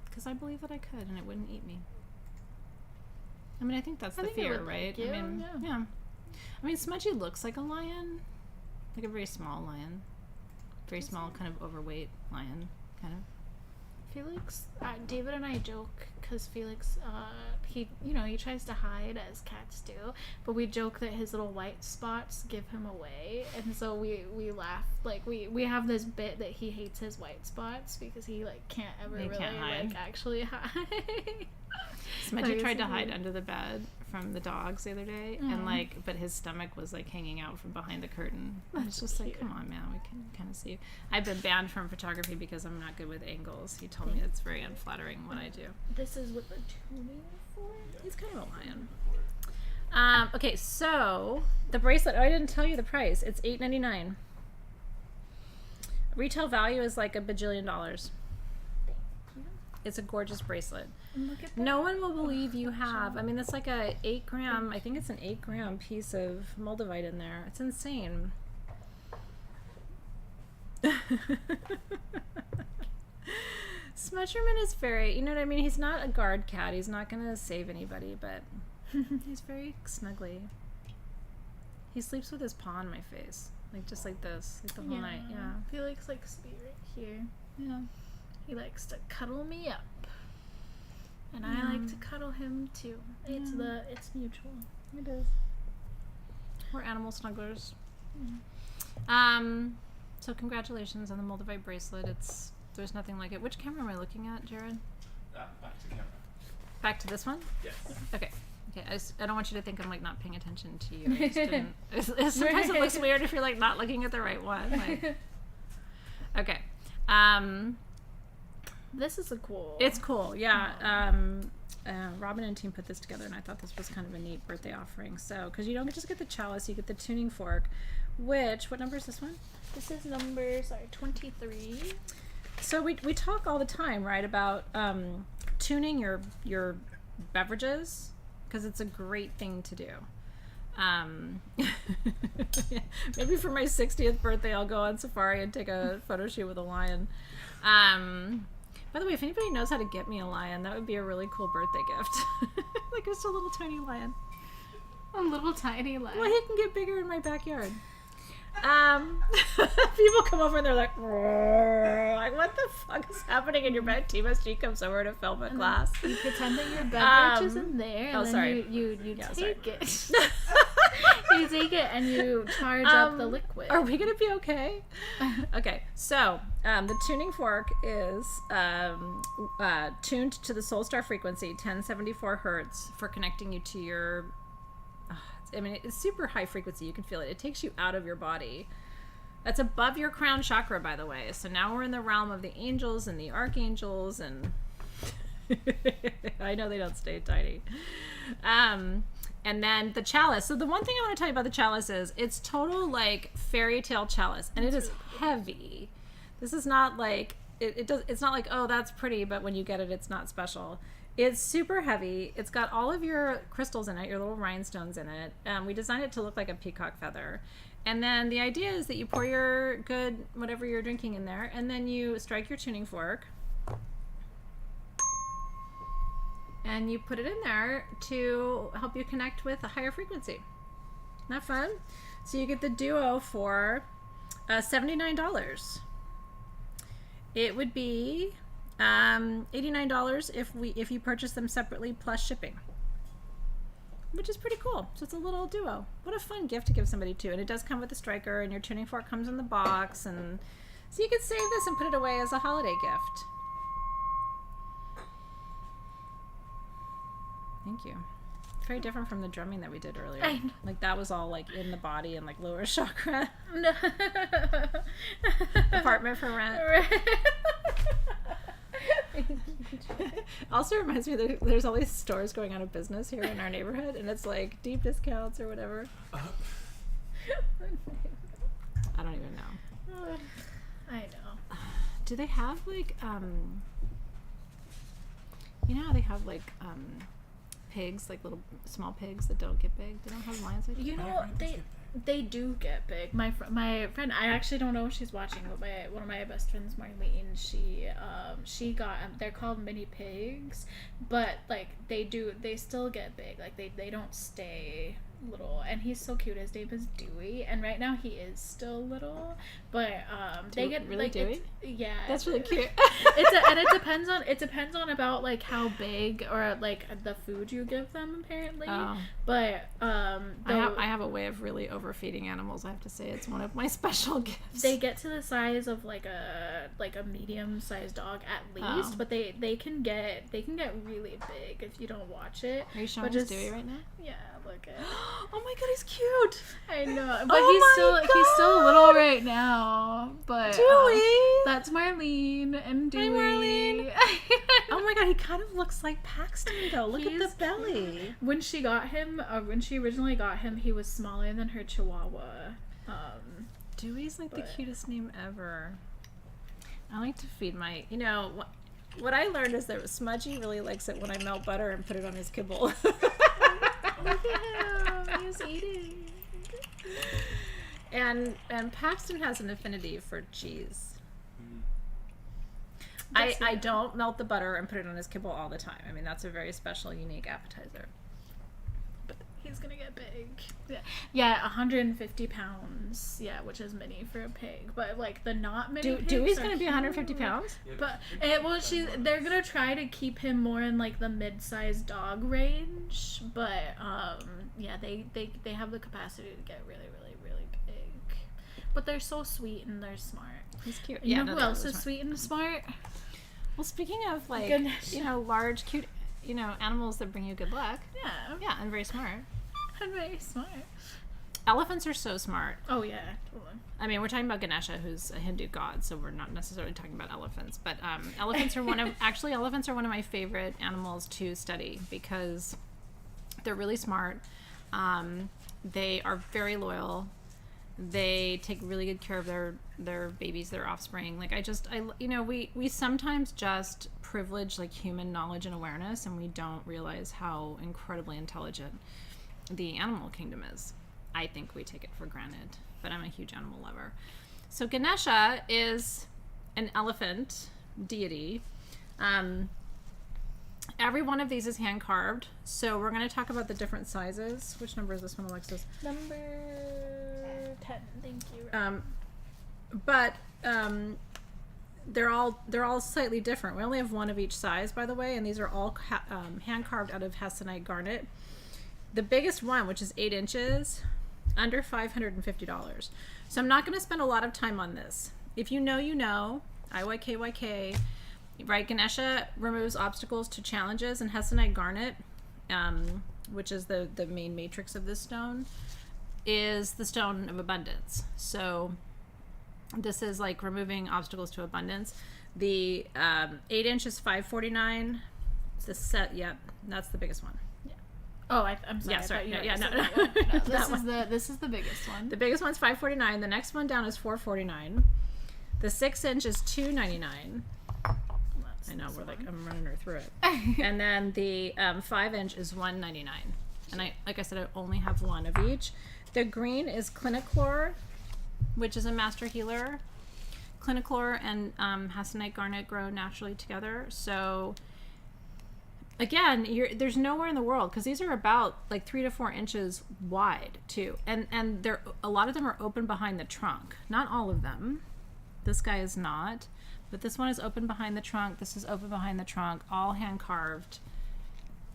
because I believe that I could and it wouldn't eat me. I mean, I think that's I the think it fear, would right? like you, I mean, yeah. I mean, Smudgy looks like a lion, like a very small lion, very small, kind of overweight lion, kind of. Felix, David and I joke because Felix, he tries to hide as cats do, but we joke that his little white spots give him away, and so we laugh, like we have this bit that he hates his white spots because he like can't ever He really can't hide. like actually hide. Smudgy tried to hide under the bed from the dogs the other day, and like, but his stomach was like hanging out from behind the curtain. It's just like, come on, man, we can kind of see you. I've been banned from photography because I'm not good with angles. He told me it's very unflattering what I do. This is what the tuning for. He's kind of a lion. Okay, so the bracelet. Oh, I didn't tell you the price. It's $8.99. Retail value is like $1 bajillion. It's a gorgeous bracelet. Look at that. No one will believe you have. I mean, that's like a 8 gram. I think it's an 8 gram piece of Moldavite in there. It's insane. Smudgerman is very, you know what I mean? He's not a guard cat. He's not going to save anybody, but he's very snuggly. He sleeps with his paw on my face. Like, just like this. Like the whole night. Yeah. Felix likes to be right here. Yeah. He likes to cuddle me up. And I like to cuddle him too. It's mutual. It is. We're animal snugglers. So congratulations on the Moldavite bracelet. There's nothing like it. Which camera am I looking at, Jared? Back to camera. Back to this one? Yes. Okay. I don't want you to think I'm like not paying attention to you. I just didn't. Sometimes it looks weird if you're like not looking at the right one. Like, okay. This is a cool. It's cool, yeah. Robin and team put this together, and I thought this was kind of a neat birthday offering. So, because you don't just get the chalice, you get the tuning fork, which, what number is this one? This is number 23. So we talk all the time, right, about tuning your beverages, because it's a great thing to do. Maybe for my 60th birthday, I'll go on safari and take a photo shoot with a lion. By the way, if anybody knows how to get me a lion, that would be a really cool birthday gift. Like just a little tiny lion. A little tiny lion. Well, he can get bigger in my backyard. People come over and they're like, like, what the fuck is happening in your bed? She comes over to film a class. You pretend that your beverage is in there, and then sorry. you Yeah, take it. You take it and you charge up the liquid. Are we gonna be okay? Okay, so the tuning fork is tuned to the soul star frequency, 1074 hertz, for connecting you to your. I mean, it's super high frequency. You can feel it. It takes you out of your body. That's above your crown chakra, by the way. So now we're in the realm of the angels and the archangels, and I know they don't stay tiny. And then the chalice. So the one thing I want to tell you about the chalice is it's total like fairy tale chalice, and it is heavy. This is not like it's not like, oh, that's pretty, but when you get it, it's not special. It's super heavy. It's got all of your crystals in it, your little rhinestones in it. We designed it to look like a peacock feather. And then the idea is that you pour your good, whatever you're drinking in there, and then you strike your tuning fork. And you put it in there to help you connect with a higher frequency. Isn't that fun? So you get the duo for $79. It would be $89 if you purchase them separately plus shipping, which is pretty cool. So it's a little duo. What a fun gift to give somebody too. And it does come with a striker, and your tuning fork comes in the box, and so you could save this and put it away as a holiday gift. Thank you. It's very different from the drumming that we did earlier. I know. Like that was all like in the body and like lower chakra. No. Apartment for rent. Also reminds me that there's all these stores going out of business here in our neighborhood, and it's like deep discounts or whatever. I don't even know. I know. Do they have like you know how they have like pigs, like little small pigs that don't get big? They don't have lions like that? You know, they do get big. My friend, I actually don't know if she's watching, but one of my best friends, Marlene, she got they're called mini pigs, but like they still get big. Like they don't stay little, and he's so cute. His name is Dewey, and right now he is still little, but they get really like Dewey? Yeah, That's really cute. And it depends on about like how big or like the food you give them apparently. Oh. But I have a way of really overfeeding animals. I have to say it's one of my special gifts. they get to the size of like a medium-sized dog at least, but they can get really big if you don't watch it. Are you showing But us Dewey right now? Yeah, look at. Oh my god, he's cute. I know, but Oh he's still little right now. But Dewey. that's Marlene and Dewey. Marlene. Oh my god, he kind of looks like Paxton though. Look at the belly. When she originally got him, he was smaller than her Chihuahua. Dewey's like the cutest name ever. I like to feed my, what I learned is that Smudgy really likes it when I melt butter and put it on his kibble. Look at him, he's eating. And Paxton has an affinity for cheese. Mm. I don't melt the butter and put it on his kibble all the time. I mean, that's a very special, unique appetizer. He's gonna get big. Yeah, 150 pounds. Yeah, which is mini for a pig. But like the not mini pigs Dewey's are gonna be 150 huge. pounds? But they're gonna try to keep him more in like the mid-sized dog range. But yeah, they have the capacity to get really, really, really big. But they're so sweet and they're smart. He's cute. You know who else is sweet and smart? Well, speaking of like, Goodness. large, cute, animals that bring you good luck. Yeah. Yeah, and very smart. And very smart. Elephants are so smart. Oh yeah, totally. I mean, we're talking about Ganesha, who's a Hindu god, so we're not necessarily talking about elephants. But elephants are one of my favorite animals to study because they're really smart. They are very loyal. They take really good care of their babies, their offspring. Like we sometimes just privilege like human knowledge and awareness, and we don't realize how incredibly intelligent the animal kingdom is. I think we take it for granted, but I'm a huge animal lover. So Ganesha is an elephant deity. Every one of these is hand carved. So we're going to talk about the different sizes. Which number is this one, Alexis? Number 10. Thank you. They're all slightly different. We only have one of each size, by the way, and these are all hand carved out of hessonite garnet. The biggest one, which is 8 inches, under $550. So I'm not going to spend a lot of time on this. If you know, you know. IYKYK. Right, Ganesha removes obstacles to challenges, and hessonite garnet, which is the main matrix of this stone, is the stone of abundance. So this is like removing obstacles to abundance. The 8 inch is $549. The set, that's the biggest one. Oh, I'm sorry. Yeah, sorry. I No. This is the biggest one. The biggest one's $549. The next one down is $449. The 6 inch is $299. I know, I'm running her through it. And then the 5 inch is $199. And like I said, I only have one of each. The green is Cliniclor, which is a master healer. Cliniclor and hessonite garnet grow naturally together. So again, there's nowhere in the world, because these are about like 3 to 4 inches wide too, and a lot of them are open behind the trunk. Not all of them. This guy is not, but this one is open behind the trunk. This is open behind the trunk. All hand carved,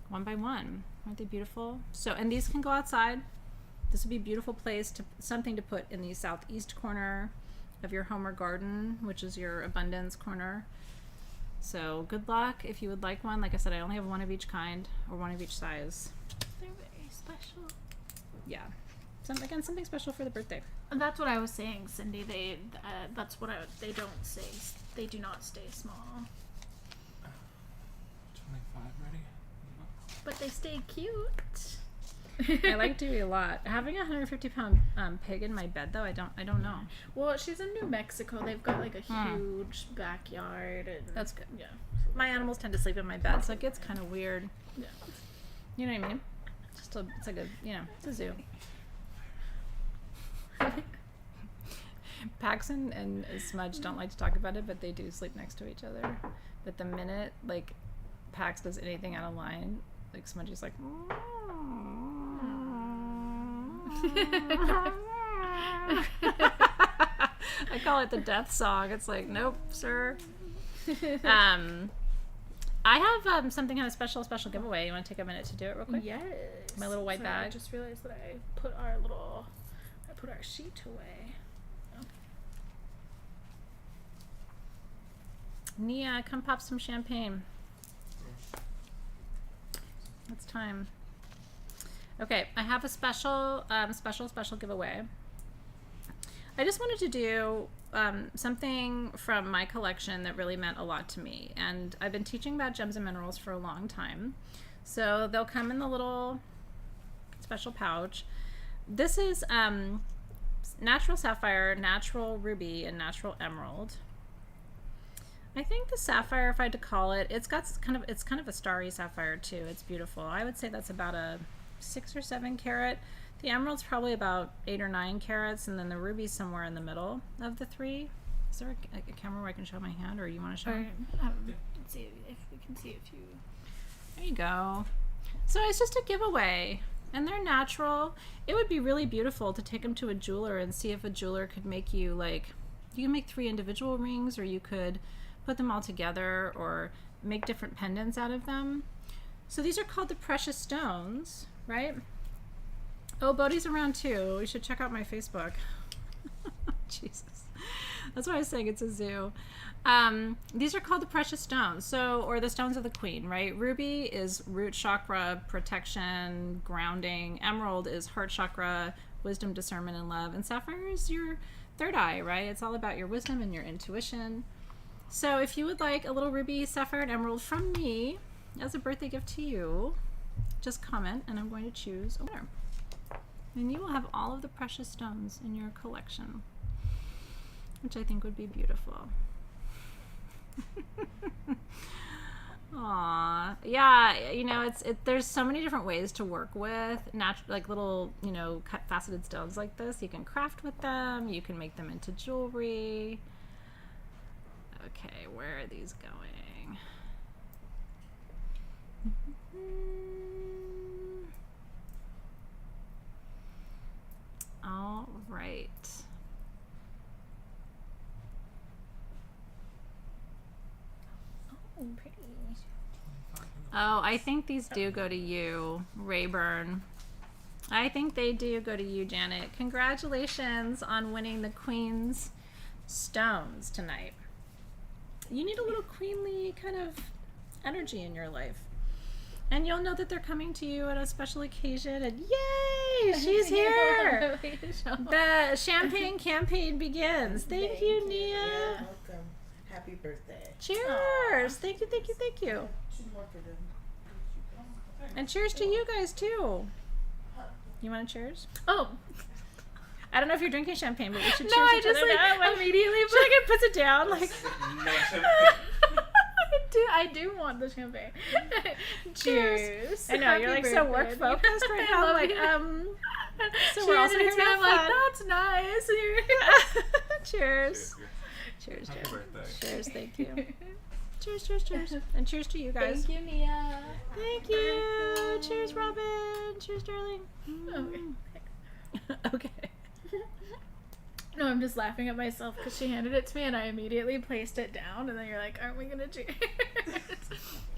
one by one. Aren't they beautiful? So, and these can go outside. This would be a beautiful place something to put in the southeast corner of your home or garden, which is your abundance corner. So good luck if you would like one. Like I said, I only have one of each kind, or one of each size. They're very special. Yeah. Something special for the birthday. And that's what I was saying, Cindy. They do not stay small. 25 ready? But they stay cute. I like Dewey a lot. Having a 150-pound pig in my bed, though, I don't know. Well, she's in New Mexico. They've got like a huge backyard. And That's good. Yeah. My animals tend to sleep in my bed, so it gets kind of weird. Yeah. You know what I mean? It's like it's a zoo. Paxton and Smudge don't like to talk about it, but they do sleep next to each other. But the minute like Pax does anything out of line, like Smudge is like I call it the death song. It's like, nope, sir. I have something kind of special giveaway. You want to take a minute to do it real quick? Yes. My little white bag. I just realized that I put our sheet away. Nia, come pop some champagne. It's time. Okay, I have a special giveaway. I just wanted to do something from my collection that really meant a lot to me. And I've been teaching about gems and minerals for a long time. So they'll come in the little special pouch. This is natural sapphire, natural ruby, and natural emerald. I think the sapphire, if I had to call it, it's kind of a starry sapphire too. It's beautiful. I would say that's about a 6 or 7 carat. The emerald's probably about 8 or 9 carats, and then the ruby's somewhere in the middle of the 3. Is there a camera where I can show my hand, or you want to show? Let's see if we can see if you. There you go. So it's just a giveaway, and they're natural. It would be really beautiful to take them to a jeweler and see if a jeweler could make you you can make 3 individual rings, or you could put them all together, or make different pendants out of them. So these are called the precious stones, right? Oh, Bodhi's around too. You should check out my Facebook. Jesus. That's why I was saying it's a zoo. These are called the precious stones, or the stones of the queen, right? Ruby is root chakra, protection, grounding. Emerald is heart chakra, wisdom, discernment, and love. And sapphire is your third eye, right? It's all about your wisdom and your intuition. So if you would like a little ruby, sapphire, and emerald from me as a birthday gift to you, just comment and I'm going to choose a winner. And you will have all of the precious stones in your collection, which I think would be beautiful. Aw, yeah, you know, there's so many different ways to work with like little, you know, faceted stones like this. You can craft with them, you can make them into jewelry. Okay, where are these going? All right. Oh, pretty. Oh, I think these do go to you, Rayburn. I think they do go to you, Janet. Congratulations on winning the Queen's Stones tonight. You need a little queenly kind of energy in your life. And you'll know that they're coming to you at a special occasion. And yay, she's here. The champagne campaign begins. Thank you, Nia. You're welcome. Happy birthday. Cheers. Aww. Thank you, thank you, thank you. Two more for them. And cheers to you guys, too. You want to cheers? Oh. I don't know if you're drinking champagne, but we should cheers No, I each just other like now. immediately Should I get puts it down? Like, No champagne. I do want the champagne. Cheers. I know, you're like so work birthday. focused right I now. love Like, it. so we're also here to have I'm like, fun. that's nice. Cheers. Cheers. Cheers, Happy cheers. birthday. Cheers, thank you. Cheers, cheers, cheers. And cheers to you guys. Thank you, Nia. Thank you. Cheers, Robin. Cheers, darling. Okay. No, I'm just laughing at myself because she handed it to me and I immediately placed it down, and then you're like, aren't we gonna cheers?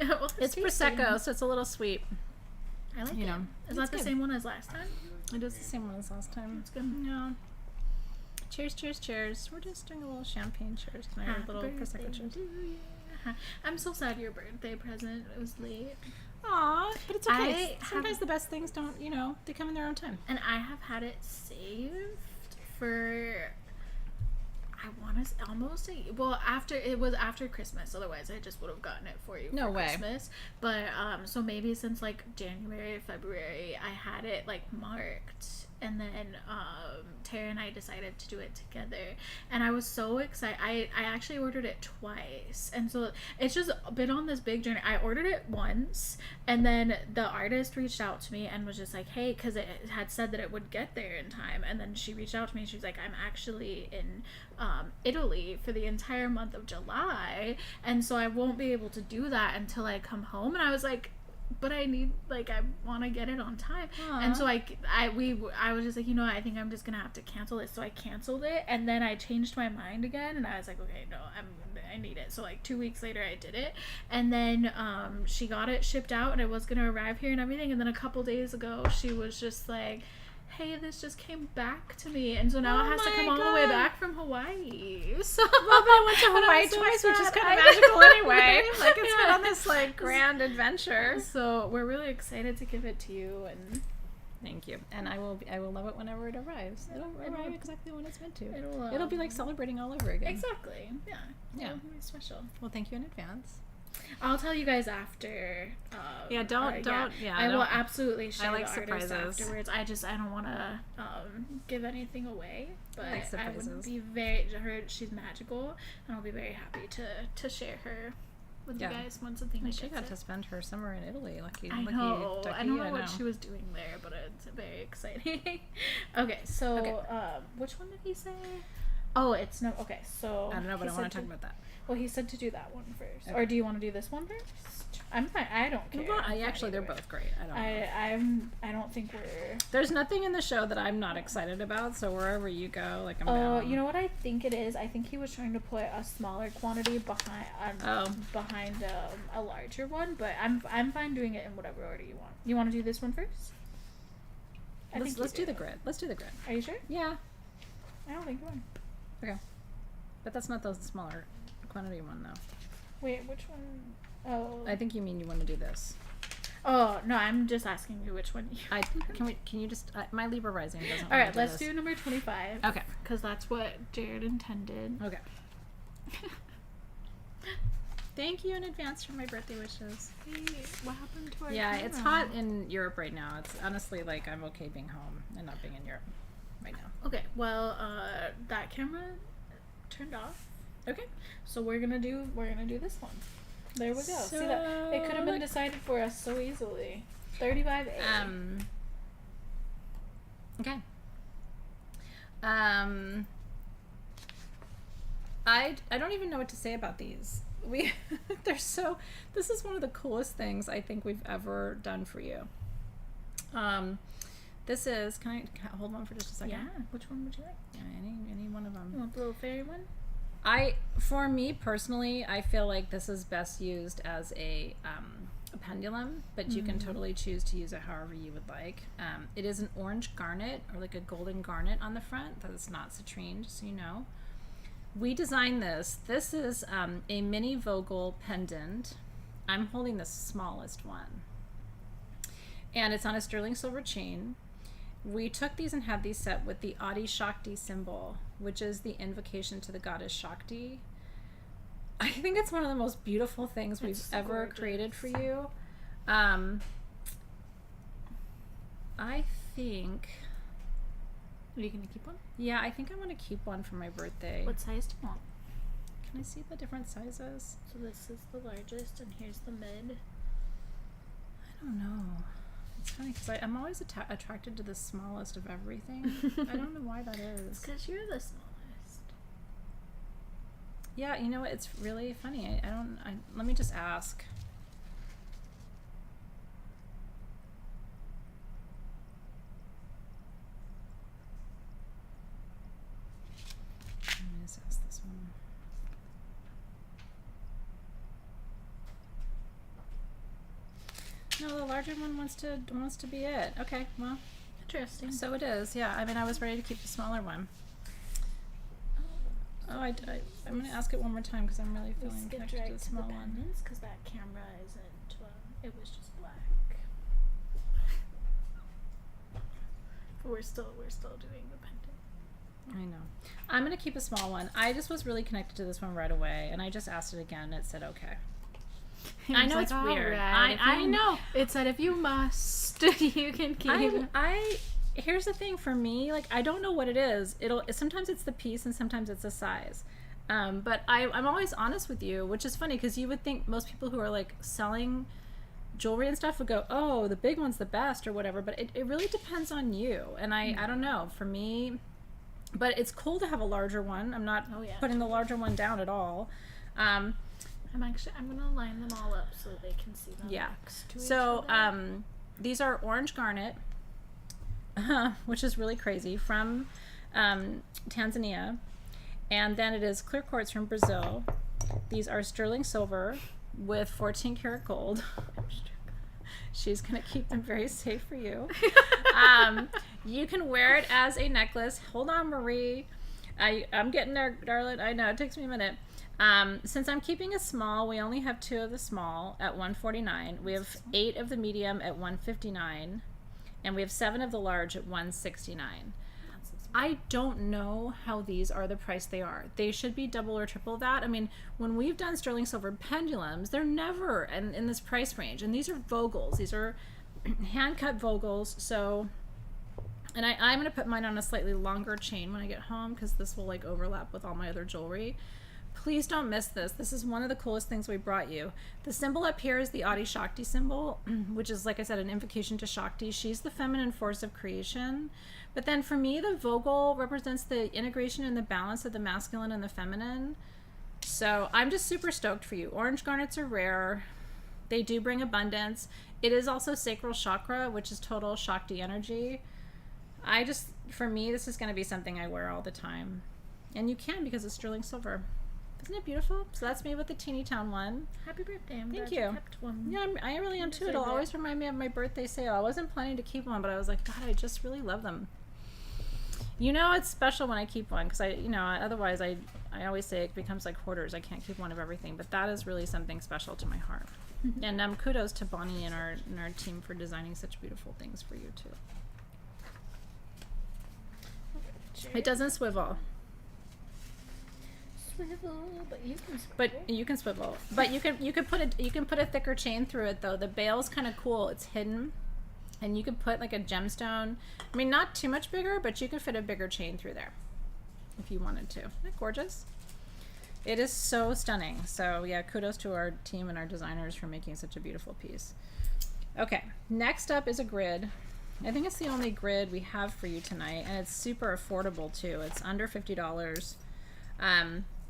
Well, It's Prosecco, so it's a little sweet. I like You it. know, Is that it's the good. same one as last time? It is the same one as last time. It's good. Yeah. Cheers, cheers, cheers. We're just doing a little champagne cheers tonight. Happy A little birthday Prosecco cheers. to you. I'm so sad your birthday present was late. Aw, but it's okay. I Sometimes have- the best things don't, you know, they come in their own time. And I have had it saved for, I want to almost say, well, after Christmas. Otherwise, I just would have gotten it for you. No for way. Christmas. But so maybe since like January, February, I had it like marked, and then Tara and I decided to do it together, and I was so excited. I actually ordered it twice, and so it's just been on this big journey. I ordered it once, and then the artist reached out to me and was just like, hey, because it had said that it would get there in time, and then she reached out to me and she was like, I'm actually in Italy for the entire month of July, and so I won't be able to do that until I come home. And I was like, but I need, like, I want to get it on time. And so I was just like, you know, I think I'm just gonna have to cancel it. So I canceled it, and then I changed my mind again, and I was like, okay, no, I need it. So like 2 weeks later I did it, and then she got it shipped out, and it was gonna arrive here and everything, and then a couple days ago she was just like, hey, this just came back to me, and so now it has to come all the way back from Hawaii. So I went to Hawaii twice, which is kind of magical anyway. Like, it's been on this like grand adventure. So we're really excited to give it to you, and Thank you, and I will love it whenever it arrives. It'll arrive exactly when it's meant to. it'll be like celebrating all over again. exactly, yeah, Yeah. It'll be special. Well, thank you in advance. I'll tell you guys after. Yeah, don't. Yeah, I will don't- absolutely share like the artist surprises. afterwards. I don't want to give anything away, but like I would surprises. be she's magical, and I'll be very happy to share her with Yeah. you guys once the thing And gets she got it. to spend her summer in Italy. Lucky, I lucky know. ducky, I don't know what she was doing there, but it's very exciting. Okay, so Okay. which one did he say? Oh, it's no. Okay, so I don't know, but he I want said to talk about that. Well, he said to do that one first, Okay. or do you want to do this one first? I'm fine. I don't care. Well, I'm fine actually, they're either way. both great. I don't know. I don't think we're. There's nothing in the show that I'm not excited about. So wherever you go, like I'm Oh, down. you know what I think it is? I think he was trying to put a smaller quantity behind a larger one, but I'm fine doing it in whatever order you want. You want to do this one first? Let's do the grid. Let's do the grid. Are you sure? Yeah. I don't think you want. Okay. But that's not the smaller quantity one though. Wait, which one? Oh, I think you mean you want to do this. Oh no, I'm just asking you which one. Can you just my Libra rising doesn't. All right, do let's this. do number 25. Okay. Because that's what Jared intended. Okay. Thank you in advance for my birthday wishes. Hey, what happened to our Yeah, it's camera? hot in Europe right now. It's honestly like I'm okay being home and not being in Europe right now. Okay, well, that camera turned off. Okay. So we're gonna do this one. There we go. See that? It could have been decided for us so easily. 35A. Okay. I don't even know what to say about these. This is one of the coolest things I think we've ever done for you. This is, can I hold on for just a second? Yeah. Which one would you like? Yeah, any one of You them. want the little fairy one? For me personally, I feel like this is best used as a pendulum, but you can totally choose to use it however you would like. It is an orange garnet or like a golden garnet on the front. That is not citrine, just so you know. We designed this. This is a mini Vogel pendant. I'm holding the smallest one. And it's on a sterling silver chain. We took these and had these set with the Adi Shakti symbol, which is the invocation to the goddess Shakti. I think it's one of the most beautiful things we've ever created for you. I think... Are you gonna keep one? Yeah, I think I'm going to keep one for my birthday. What size do you want? Can I see the different sizes? So this is the largest, and here's the mid. I don't know. It's funny because I'm always attracted to the smallest of everything. I don't know why that is. Because you're the smallest. Yeah, you know what? It's really funny. Let me just ask. Let me just ask this one. No, the larger one wants to be it. Okay, well, Interesting. so it is. Yeah, I mean, I was ready to keep the smaller one. Oh, I'm going to ask it one more time because I'm really feeling connected to the small one. Because that camera isn't. It was just black. But we're still doing the pendant. I know. I'm going to keep a small one. I just was really connected to this one right away, and I just asked it again, and it said okay. I know it's weird. I know. It said if you must, you can keep. Here's the thing for me, like I don't know what it is. Sometimes it's the piece and sometimes it's the size. But I'm always honest with you, which is funny because you would think most people who are like selling jewelry and stuff would go, oh, the big one's the best or whatever, but it really depends on you. And I don't know, for me, but it's cool to have a larger one. I'm not putting the larger one down at all. I'm gonna line them all up so they can see them. Yeah. Next to So each other. these are orange garnet, which is really crazy, from Tanzania, and then it is clear quartz from Brazil. These are sterling silver with 14 karat gold. She's gonna keep them very safe for you. You can wear it as a necklace. Hold on, Marie. I'm getting there, darling. I know it takes me a minute. Since I'm keeping a small, we only have 2 of the small at $149. We have 8 of the medium at $159, and we have 7 of the large at $169. I don't know how these are the price they are. They should be double or triple that. I mean, when we've done sterling silver pendulums, they're never in this price range. And these are Vogels. These are hand-cut Vogels. So, and I'm going to put mine on a slightly longer chain when I get home because this will like overlap with all my other jewelry. Please don't miss this. This is one of the coolest things we brought you. The symbol up here is the Adi Shakti symbol, which is, like I said, an invocation to Shakti. She's the feminine force of creation. But then for me, the Vogel represents the integration and the balance of the masculine and the feminine. So I'm just super stoked for you. Orange garnets are rare. They do bring abundance. It is also sacral chakra, which is total Shakti energy. For me, this is going to be something I wear all the time. And you can because it's sterling silver. Isn't it beautiful? So that's me with the teeny town one. Happy birthday. I'm Thank glad you. kept one. Yeah, I really am too. Say It'll that. always remind me of my birthday sale. I wasn't planning to keep one, but I was like, God, I just really love them. You know, it's special when I keep one because otherwise I always say it becomes like hoarders. I can't keep one of everything, but that is really something special to my heart. And kudos to Bonnie and our team for designing such beautiful things for you too. It doesn't swivel. Swivel, but you can swivel. But you can swivel. But you can put a thicker chain through it though. The bail's kind of cool. It's hidden, and you could put like a gemstone. I mean, not too much bigger, but you could fit a bigger chain through there if you wanted to. Isn't that gorgeous? It is so stunning. So yeah, kudos to our team and our designers for making such a beautiful piece. Okay, next up is a grid. I think it's the only grid we have for you tonight, and it's super affordable too. It's under $50.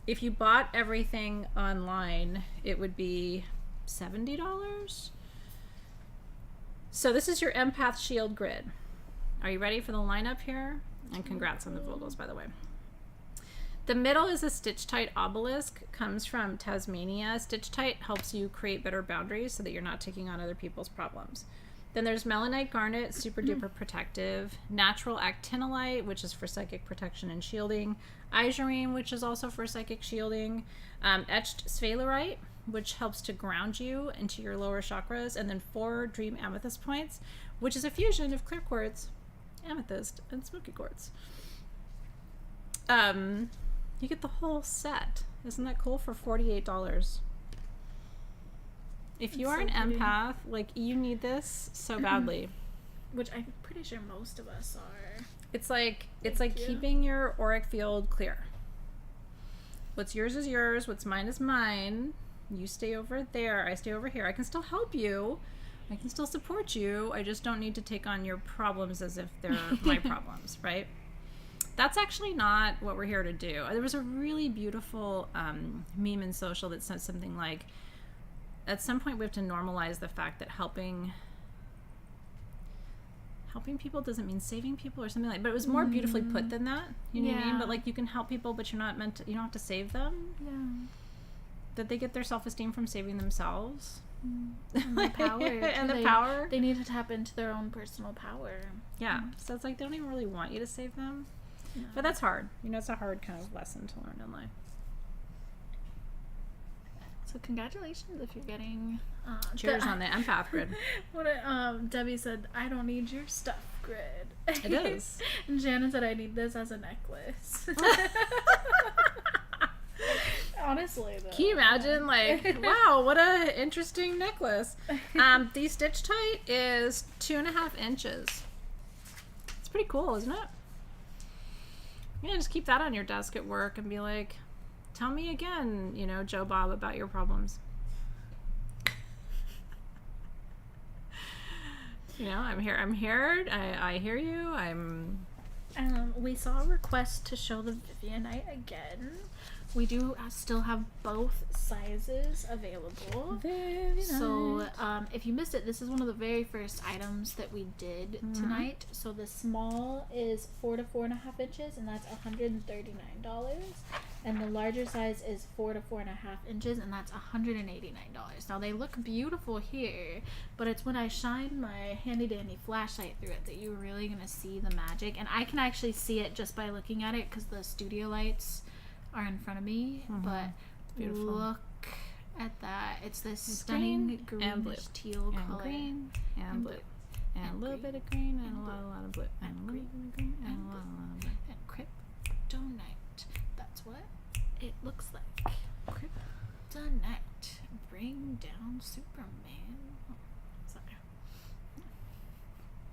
If you bought everything online, it would be $70. So this is your empath shield grid. Are you ready for the lineup here? And congrats on the Vogels, by the way. The middle is a Stitch Tight obelisk, comes from Tasmania. Stitch Tight helps you create better boundaries so that you're not taking on other people's problems. Then there's Melanite Garnet, super duper protective. Natural Actinolite, which is for psychic protection and shielding. Izurine, which is also for psychic shielding. Etched Sphalerite, which helps to ground you into your lower chakras. And then 4 Dream Amethyst points, which is a fusion of clear quartz, amethyst, and smoky quartz. You get the whole set. Isn't that cool? For $48. If you are an empath, like, you need this so badly. Which I'm pretty sure most of us are. It's like keeping your auric field clear. What's yours is yours. What's mine is mine. You stay over there. I stay over here. I can still help you. I can still support you. I just don't need to take on your problems as if they're my problems, right? That's actually not what we're here to do. There was a really beautiful meme in social that said something like, at some point we have to normalize the fact that helping people doesn't mean saving people or something like that. But it was more beautifully put than that. You know what I mean? But like, you can help people, but you're not meant to, you don't have to save them. Yeah. That they get their self-esteem from saving themselves. And the power. And the power. They need to tap into their own personal power. Yeah. So it's like, they don't even really want you to save them. No. But that's hard. You know, it's a hard kind of lesson to learn in life. So congratulations if you're getting Cheers on the empath grid. What Debbie said, I don't need your stuff grid. It is. And Shannon said, I need this as a necklace. Honestly, though. Can you imagine? Like, wow, what a interesting necklace. The Stitch Tight is 2.5 inches. It's pretty cool, isn't it? Yeah, just keep that on your desk at work and be like, tell me again, you know, Joe Bob, about your problems. You know, I'm here. I hear you. We saw a request to show the Vivianite again. We do still have both sizes available. So if you missed it, this is one of the very first items that we did tonight. So the small is 4 to 4.5 inches, and that's $139. And the larger size is 4 to 4.5 inches, and that's $189. Now they look beautiful here, but it's when I shine my handy dandy flashlight through it that you're really gonna see the magic. And I can actually see it just by looking at it because the studio lights are in front of me, but beautiful. Look at that. It's this stunning green and blue. greenish teal And color. green and blue. And a little bit of green and a lot of blue. And a little bit of green and a lot of blue. And kryptonite. That's what it looks like. Kryptonite. Bring down Superman. Oh, sorry.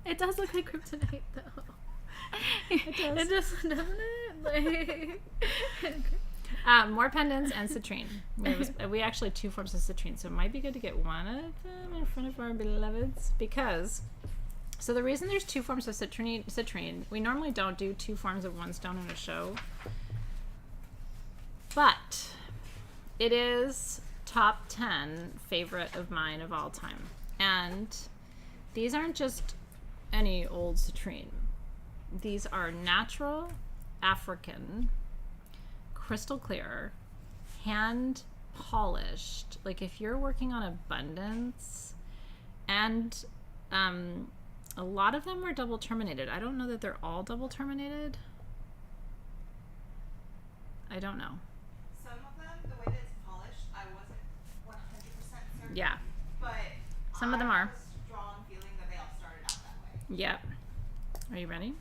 It does look like kryptonite though. It does. It does, doesn't it? Like, More pendants and citrine. We actually have 2 forms of citrine, so it might be good to get one of them in front of our beloveds, because so the reason there's 2 forms of citrine, we normally don't do 2 forms of one stone in a show, but it is top 10 favorite of mine of all time. And these aren't just any old citrine. These are natural, African, crystal clear, hand polished. Like, if you're working on abundance, and a lot of them are double terminated. I don't know that they're all double terminated. I don't know. Some of them, the way that it's polished, I wasn't 100% certain. Yeah. Some of them I are. have a strong feeling that they all started out that way. Yep. Are you ready?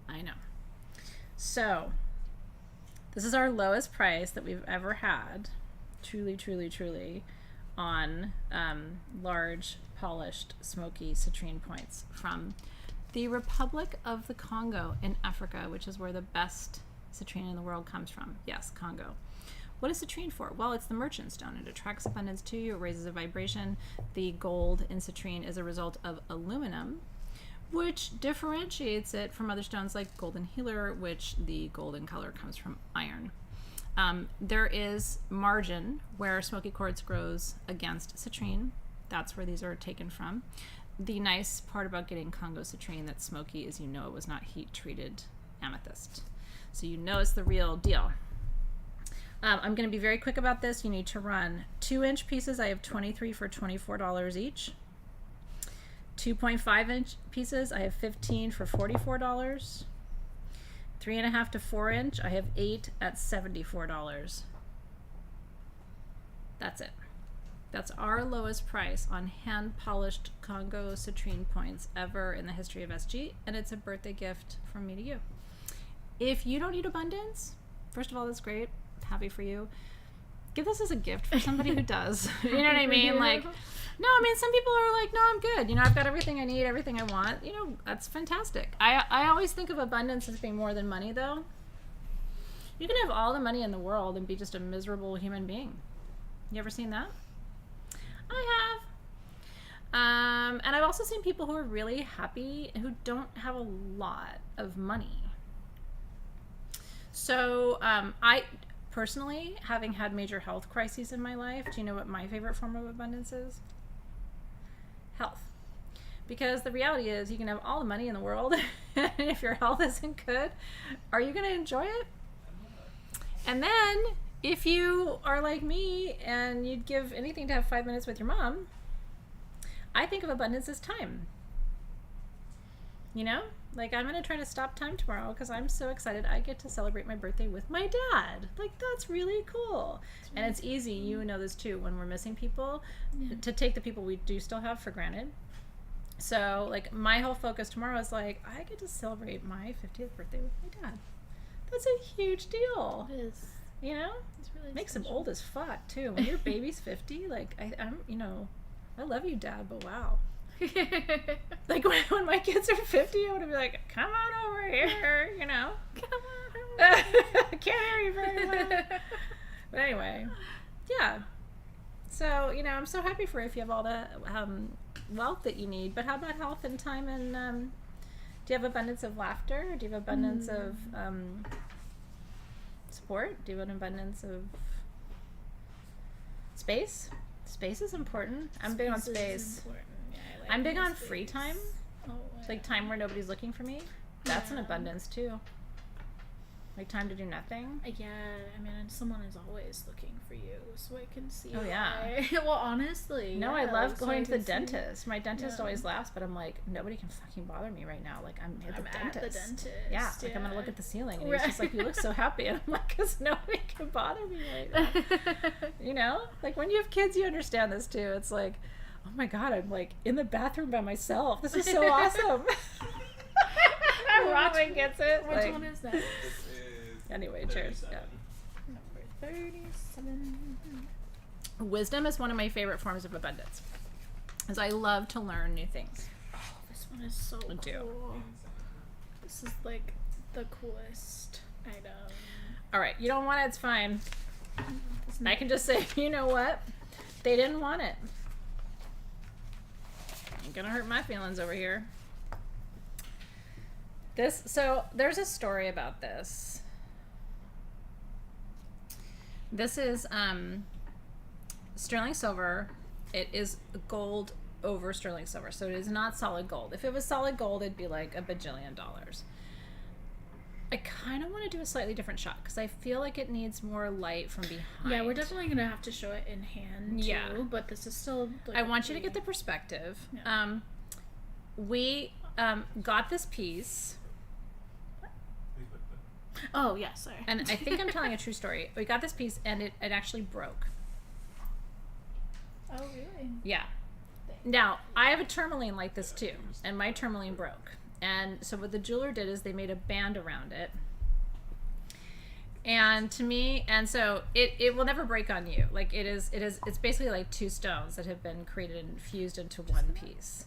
I know. So, this is our lowest price that we've ever had. Truly, truly, truly. On large, polished, smoky citrine points from the Republic of the Congo in Africa, which is where the best citrine in the world comes from. Yes, Congo. What is citrine for? Well, it's the merchant stone. It attracts abundance to you. It raises a vibration. The gold in citrine is a result of aluminum, which differentiates it from other stones like golden healer, which the golden color comes from iron. There is margin where smoky quartz grows against citrine. That's where these are taken from. The nice part about getting Congo citrine that's smoky is you know it was not heat treated amethyst. So you know it's the real deal. I'm going to be very quick about this. You need to run 2-inch pieces. I have 23 for $24 each. 2.5-inch pieces. I have 15 for $44. 3.5 to 4-inch. I have 8 at $74. That's it. That's our lowest price on hand-polished Congo citrine points ever in the history of SG, and it's a birthday gift from me to you. If you don't need abundance, first of all, that's great. Happy for you. Give this as a gift for somebody who does. You know what I mean? Like, no, I mean, some people are like, no, I'm good. You know, I've got everything I need, everything I want. You know, that's fantastic. I always think of abundance as being more than money, though. You can have all the money in the world and be just a miserable human being. You ever seen that? I have. And I've also seen people who are really happy who don't have a lot of money. So I personally, having had major health crises in my life, do you know what my favorite form of abundance is? Health. Because the reality is you can have all the money in the world, and if your health isn't good, are you going to enjoy it? And then if you are like me and you'd give anything to have 5 minutes with your mom, I think of abundance as time. You know? Like, I'm going to try to stop time tomorrow because I'm so excited I get to celebrate my birthday with my dad. Like, that's really cool. And it's easy, you know this too, when we're missing people, to take the people we do still have for granted. So, like, my whole focus tomorrow is like, I get to celebrate my 50th birthday with my dad. That's a huge deal. It is. You know? It's really Makes them special. old as fuck, too. When your baby's 50, like, I'm, you know, I love you, Dad, but wow. Like, when my kids are 50, I want to be like, come on over here, you know? Come on. I can't hear you very well. But anyway, yeah. So, you know, I'm so happy for if you have all the wealth that you need. But how about health and time and do you have abundance of laughter? Do you have abundance of support? Do you have an abundance of space? Space is important. I'm big on Space is space. important. Yeah, I like I'm big my on space. free time. Oh, Like time where nobody's looking for me. That's an Yeah. abundance too. Like time to do nothing. yeah, I mean, and someone is always looking for you, so I can see. Oh, yeah. why. Well, honestly. No, yeah, I love so going I to the can see- dentist. My dentist Yeah. always laughs, but I'm like, nobody can fucking bother me right now. Like, I'm at the dentist. At the dentist. Yeah, like I'm gonna look at the ceiling, and he's Right. just like, "You look so happy," and I'm like, "Cause nobody can bother me right now." You know, like when you have kids, you understand this too. It's like, oh my god, I'm like in the bathroom by myself. This is so awesome. Robin gets it. Which Like, one is that? This is Anyway, cheers. 37. Yeah. Number 37. Wisdom is one of my favorite forms of abundance, as I love to learn new things. Oh, this one is so Me too. cool. This is like the coolest item. All right, you don't want it, it's fine. This I can just say, you know what? They didn't want it. Ain't gonna hurt my feelings over here. So there's a story about this. This is sterling silver. It is gold over sterling silver, so it is not solid gold. If it was solid gold, it'd be like $1 bajillion. I kind of want to do a slightly different shot because I feel like it needs more light from behind. Yeah, we're definitely gonna have to show it in hand too. Yeah. But this is still. Like, I want you to get the perspective. Yeah. We got this piece, Oh yeah, sorry. and I think I'm telling a true story. We got this piece, and it actually broke. Oh, really? Yeah. Now, I have a tourmaline like this too, and my tourmaline broke. And so what the jeweler did is they made a band around it. And to me, and so it will never break on you. Like it's basically like two stones that have been created and fused into one piece.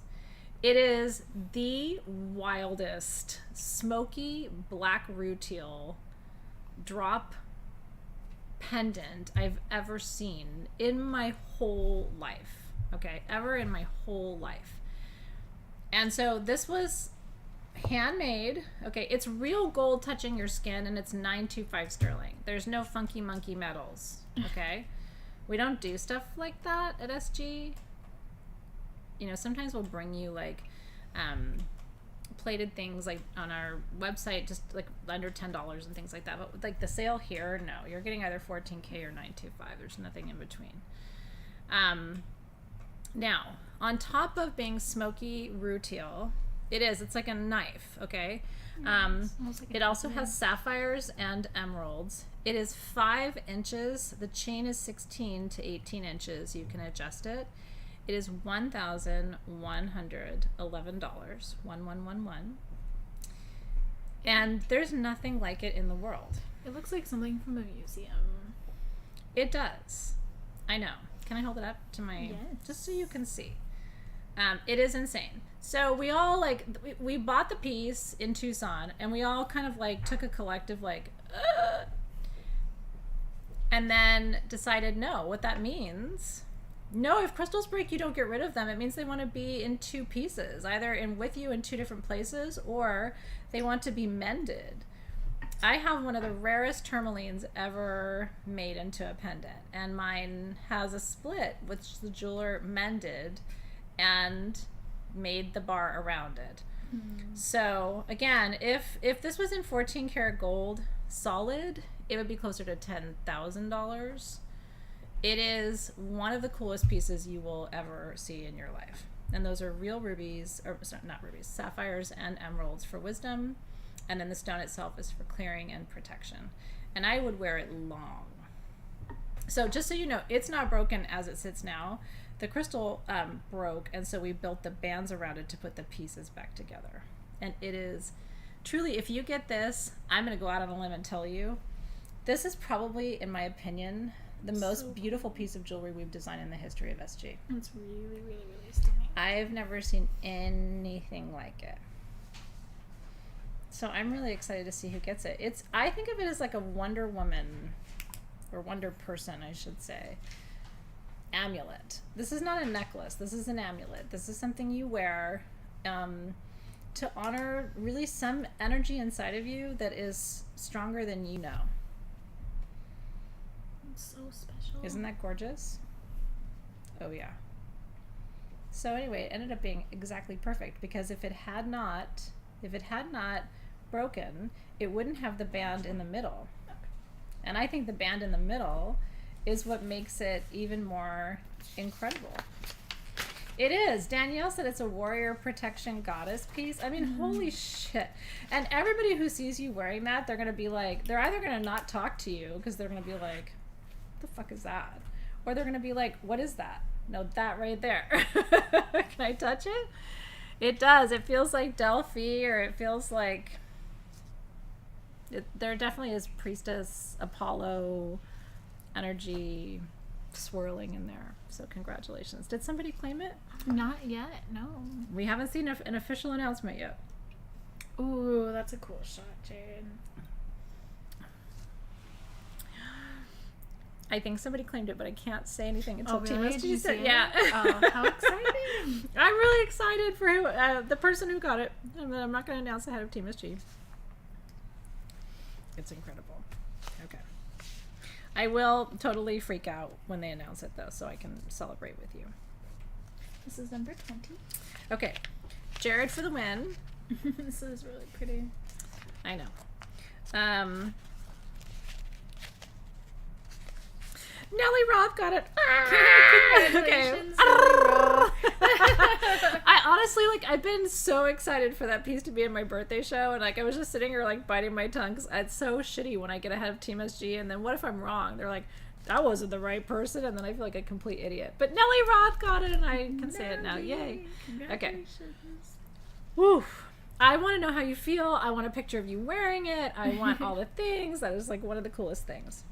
It is the wildest smoky black rutile drop pendant I've ever seen in my whole life. Okay, ever in my whole life. And so this was handmade. Okay, it's real gold touching your skin, and it's 925 sterling. There's no funky monkey metals. Okay, we don't do stuff like that at SG. You know, sometimes we'll bring you like plated things like on our website, just like under $10 and things like that. But like the sale here, no, you're getting either 14K or 925. There's nothing in between. Now, on top of being smoky rutile, it's like a knife, okay? It also has sapphires and emeralds. It is 5 inches. The chain is 16 to 18 inches. You can adjust it. It is $1,111. 1111. And there's nothing like it in the world. It looks like something from a museum. It does. I know. Can I hold it up to my... Yes. Just so you can see. It is insane. So we all like... We bought the piece in Tucson, and we all kind of like took a collective like... Ugh! And then decided, no, what that means... No, if crystals break, you don't get rid of them. It means they want to be in 2 pieces, either with you in 2 different places, or they want to be mended. I have one of the rarest tourmalines ever made into a pendant, and mine has a split, which the jeweler mended and made the bar around it. So again, if this was in 14 karat gold solid, it would be closer to $10,000. It is one of the coolest pieces you will ever see in your life. And those are real rubies, or sorry, not rubies, sapphires and emeralds for wisdom. And then the stone itself is for clearing and protection. And I would wear it long. So just so you know, it's not broken as it sits now. The crystal broke, and so we built the bands around it to put the pieces back together. And it is truly, if you get this, I'm going to go out on a limb and tell you, this is probably, in my opinion, the most beautiful piece of jewelry we've designed in the history of SG. It's really, really, really stunning. I've never seen anything like it. So I'm really excited to see who gets it. I think of it as like a Wonder Woman, or Wonder Person, I should say, amulet. This is not a necklace. This is an amulet. This is something you wear to honor really some energy inside of you that is stronger than you know. It's so special. Isn't that gorgeous? Oh yeah. So anyway, it ended up being exactly perfect, because if it had not broken, it wouldn't have the band in the middle. And I think the band in the middle is what makes it even more incredible. It is. Danielle said it's a warrior protection goddess piece. I mean, holy shit. And everybody who sees you wearing that, they're going to be like, they're either going to not talk to you because they're going to be like, the fuck is that? Or they're gonna be like, what is that? No, that right there. Can I touch it? It does. It feels like Delphi, or it feels like there definitely is priestess Apollo energy swirling in there. So congratulations. Did somebody claim it? Not yet, no. We haven't seen an official announcement yet. Ooh, that's a cool shot, Jared. I think somebody claimed it, but I can't say anything until really? Team Did you see it? Yeah. Oh, how exciting. I'm really excited for the person who got it. And I'm not going to announce ahead of Team SG. It's incredible. Okay. I will totally freak out when they announce it, though, so I can celebrate with you. This is number 20. Okay. Jared for the win. This is really pretty. I know. Nellie Roth got it. Congratulations, Okay. Nellie Roth. I honestly, I've been so excited for that piece to be in my birthday show, and I was just sitting here biting my tongue, because it's so shitty when I get ahead of Team SG, and then what if I'm wrong? They're like, that wasn't the right person, and then I feel like a complete idiot. But Nelly Roth got it, and I can say it now. Yay. Okay. Woo. I want to know how you feel. I want a picture of you wearing it. I want all the things. That is like one of the coolest things.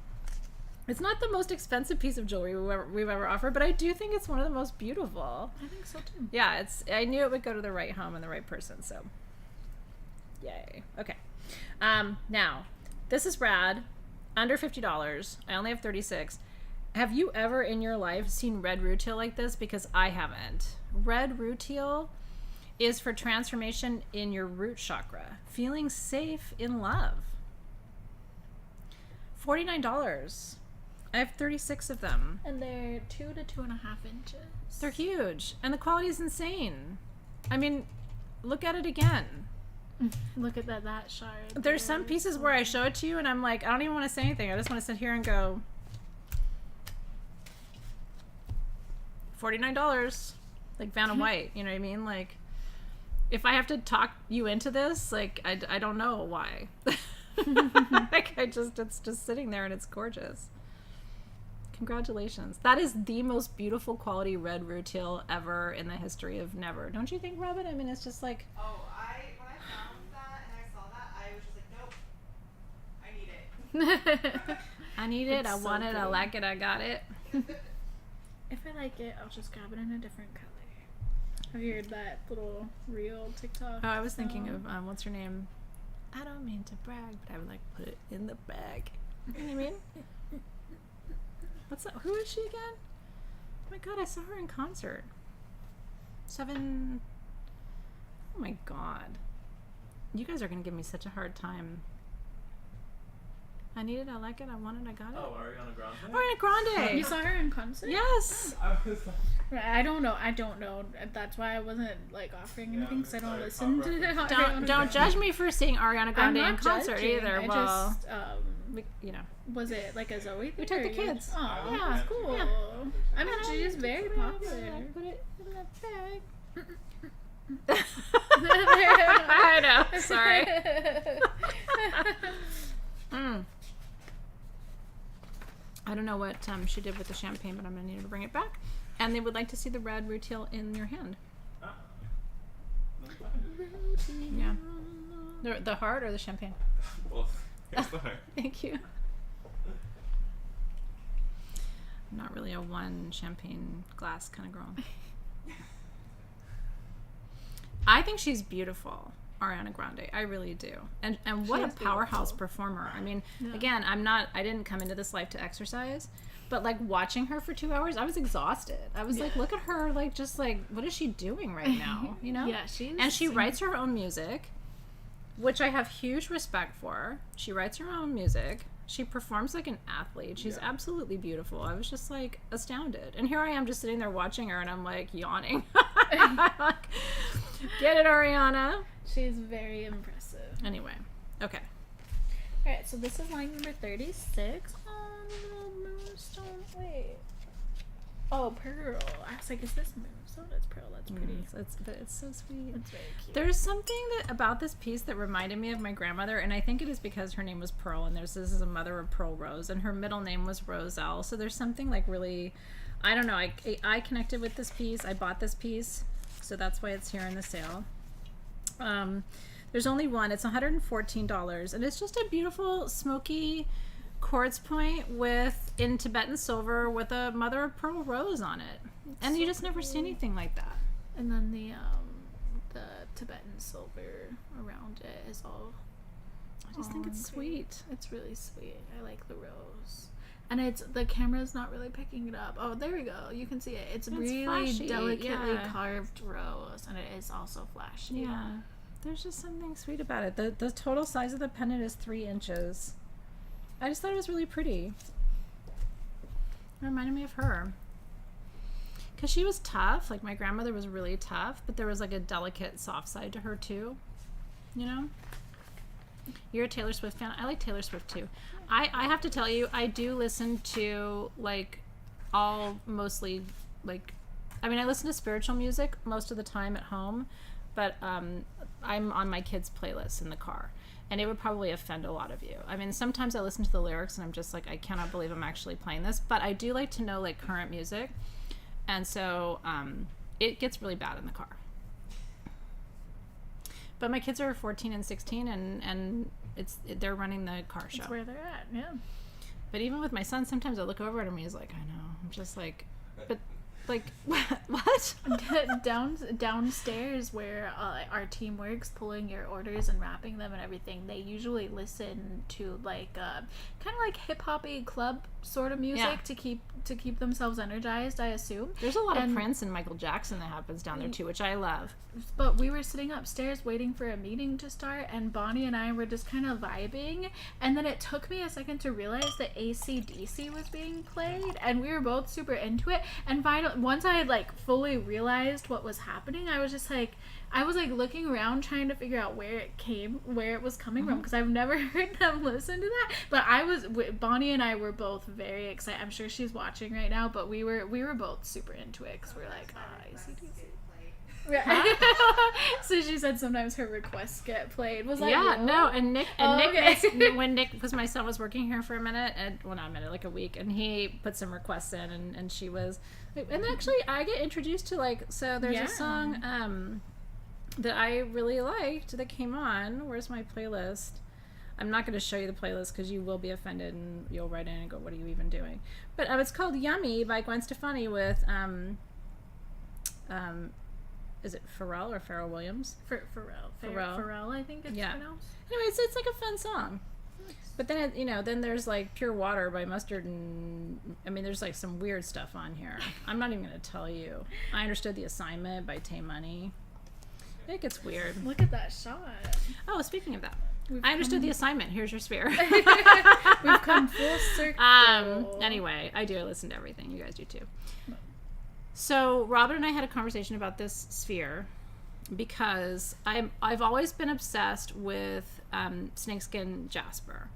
It's not the most expensive piece of jewelry we've ever offered, but I do think it's one of the most beautiful. I think so too. Yeah, I knew it would go to the right home and the right person, so yay. Okay. Now, this is rad. Under $50. I only have 36. Have you ever in your life seen red rutile like this? Because I haven't. Red rutile is for transformation in your root chakra. Feeling safe in love. $49. I have 36 of them. And they're 2 to 2.5 inches. They're huge. And the quality is insane. I mean, look at it again. Look at that shard. There's some pieces where I show it to you and I'm like, I don't even want to say anything. I just want to sit here and go, $49. Like Vanna White, you know what I mean? Like, if I have to talk you into this, like, I don't know why. Like, it's just sitting there and it's gorgeous. Congratulations. That is the most beautiful quality red rutile ever in the history of never. Don't you think, Robin? I mean, it's just like... Oh, when I found that and I saw that, I was just like, nope, I need it. I need it. It's I so want it. I good. like it. I got it. If I like it, I'll just grab it in a different color. Have you heard that little reel TikTok? Oh, I was thinking song? of, what's her name? I don't mean to brag, but I would like put it in the bag. You know what I mean? What's that? Who is she again? Oh my god, I saw her in concert. Oh my god. You guys are going to give me such a hard time. I need it, I like it, I want it, I got it. Oh, Ariana Grande? Ariana Grande! You saw her in concert? Yes! I was like, I don't know. That's why I wasn't like offering anything because I don't sorry, listen pop to reference. Ariana Don't judge me for seeing Ariana I'm Grande not in concert judging. either. I Well, just, you know. was it like a Zoe thing? We took or the you kids. just- Oh, Yeah. that's cool. Yeah. I mean, she's very popular. Put it in the bag. I know. Sorry. I don't know what she did with the champagne, but I'm gonna need her to bring it back. And they would like to see the red rutile in your hand. ah. I'm glad. Yeah. The heart or the champagne? Both. Here's the heart. Thank you. I'm not really a one champagne glass kind of girl. I think she's beautiful, Ariana Grande. I really do. And what She a is powerhouse beautiful. performer. I mean, Yeah. again, I didn't come into this life to exercise, but like watching her for 2 hours, I was exhausted. I was like, look at her, like, just like, what is she doing right now? You know? Yeah, she's And she writes her own music, which I have huge respect for. She writes her own music. She performs like an athlete. She's Yeah. absolutely beautiful. I was just like astounded. And here I am just sitting there watching her and I'm like yawning. Like, get it, Ariana. She's very impressive. Anyway, okay. All right, so this is line number 36. Oh, little moonstone. Wait. Oh, pearl. I was like, is this moonstone? It's pearl. That's pretty. But it's so sweet. It's very cute. There's something about this piece that reminded me of my grandmother, and I think it is because her name was Pearl, and this is a mother of pearl rose, and her middle name was Roselle. So there's something like really, I don't know. I connected with this piece. I bought this piece, so that's why it's here in the sale. There's only one. It's $114, and it's just a beautiful smoky quartz point in Tibetan silver with a mother of pearl rose on it. And you just never see anything like that. And then the Tibetan silver around it is all. I just think it's sweet. It's really sweet. I like the rose. And the camera's not really picking it up. Oh, there we go. You can see it. It's really flashy, delicately yeah. carved rose, and it is also flashy. Yeah. There's just something sweet about it. The total size of the pendant is 3 inches. I just thought it was really pretty. It reminded me of her. Because she was tough. Like, my grandmother was really tough, but there was, like, a delicate, soft side to her, too. You know? You're a Taylor Swift fan? I like Taylor Swift, too. I have to tell you, I do listen to, like, I listen to spiritual music most of the time at home, but I'm on my kids' playlist in the car. and it would probably offend a lot of you. I mean, sometimes I listen to the lyrics and I'm just like, I cannot believe I'm actually playing this, but I do like to know like current music, and so it gets really bad in the car. But my kids are 14 and 16, and they're running the car show. That's where they're at, yeah. But even with my son, sometimes I look over at him and he's like, I know. I'm just like, but like, what? Downstairs where our team works, pulling your orders and wrapping them and everything, they usually listen to like kind of like hip-hoppy club sort of music to keep themselves energized, I assume. There's a lot of Prince and Michael Jackson that happens down there too, which I love. But we were sitting upstairs waiting for a meeting to start, and Bonnie and I were just kind of vibing, and then it took me a second to realize that AC/DC was being played, and we were both super into it. And finally, once I had like fully realized what was happening, I was looking around trying to figure out where it was coming from, because I've never heard them listen to that. But Bonnie and I were both very excited. I'm sure she's watching right now, but we were both super into it because we're like, AC/DC. So she said sometimes her requests get played. Was that you? No, and Nick when Nick, because my son was working here for a minute, and well, not a minute, like a week, and he put some requests in, and she was, and actually I get introduced to like, so there's a song that I really liked that came on. Where's my playlist? I'm not going to show you the playlist because you will be offended and you'll write in and go, what are you even doing? But it's called Yummy by Gwen Stefani with is it Pharrell or Pharrell Williams? Pharrell, I think it's pronounced. Anyway, it's like a fun song. Nice. But then then there's like Pure Water by Mustard, and I mean there's like some weird stuff on here. I'm not even going to tell you. I Understood the Assignment by Tay Money. It gets weird. Look at that shot. Oh, speaking of that, I Understood the Assignment. Here's your sphere. We've come full circle. Anyway, I listen to everything. You guys do too. So Robin and I had a conversation about this sphere because I've always been obsessed with snakeskin jasper.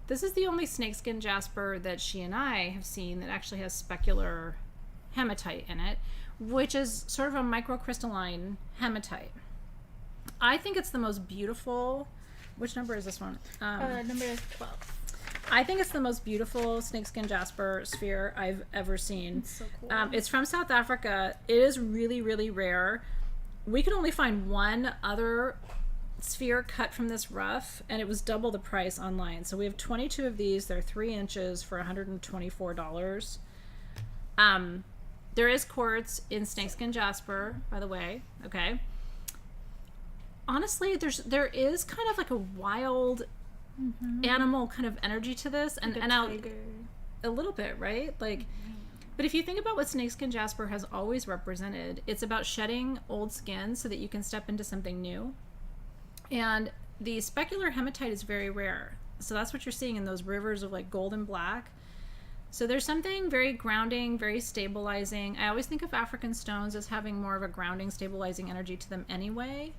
This is the only snakeskin jasper that she and I have seen that actually has specular hematite in it, which is sort of a microcrystalline hematite. I think it's the most beautiful. Which number is this one? Number 12. I think it's the most beautiful snakeskin jasper sphere I've ever seen. It's so cool. It's from South Africa. It is really, really rare. We could only find one other sphere cut from this rough, and it was double the price online. So we have 22 of these. They're 3 inches for $124. There is quartz in snakeskin jasper, by the way. Okay. Honestly, there is kind of like a wild animal kind of energy to this, and a little bit, right? Like, but if you think about what snakeskin jasper has always represented, it's about shedding old skin so that you can step into something new. And the specular hematite is very rare, so that's what you're seeing in those rivers of like gold and black. So there's something very grounding, very stabilizing. I always think of African stones as having more of a grounding, stabilizing energy to them anyway.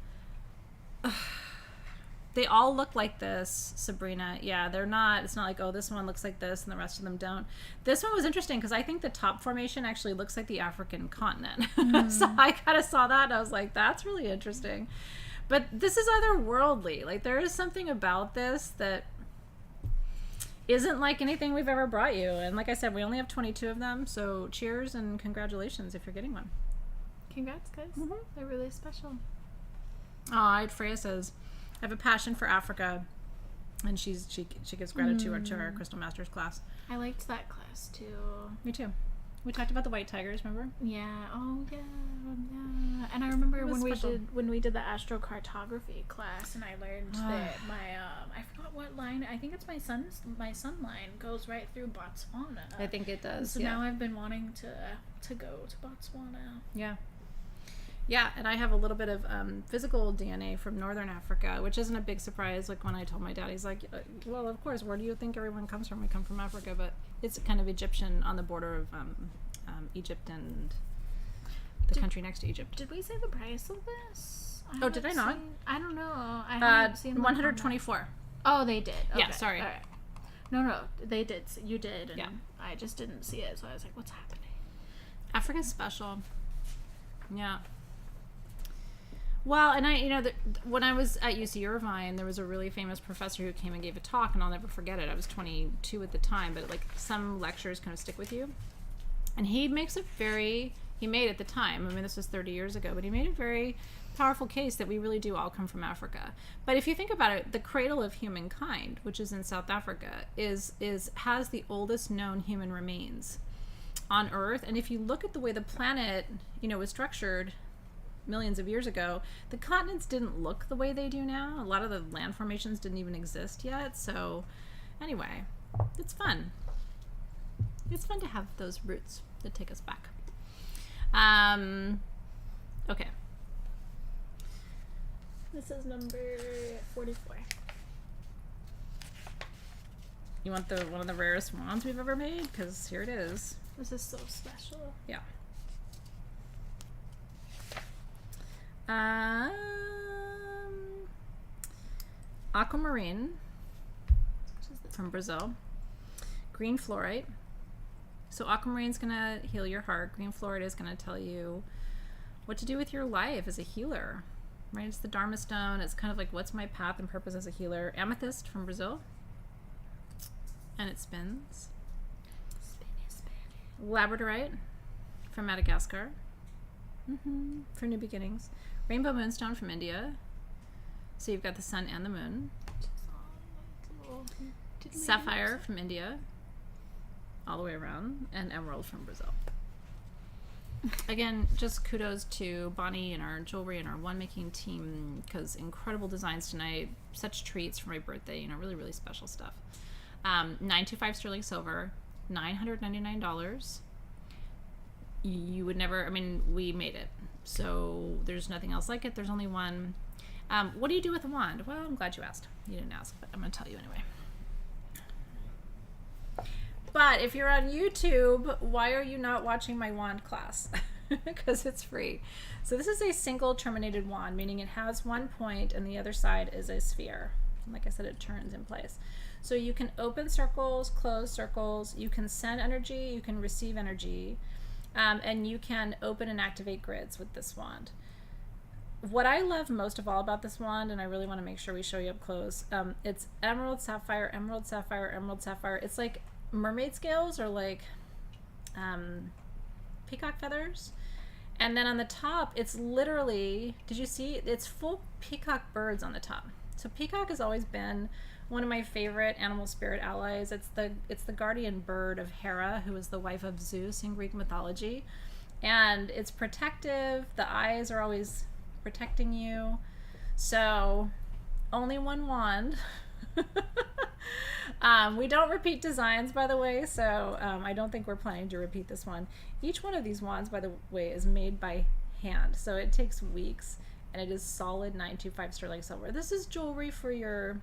They all look like this, Sabrina. Yeah, they're not. It's not like, oh, this one looks like this and the rest of them don't. This one was interesting because I think the top formation actually looks like the African continent. So I kind of saw that and I was like, that's really interesting. But this is otherworldly. Like, there is something about this that isn't like anything we've ever brought you. And like I said, we only have 22 of them. So cheers and congratulations if you're getting one. Congrats, guys. They're really special. Oh, Freya says, I have a passion for Africa, and she gives gratitude to our Crystal Masters class. I liked that class too. Me too. We talked about the white tigers, remember? Yeah. Oh yeah. And I remember when we did the astrocartography class, and I learned that my I forgot what line. I think it's my sun line goes right through Botswana. I think it does. So now I've been wanting to go to Botswana. Yeah. Yeah, and I have a little bit of physical DNA from Northern Africa, which isn't a big surprise. Like when I told my dad, he's like, well, of course, where do you think everyone comes from? We come from Africa, but it's kind of Egyptian on the border of Egypt and the country next to Egypt. Did we say the price of this? Did I not? I don't know. I haven't seen $124. Oh, they did. Okay. Yeah, sorry. All right. No, they did. You did, and I just didn't see it, so I was like, what's happening? Africa's special. Yeah. Well, and when I was at UC Irvine, there was a really famous professor who came and gave a talk, and I'll never forget it. I was 22 at the time, but like some lectures kind of stick with you. And he made at the time, I mean, this was 30 years ago, but he made a very powerful case that we really do all come from Africa. But if you think about it, the cradle of humankind, which is in South Africa, has the oldest known human remains on Earth. And if you look at the way the planet, was structured millions of years ago, the continents didn't look the way they do now. A lot of the land formations didn't even exist yet. So anyway, it's fun. It's fun to have those roots that take us back. Okay. This is number 44. You want one of the rarest wands we've ever made? Because here it is. This is so special. Yeah. Aquamarine from Brazil. Green fluorite. So aquamarine's gonna heal your heart. Green fluorite is gonna tell you what to do with your life as a healer, right? It's the Dharma stone. It's kind of like, what's my path and purpose as a healer? Amethyst from Brazil. And it spins. Labradorite from Madagascar. For new beginnings. Rainbow moonstone from India. So you've got the sun and the moon. Sapphire from India. All the way around. And emerald from Brazil. Again, just kudos to Bonnie and our jewelry and our wand making team, because incredible designs tonight. Such treats for my birthday. Really, really special stuff. 925 sterling silver. $999. You would never, we made it. So there's nothing else like it. There's only one. What do you do with a wand? Well, I'm glad you asked. You didn't ask, but I'm going to tell you anyway. But if you're on YouTube, why are you not watching my wand class? Because it's free. So this is a single terminated wand, meaning it has one point and the other side is a sphere. Like I said, it turns in place. So you can open circles, close circles, you can send energy, you can receive energy, and you can open and activate grids with this wand. What I love most of all about this wand, and I really want to make sure we show you up close, it's emerald, sapphire, emerald, sapphire, emerald, sapphire. It's like mermaid scales or like peacock feathers. And then on the top, it's literally, did you see? It's full peacock birds on the top. So peacock has always been one of my favorite animal spirit allies. It's the guardian bird of Hera, who is the wife of Zeus in Greek mythology. And it's protective. The eyes are always protecting you. So only one wand. We don't repeat designs, by the way, so I don't think we're planning to repeat this one. Each one of these wands, by the way, is made by hand, so it takes weeks, and it is solid 925 sterling silver. This is jewelry for your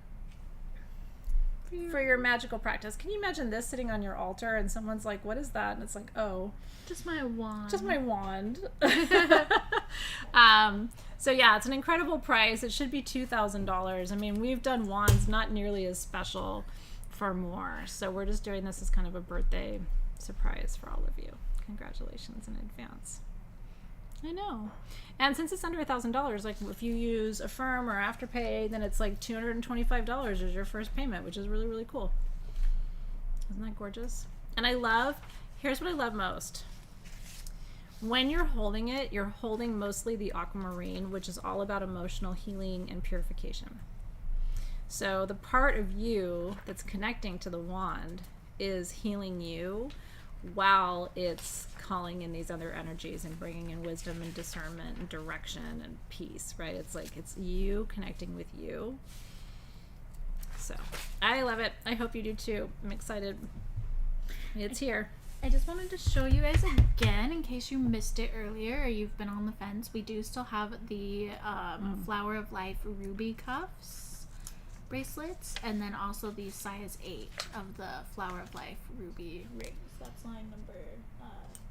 magical practice. Can you imagine this sitting on your altar and someone's like, what is that? And it's like, oh, just my wand. Just my wand. So yeah, it's an incredible price. It should be $2,000. We've done wands not nearly as special for more. So we're just doing this as kind of a birthday surprise for all of you. Congratulations in advance. I know. And since it's under $1,000, like if you use Affirm or Afterpay, then it's like $225 is your first payment, which is really, really cool. Isn't that gorgeous? And here's what I love most. When you're holding it, you're holding mostly the aquamarine, which is all about emotional healing and purification. So the part of you that's connecting to the wand is healing you while it's calling in these other energies and bringing in wisdom and discernment and direction and peace, right? It's like it's you connecting with you. So I love it. I hope you do too. I'm excited. It's here. I just wanted to show you guys again, in case you missed it earlier or you've been on the fence. We do still have the Flower of Life ruby cuffs bracelets, and then also the size 8 of the Flower of Life ruby rings. That's line number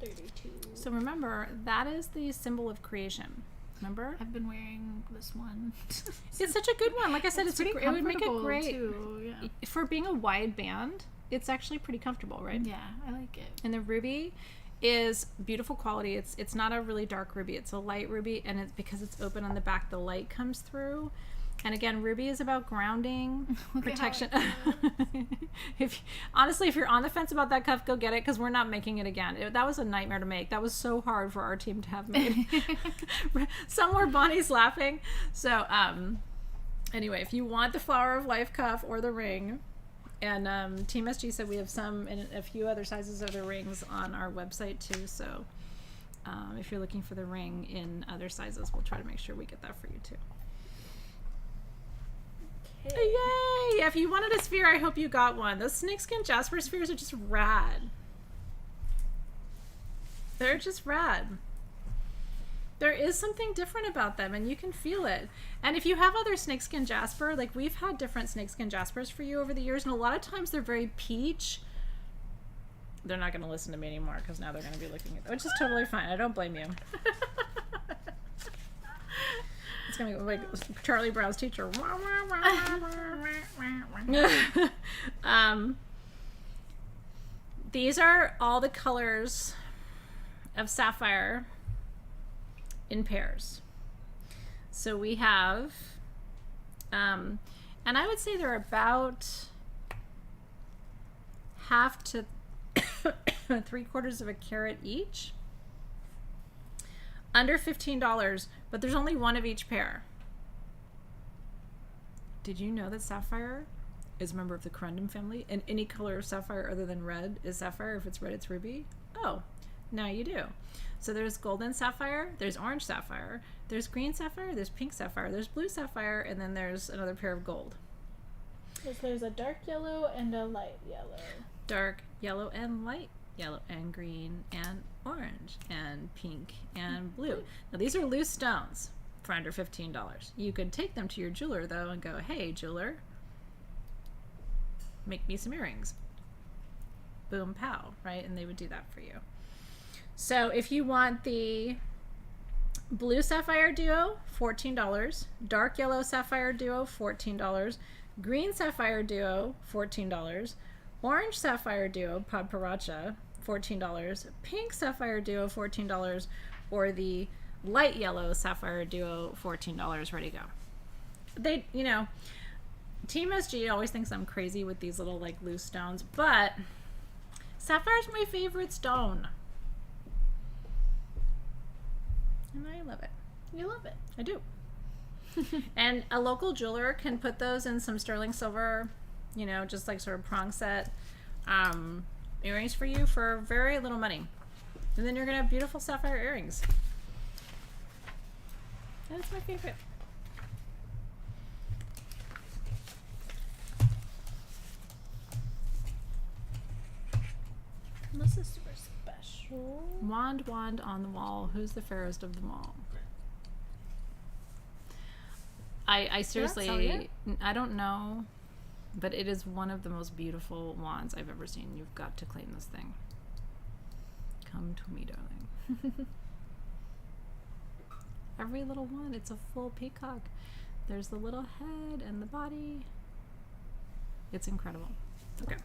32. So remember, that is the symbol of creation. Remember? I've been wearing this one. It's such a good one. Like I said, it would make it great too, yeah. For being a wide band. It's actually pretty comfortable, right? Yeah, I like it. And the ruby, is beautiful quality. It's not a really dark ruby. It's a light ruby, and it's because it's open on the back, the light comes through. And again, ruby is about grounding, protection. Honestly, if you're on the fence about that cuff, go get it, because we're not making it again. That was a nightmare to make. That was so hard for our team to have made. Somewhere Bonnie's laughing. So anyway, if you want the Flower of Life cuff or the ring, and Team SG said we have some and a few other sizes of the rings on our website too. So if you're looking for the ring in other sizes, we'll try to make sure we get that for you too. Yay! If you wanted a sphere, I hope you got one. Those snakeskin jasper spheres are just rad. They're just rad. There is something different about them, and you can feel it. And if you have other snakeskin jasper, like we've had different snakeskin jaspers for you over the years, and a lot of times they're very peach. They're not going to listen to me anymore because now they're going to be looking at, which is totally fine. I don't blame you. It's gonna go like Charlie Brown's teacher. These are all the colors of sapphire in pairs. So we have, and I would say they're about half to 3/4 of a carat each. Under $15, but there's only one of each pair. Did you know that sapphire is a member of the corundum family, and any color of sapphire other than red is sapphire? If it's red, it's ruby. Oh, now you do. So there's golden sapphire, there's orange sapphire, there's green sapphire, there's pink sapphire, there's blue sapphire, and then there's another pair of gold. There's a dark yellow and a light yellow. Dark yellow and light yellow and green and orange and pink and blue. Now these are loose stones for under $15. You could take them to your jeweler though and go, hey jeweler, make me some earrings. Boom pow, right? And they would do that for you. So if you want the blue sapphire duo, $14. Dark yellow sapphire duo, $14. Green sapphire duo, $14. Orange sapphire duo, Padparacha, $14. Pink sapphire duo, $14. Or the light yellow sapphire duo, $14. Ready to go. They, you know, Team SG always thinks I'm crazy with these little like loose stones, but sapphire's my favorite stone. And I love it. You love it. I do. And a local jeweler can put those in some sterling silver, you know, just like sort of prong set earrings for you for very little money. And then you're going to have beautiful sapphire earrings. That's my favorite. This is super special. Wand on the wall. Who's the fairest of them all? I seriously, sell yet? I don't know, but it is one of the most beautiful wands I've ever seen. You've got to claim this thing. Come to me, darling. Every little one, it's a full peacock. There's the little head and the body. It's incredible. Okay.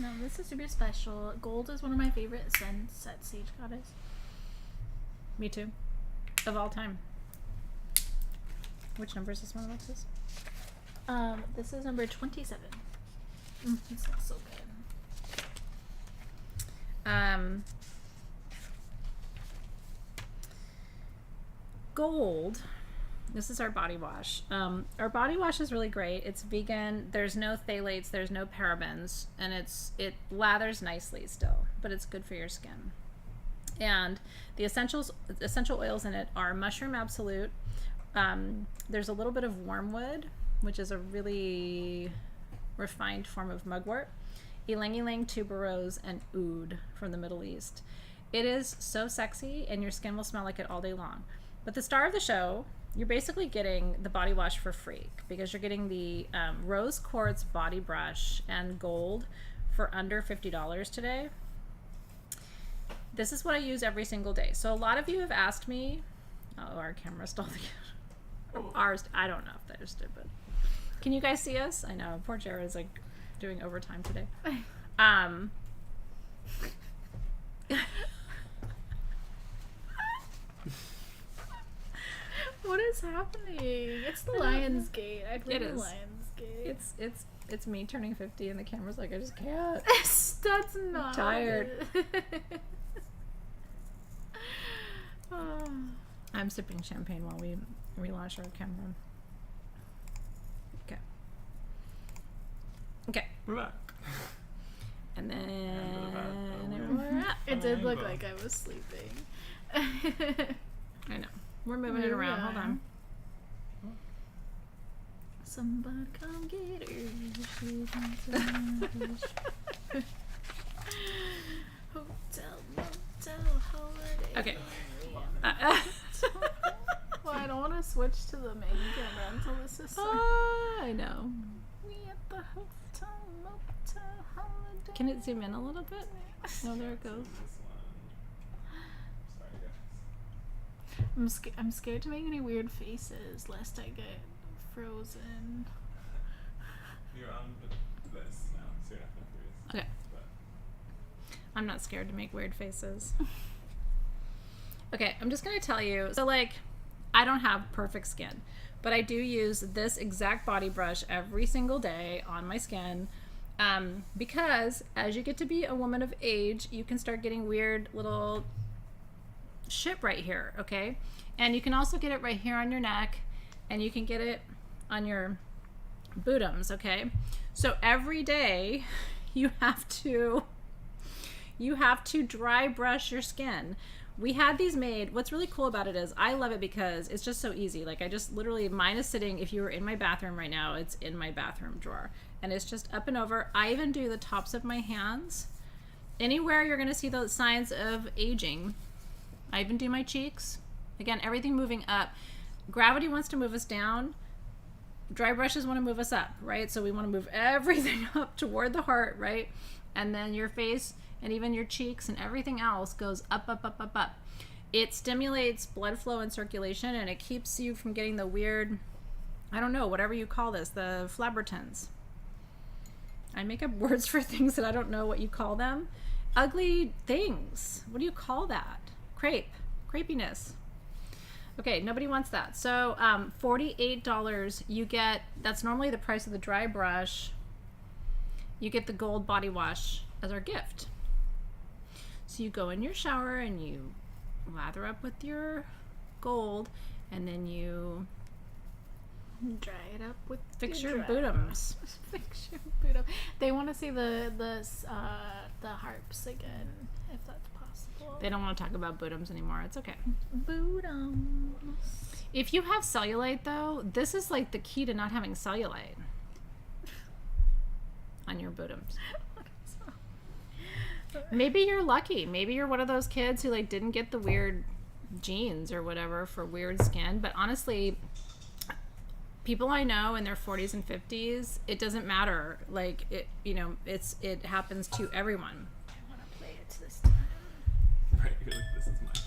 No, this is super special. Gold is one of my favorite scents at Sage Goddess. Me too. Of all time. Which number is this one, Alexis? This is number 27. It smells so good. Gold. This is our body wash. Our body wash is really great. It's vegan. There's no phthalates. There's no parabens, and it lathers nicely still, but it's good for your skin. And the essential oils in it are mushroom absolute. There's a little bit of wormwood, which is a really refined form of mugwort, ylang ylang, tuberose, and oud from the Middle East. It is so sexy, and your skin will smell like it all day long. But the star of the show, you're basically getting the body wash for free because you're getting the rose quartz body brush and gold for under $50 today. This is what I use every single day. So a lot of you have asked me, oh, our camera stalled again. Ours, I don't know if theirs did, but can you guys see us? I know, poor Jared is like doing overtime today. is happening? It's the Lion's Gate. I'd It the is. Lion's Gate. It's me turning 50 and the camera's like, I just can't. That's not tired. Oh. I'm sipping champagne while we relaunch our camera. Okay. Okay. We're back. And then And we're up. It did look Fine, like I was sleeping. I know. We're moving it Here we around. Hold are. on. Somebody come get her. She's in Hotel, motel, holiday. Okay. Well, I don't want to switch to the main camera until this is. I know. We at the hotel, motel, holiday. Can it zoom in a little bit? Oh, there it goes. This one. Sorry, guys. I'm scared to make any weird faces lest I get frozen. You're on this now, so you're not gonna freeze. Okay. But I'm not scared to make weird faces. Okay, I'm just gonna tell you. So, like, I don't have perfect skin, but I do use this exact body brush every single day on my skin, because as you get to be a woman of age, you can start getting weird little shit right here. Okay, and you can also get it right here on your neck, and you can get it on your bootums. Okay, so every day you have to dry brush your skin. We had these made. What's really cool about it is I love it because it's just so easy. Like, I just literally, mine is sitting, if you were in my bathroom right now, it's in my bathroom drawer, and it's just up and over. I even do the tops of my hands. Anywhere you're going to see those signs of aging. I even do my cheeks. Again, everything moving up. Gravity wants to move us down. Dry brushes want to move us up, right? So we want to move everything up toward the heart, right? And then your face and even your cheeks and everything else goes up, up, up, up, up. It stimulates blood flow and circulation, and it keeps you from getting the weird, I don't know, whatever you call this, the flabbertons. I make up words for things that I don't know what you call them. Ugly things. What do you call that? Crepiness. Okay, nobody wants that. So $48 you get, that's normally the price of the dry brush. You get the gold body wash as our gift. So you go in your shower and you lather up with your gold, and then you Dry it up with fix your dry bootums. Fix your bootums. They want to see the harps again, if that's possible. They don't want to talk about bootums anymore. It's okay. Bootums. If you have cellulite, though, this is like the key to not having cellulite on your bootums. Maybe you're lucky. Maybe you're one of those kids who like didn't get the weird genes or whatever for weird skin. But honestly, people I know in their 40s and 50s, it doesn't matter. Like, it, you know, it happens to everyone. I want to play it this time. right, you're like, this is my turn.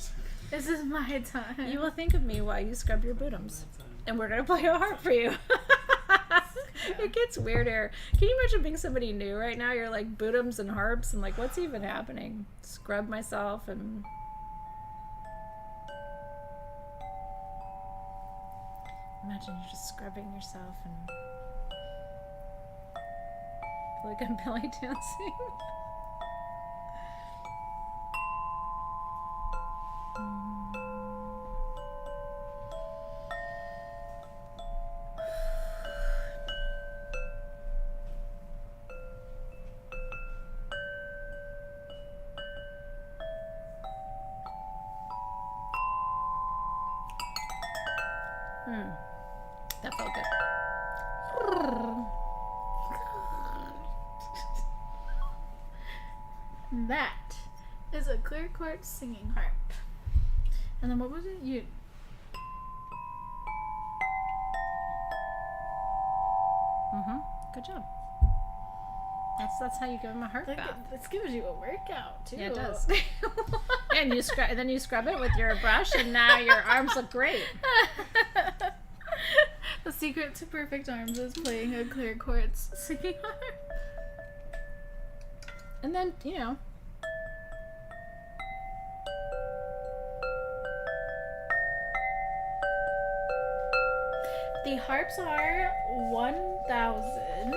This is my time. You will think of me while you scrub your bootums, and we're gonna play a harp for you. It gets weirder. Can you imagine being somebody new right now? You're like bootums and harps, and like, what's even happening? Scrub myself and. Imagine you're just scrubbing yourself and feel like I'm belly dancing. That felt good. That is a clear quartz singing harp. And then what was it? You. Good job. That's how you give him a heart bath. This gives you a workout too. Yeah, it does. And you scrub, then you scrub it with your brush, and now your arms look great. The secret to perfect arms is playing a clear quartz singing harp. And then, you know. the harps are 1,000.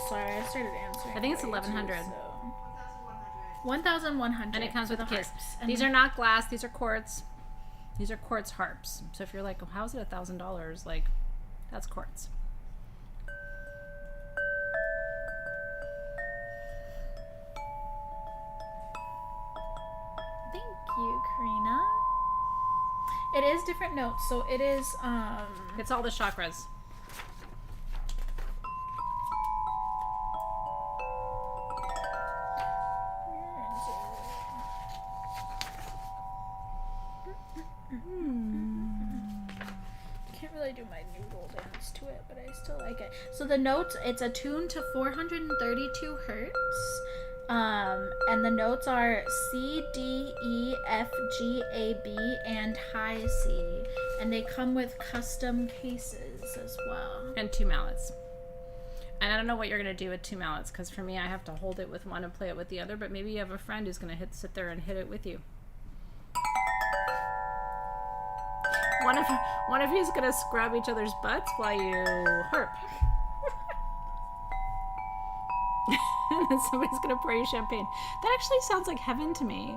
Sorry, I started answering. I think it's way too 1,100. soon. 1,100. 1,100. And it comes with for the case. harps. And These are not glass. These are quartz. These are quartz harps. So if you're like, well, how's it $1,000? Like, that's quartz. Thank you, Karina. It is different notes, so it is It's all the chakras. can't really do my noodle dance to it, but I still like it. So the notes, it's attuned to 432 hertz. And the notes are C, D, E, F, G, A, B, and high C. And they come with custom cases as well. And 2 mallets. And I don't know what you're going to do with 2 mallets, because for me, I have to hold it with one and play it with the other, but maybe you have a friend who's going to sit there and hit it with you. One of you is going to scrub each other's butts while you harp. And then somebody's going to pour you champagne. That actually sounds like heaven to me.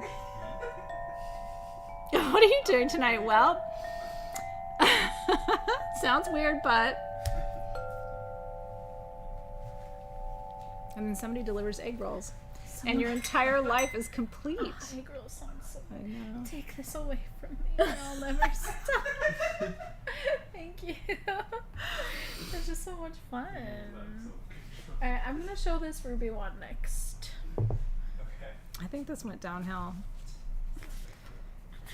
What are you doing tonight? Well, sounds weird, but... And then somebody delivers egg rolls. And your entire life is complete. Oh, egg roll sounds so I know. Take this away from me. I'll never stop. Thank you. It's just so much fun. Alright, I'm gonna show this Ruby one next. Okay. I think this went downhill.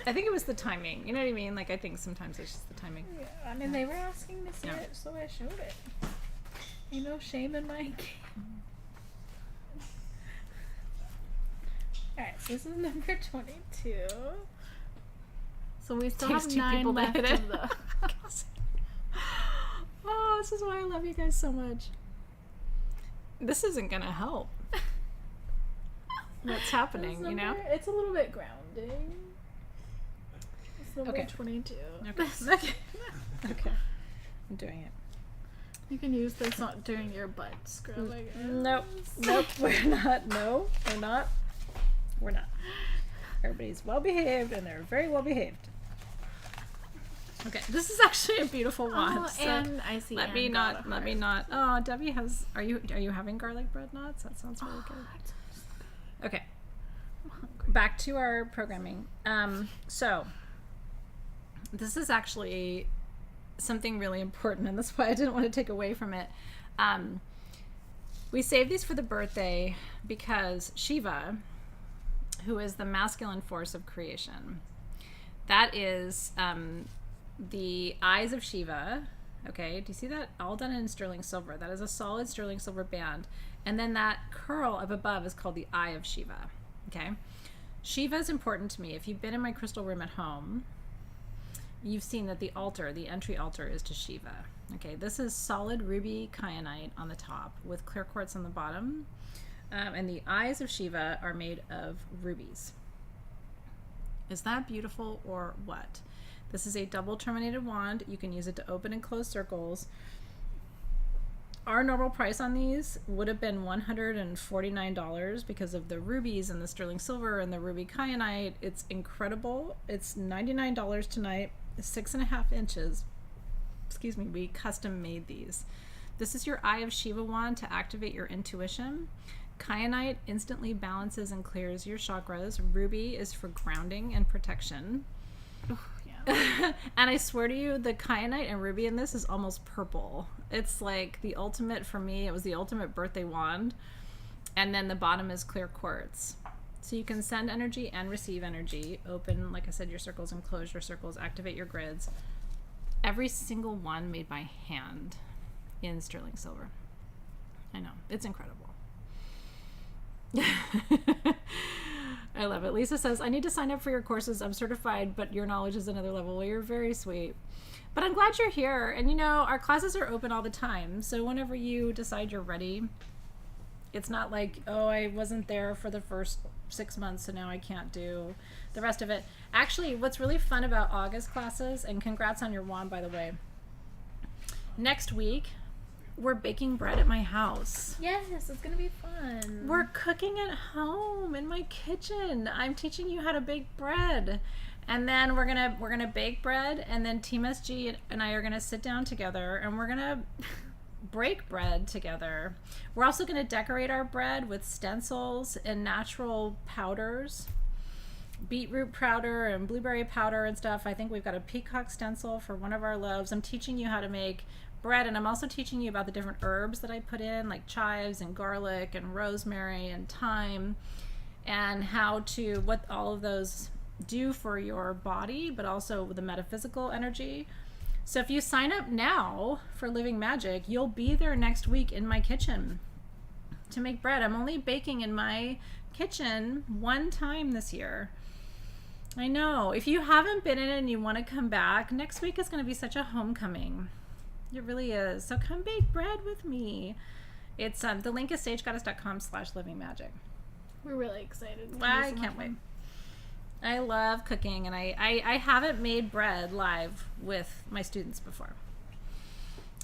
I think it was the timing. You know what I mean? Like, I think sometimes it's just the timing. Yeah, I mean, they were asking to see Yeah. it, so I showed it. Ain't no shame in my game. Alright, so this is number 22. So we still Takes have 2 9 people to left hit it. of the... Oh, this is why I love you guys so much. This isn't gonna help. What's happening, you know? It's a little bit grounding. It's number Okay. 22. Okay. Okay. Okay. I'm doing it. You can use this during your butt scrub, I guess. Nope. Nope. We're not. No, we're not. We're not. Everybody's well behaved, and they're very well behaved. Okay, this is actually a beautiful one. Oh, so and I see. let me not. Let me not. Oh, Debbie has. Are you having garlic bread nuts? That sounds really good. Okay. Back to our programming. So this is actually something really important, and that's why I didn't want to take away from it. We saved these for the birthday because Shiva, who is the masculine force of creation, that is the eyes of Shiva. Okay, do you see that? All done in sterling silver. That is a solid sterling silver band. And then that curl up above is called the eye of Shiva. Okay, Shiva is important to me. If you've been in my crystal room at home, you've seen that the altar, the entry altar, is to Shiva. Okay, this is solid ruby kyanite on the top with clear quartz on the bottom. And the eyes of Shiva are made of rubies. Is that beautiful or what? This is a double terminated wand. You can use it to open and close circles. Our normal price on these would have been $149 because of the rubies and the sterling silver and the ruby kyanite. It's incredible. It's $99 tonight. 6.5 inches. Excuse me, we custom made these. This is your Eye of Shiva wand to activate your intuition. Kyanite instantly balances and clears your chakras. Ruby is for grounding and protection. And I swear to you, the kyanite and ruby in this is almost purple. It's like the ultimate, for me, it was the ultimate birthday wand. And then the bottom is clear quartz. So you can send energy and receive energy. Open, like I said, your circles and close your circles. Activate your grids. Every single one made by hand in sterling silver. I know, it's incredible. I love it. Lisa says, I need to sign up for your courses. I'm certified, but your knowledge is another level. Well, you're very sweet. But I'm glad you're here. And you know, our classes are open all the time. So whenever you decide you're ready, It's not like, oh, I wasn't there for the first 6 months, so now I can't do the rest of it. Actually, what's really fun about August classes, and congrats on your wand, by the way. Next week, we're baking bread at my house. Yes, it's gonna be fun. We're cooking at home in my kitchen. I'm teaching you how to bake bread. And then we're gonna bake bread, and then Team SG and I are gonna sit down together and we're gonna break bread together. We're also gonna decorate our bread with stencils and natural powders, beetroot powder and blueberry powder and stuff. I think we've got a peacock stencil for one of our loaves. I'm teaching you how to make bread, and I'm also teaching you about the different herbs that I put in, like chives and garlic and rosemary and thyme, and what all of those do for your body, but also the metaphysical energy. So if you sign up now for Living Magic, you'll be there next week in my kitchen to make bread. I'm only baking in my kitchen one time this year. I know. If you haven't been in it and you want to come back, next week is going to be such a homecoming. It really is. So come bake bread with me. It's the link is sagegoddess.com/livingmagic. We're really excited. I can't wait. I love cooking, and I haven't made bread live with my students before.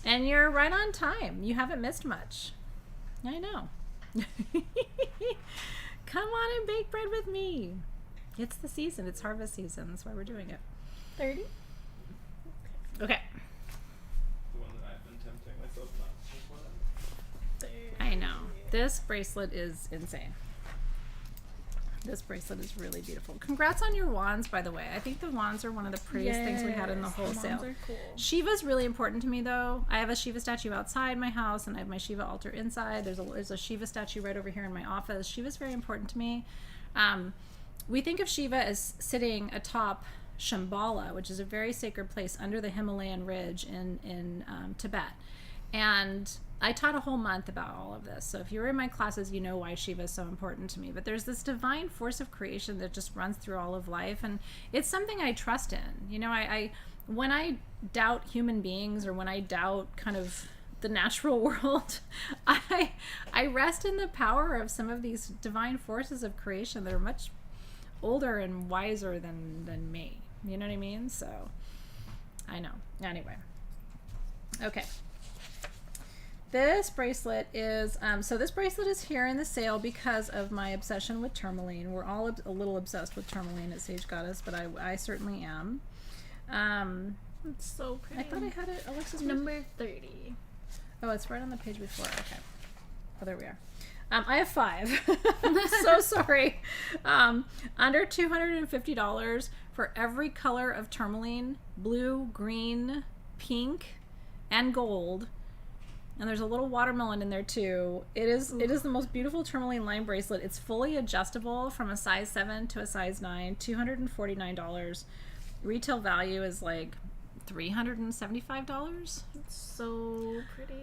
And you're right on time. You haven't missed much. I know. Come on and bake bread with me. It's the season. It's harvest season. That's why we're doing it. 30? Okay. The one that I've been tempting myself not to put. I know. This bracelet is insane. This bracelet is really beautiful. Congrats on your wands, by the way. I think the wands are one of the prettiest things we had in the whole sale. Wands are cool. Shiva's really important to me, though. I have a Shiva statue outside my house, and I have my Shiva altar inside. There's a Shiva statue right over here in my office. Shiva's very important to me. We think of Shiva as sitting atop Shambhala, which is a very sacred place under the Himalayan ridge in Tibet. And I taught a whole month about all of this. So if you were in my classes, you know why Shiva is so important to me. But there's this divine force of creation that just runs through all of life. And it's something I trust in. You know, I when I doubt human beings, or when I doubt kind of the natural world, I rest in the power of some of these divine forces of creation that are much older and wiser than me. You know what I mean? So I know. Anyway. Okay. This bracelet is, so this bracelet is here in the sale because of my obsession with tourmaline. We're all a little obsessed with tourmaline at Sage Goddess, but I certainly am. It's so pretty. I thought I had it, Alexis. Number 30. Oh, it's right on the page before. Okay. Oh, there we are. I have 5. So sorry. Under $250 for every color of tourmaline: blue, green, pink, and gold. And there's a little watermelon in there too. It is the most beautiful tourmaline line bracelet. It's fully adjustable from a size 7 to a size 9. $249. Retail value is like $375. It's so pretty.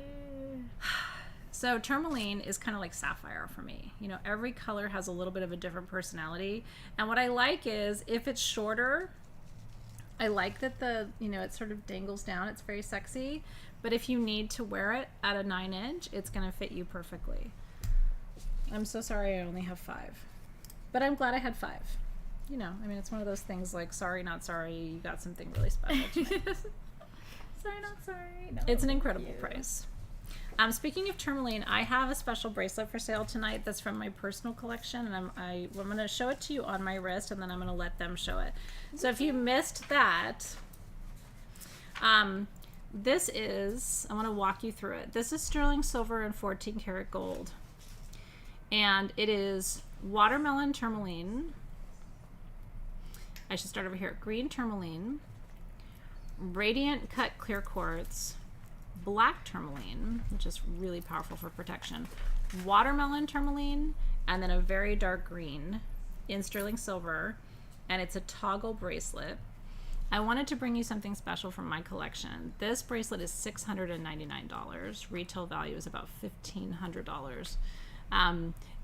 So tourmaline is kind of like sapphire for me. You know, every color has a little bit of a different personality. And what I like is, if it's shorter, I like that it sort of dangles down. It's very sexy. But if you need to wear it at a 9-inch, it's going to fit you perfectly. I'm so sorry I only have 5. But I'm glad I had 5. You know, I mean, it's one of those things like, sorry, not sorry, you got something really special tonight. Sorry, not sorry. No, It's an incredible price. Speaking of tourmaline, I have a special bracelet for sale tonight that's from my personal collection, and I'm going to show it to you on my wrist, and then I'm going to let them show it. So if you missed that, this is, I want to walk you through it. This is sterling silver and 14 karat gold. And it is watermelon tourmaline. I should start over here. Green tourmaline, radiant cut clear quartz, black tourmaline, which is really powerful for protection, watermelon tourmaline, and then a very dark green in sterling silver. And it's a toggle bracelet. I wanted to bring you something special from my collection. This bracelet is $699. Retail value is about $1,500.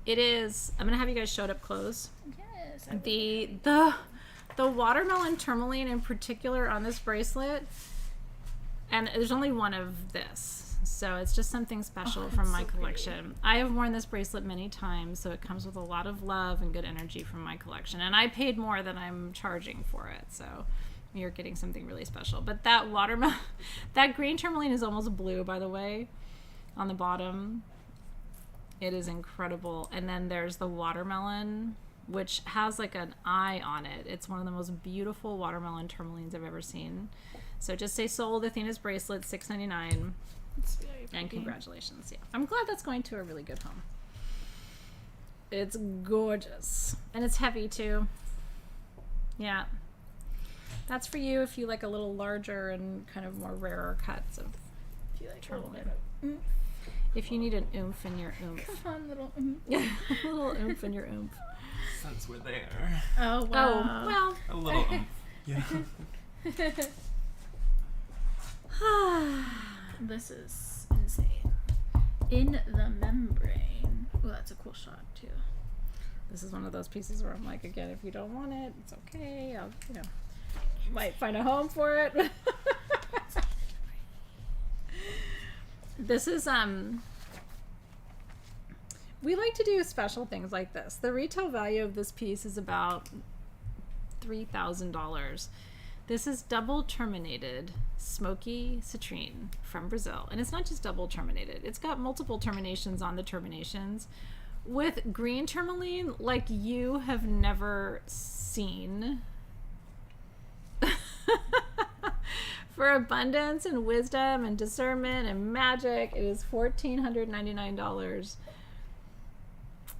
It is, I'm going to have you guys show it up close. Yes. The watermelon tourmaline in particular on this bracelet, and there's only one of this. So it's just something special from my collection. I have worn this bracelet many times, so it comes with a lot of love and good energy from my collection. And I paid more than I'm charging for it, so you're getting something really special. But that watermelon, that green tourmaline is almost blue, by the way, on the bottom. It is incredible. And then there's the watermelon, which has like an eye on it. It's one of the most beautiful watermelon tourmalines I've ever seen. So just say sold Athena's bracelet, $6.99. And congratulations. Yeah, I'm glad that's going to a really good home. It's gorgeous. And it's heavy too. Yeah. That's for you if you like a little larger and kind of more rarer cuts of tourmaline. If you need an oomph in your oomph. Come on, little oomph. A little oomph in your oomph. Since we're there. Oh, wow. Oh, well. A little oomph. Yeah. This is insane. In the membrane. Oh, that's a cool shot too. This is one of those pieces where I'm like, again, if you don't want it, it's okay. I'll, might find a home for it. This is, we like to do special things like this. The retail value of this piece is about $3,000. This is double terminated smoky citrine from Brazil. And it's not just double terminated. It's got multiple terminations on the terminations with green tourmaline like you have never seen. For abundance and wisdom and discernment and magic, it is $1,499.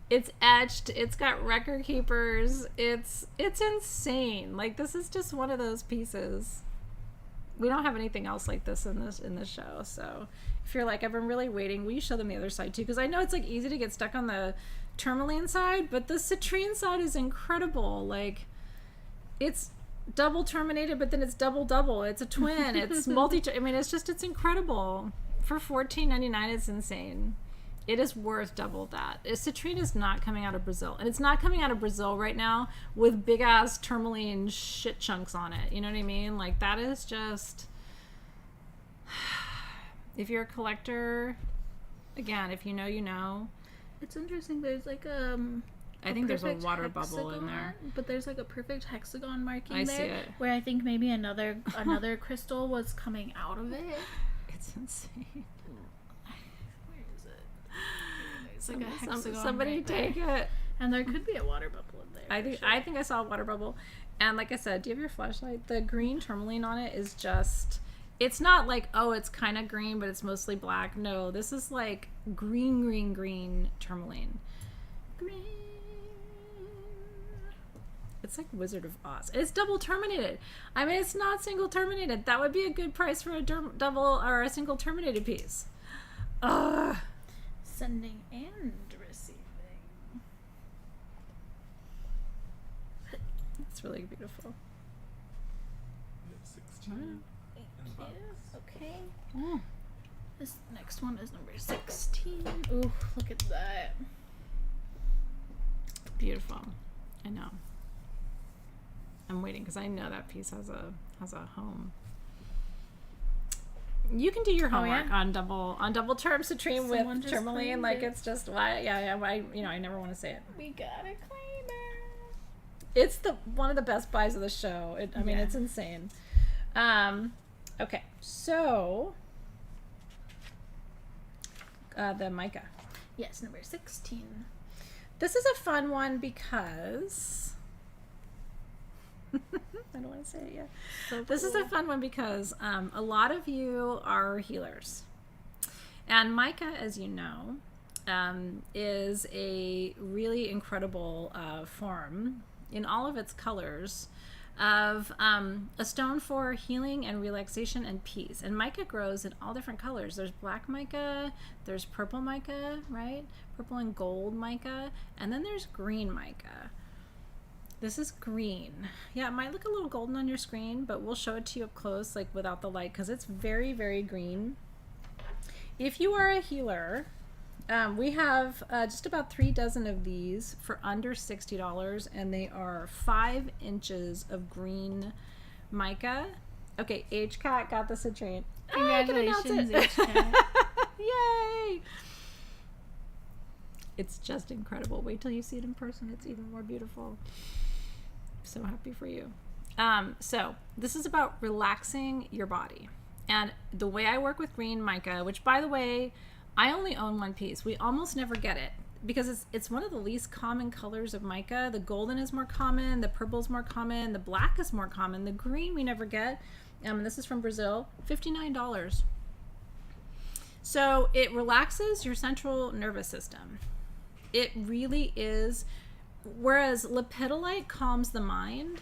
It's etched. It's got record keepers. It's insane. Like, this is just one of those pieces. We don't have anything else like this in this show. So if you're like, I've been really waiting, will you show them the other side too? Because I know it's like easy to get stuck on the tourmaline side, but the citrine side is incredible. Like, it's double terminated, but then it's double. It's a twin. It's I mean, it's incredible. For $14.99, it's insane. It is worth double that. Citrine is not coming out of Brazil. And it's not coming out of Brazil right now with big ass tourmaline shit chunks on it. You know what I mean? Like, that is just, if you're a collector, again, if you know, you know. It's interesting. There's like I think there's a perfect water bubble in hexagon, there. but there's like a perfect hexagon marking I there, see it. where I think maybe another crystal was coming out of it. It's insane. Where is it? It's like a hexagon. Somebody right take there. it. And there could be a water bubble in there. I think I saw a water bubble. And like I said, do you have your flashlight? The green tourmaline on it is just, it's not like, oh, it's kind of green, but it's mostly black. No, this is like green tourmaline. Green. It's like Wizard of Oz. It's double terminated. I mean, it's not single terminated. That would be a good price for a double or a single terminated piece. Ugh. Sending and receiving. It's really beautiful. 16 in the box. Okay. Oh. This next one is number 16. Ooh, look at that. Beautiful. I know. I'm waiting because I know that piece has a home. You can do your homework on double term citrine Someone with just tourmaline. claimed Like, it. it's just why I never want to say it. We gotta claim it. It's one of the best buys of the show. I mean, Yeah. it's insane. Okay, so the mica. Yes, number 16. This is a fun one because I don't want to say it yet. So This is a fun one because a lot of you are healers. And mica, as you know, is a really incredible form in all of its colors of a stone for healing and relaxation and peace. And mica grows in all different colors. There's black mica, there's purple mica, right? Purple and gold mica, and then there's green mica. This is green. Yeah, it might look a little golden on your screen, but we'll show it to you up close, like without the light, because it's very, very green. If you are a healer, we have just about 3 dozen of these for under $60, and they are 5 inches of green mica. Okay, HCAT got the citrine. Congratulations, HCAT. Yay! It's just incredible. Wait till you see it in person. It's even more beautiful. So happy for you. So this is about relaxing your body. And the way I work with green mica, which by the way, I only own one piece. We almost never get it because it's one of the least common colors of mica. The golden is more common, the purple is more common, the black is more common, the green we never get. And this is from Brazil, $59. So it relaxes your central nervous system. It really is, whereas lepidolite calms the mind.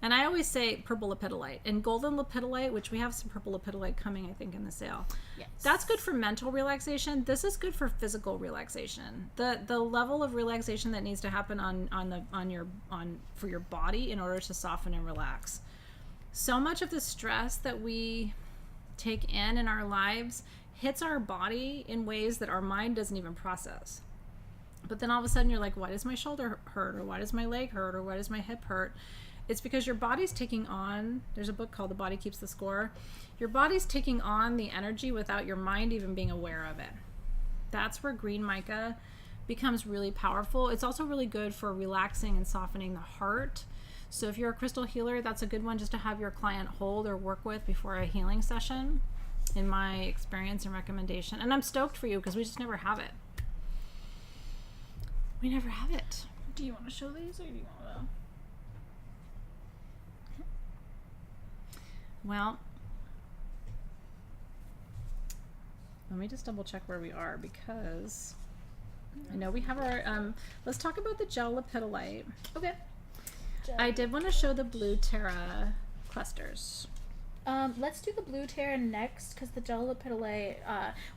And I always say purple lepidolite and golden lepidolite, which we have some purple lepidolite coming, I think, in the sale. Yes. That's good for mental relaxation. This is good for physical relaxation. The level of relaxation that needs to happen for your body in order to soften and relax. So much of the stress that we take in our lives hits our body in ways that our mind doesn't even process. But then all of a sudden you're like, why does my shoulder hurt? Or why does my leg hurt? Or why does my hip hurt? It's because your body's taking on, there's a book called The Body Keeps the Score. Your body's taking on the energy without your mind even being aware of it. That's where green mica becomes really powerful. It's also really good for relaxing and softening the heart. So if you're a crystal healer, that's a good one just to have your client hold or work with before a healing session, in my experience and recommendation. And I'm stoked for you because we just never have it. We never have it. Do you want to show these or do you want to? Well, let me just double check where we are because I know we have our, let's talk about the gel lepidolite. Okay. I did want to show the blue Terra clusters. Let's do the blue Terra next because the gel lepidolite,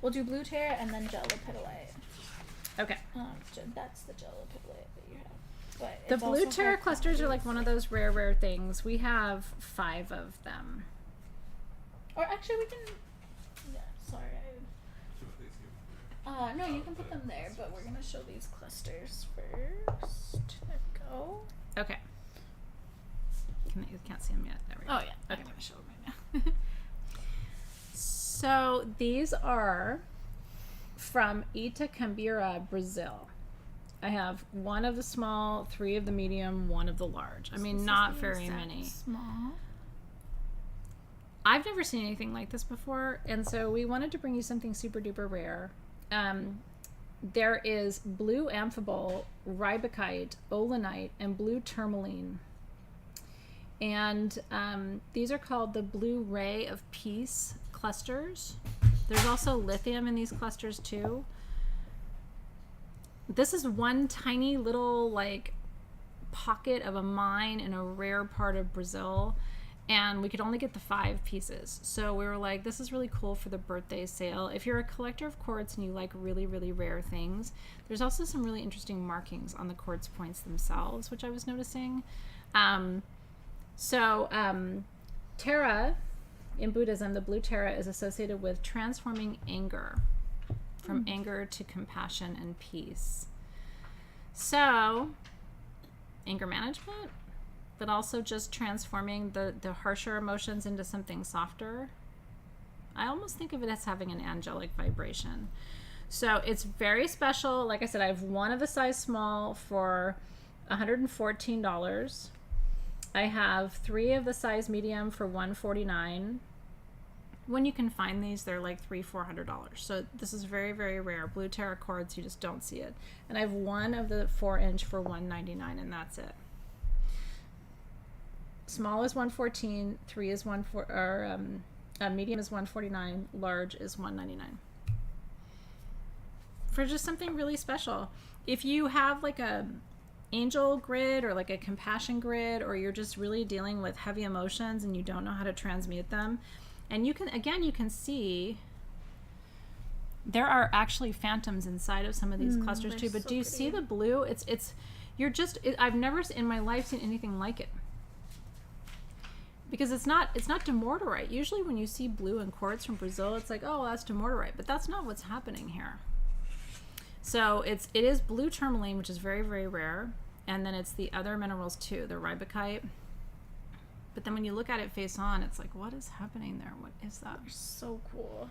we'll do blue Terra and then gel lepidolite. Okay. That's the gel lepidolite that you have. But The it's blue also Terra got clusters are like one of properties. those rare things. We have 5 of them. Or actually we can, yeah, sorry. Should we please give No, you can put them there, but we're gonna show these clusters first. There we go. Okay. You can't see them yet. There we go. Oh yeah, Okay. I'm gonna show them right now. So these are from Itacambira, Brazil. I have 1 of the small, 3 of the medium, 1 of the large. I mean, This is not the very exact many. Small. I've never seen anything like this before, and so we wanted to bring you something super duper rare. There is blue amphibole, ribacite, olenite, and blue tourmaline. And these are called the Blue Ray of Peace clusters. There's also lithium in these clusters too. This is one tiny little like pocket of a mine in a rare part of Brazil, and we could only get the 5 pieces. So we were like, this is really cool for the birthday sale. If you're a collector of quartz and you like really, really rare things, there's also some really interesting markings on the quartz points themselves, which I was noticing. Terra, in Buddhism, the blue Terra is associated with transforming anger, from anger to compassion and peace. So, anger management, but also just transforming the harsher emotions into something softer. I almost think of it as having an angelic vibration. So it's very special. Like I said, I have 1 of the size small for $114. I have 3 of the size medium for $149. When you can find these, they're like $300-400. So this is very, very rare. Blue Terra quartz, you just don't see it. And I have 1 of the 4-inch for $199, and that's it. Small is $114, 3 is medium is $149, large is $199. For just something really special. If you have like a angel grid or like a compassion grid, or you're just really dealing with heavy emotions and you don't know how to transmute them, and you can see there are actually phantoms inside of some of these clusters too. But so do you pretty. see the blue? I've never in my life seen anything like it. Because it's not dumortierite. Usually when you see blue and quartz from Brazil, it's like, oh, that's dumortierite, but that's not what's happening here. So it is blue tourmaline, which is very, very rare, and then it's the other minerals too, the ribacite. But then when you look at it face on, it's like, what is happening there? What is that? So cool.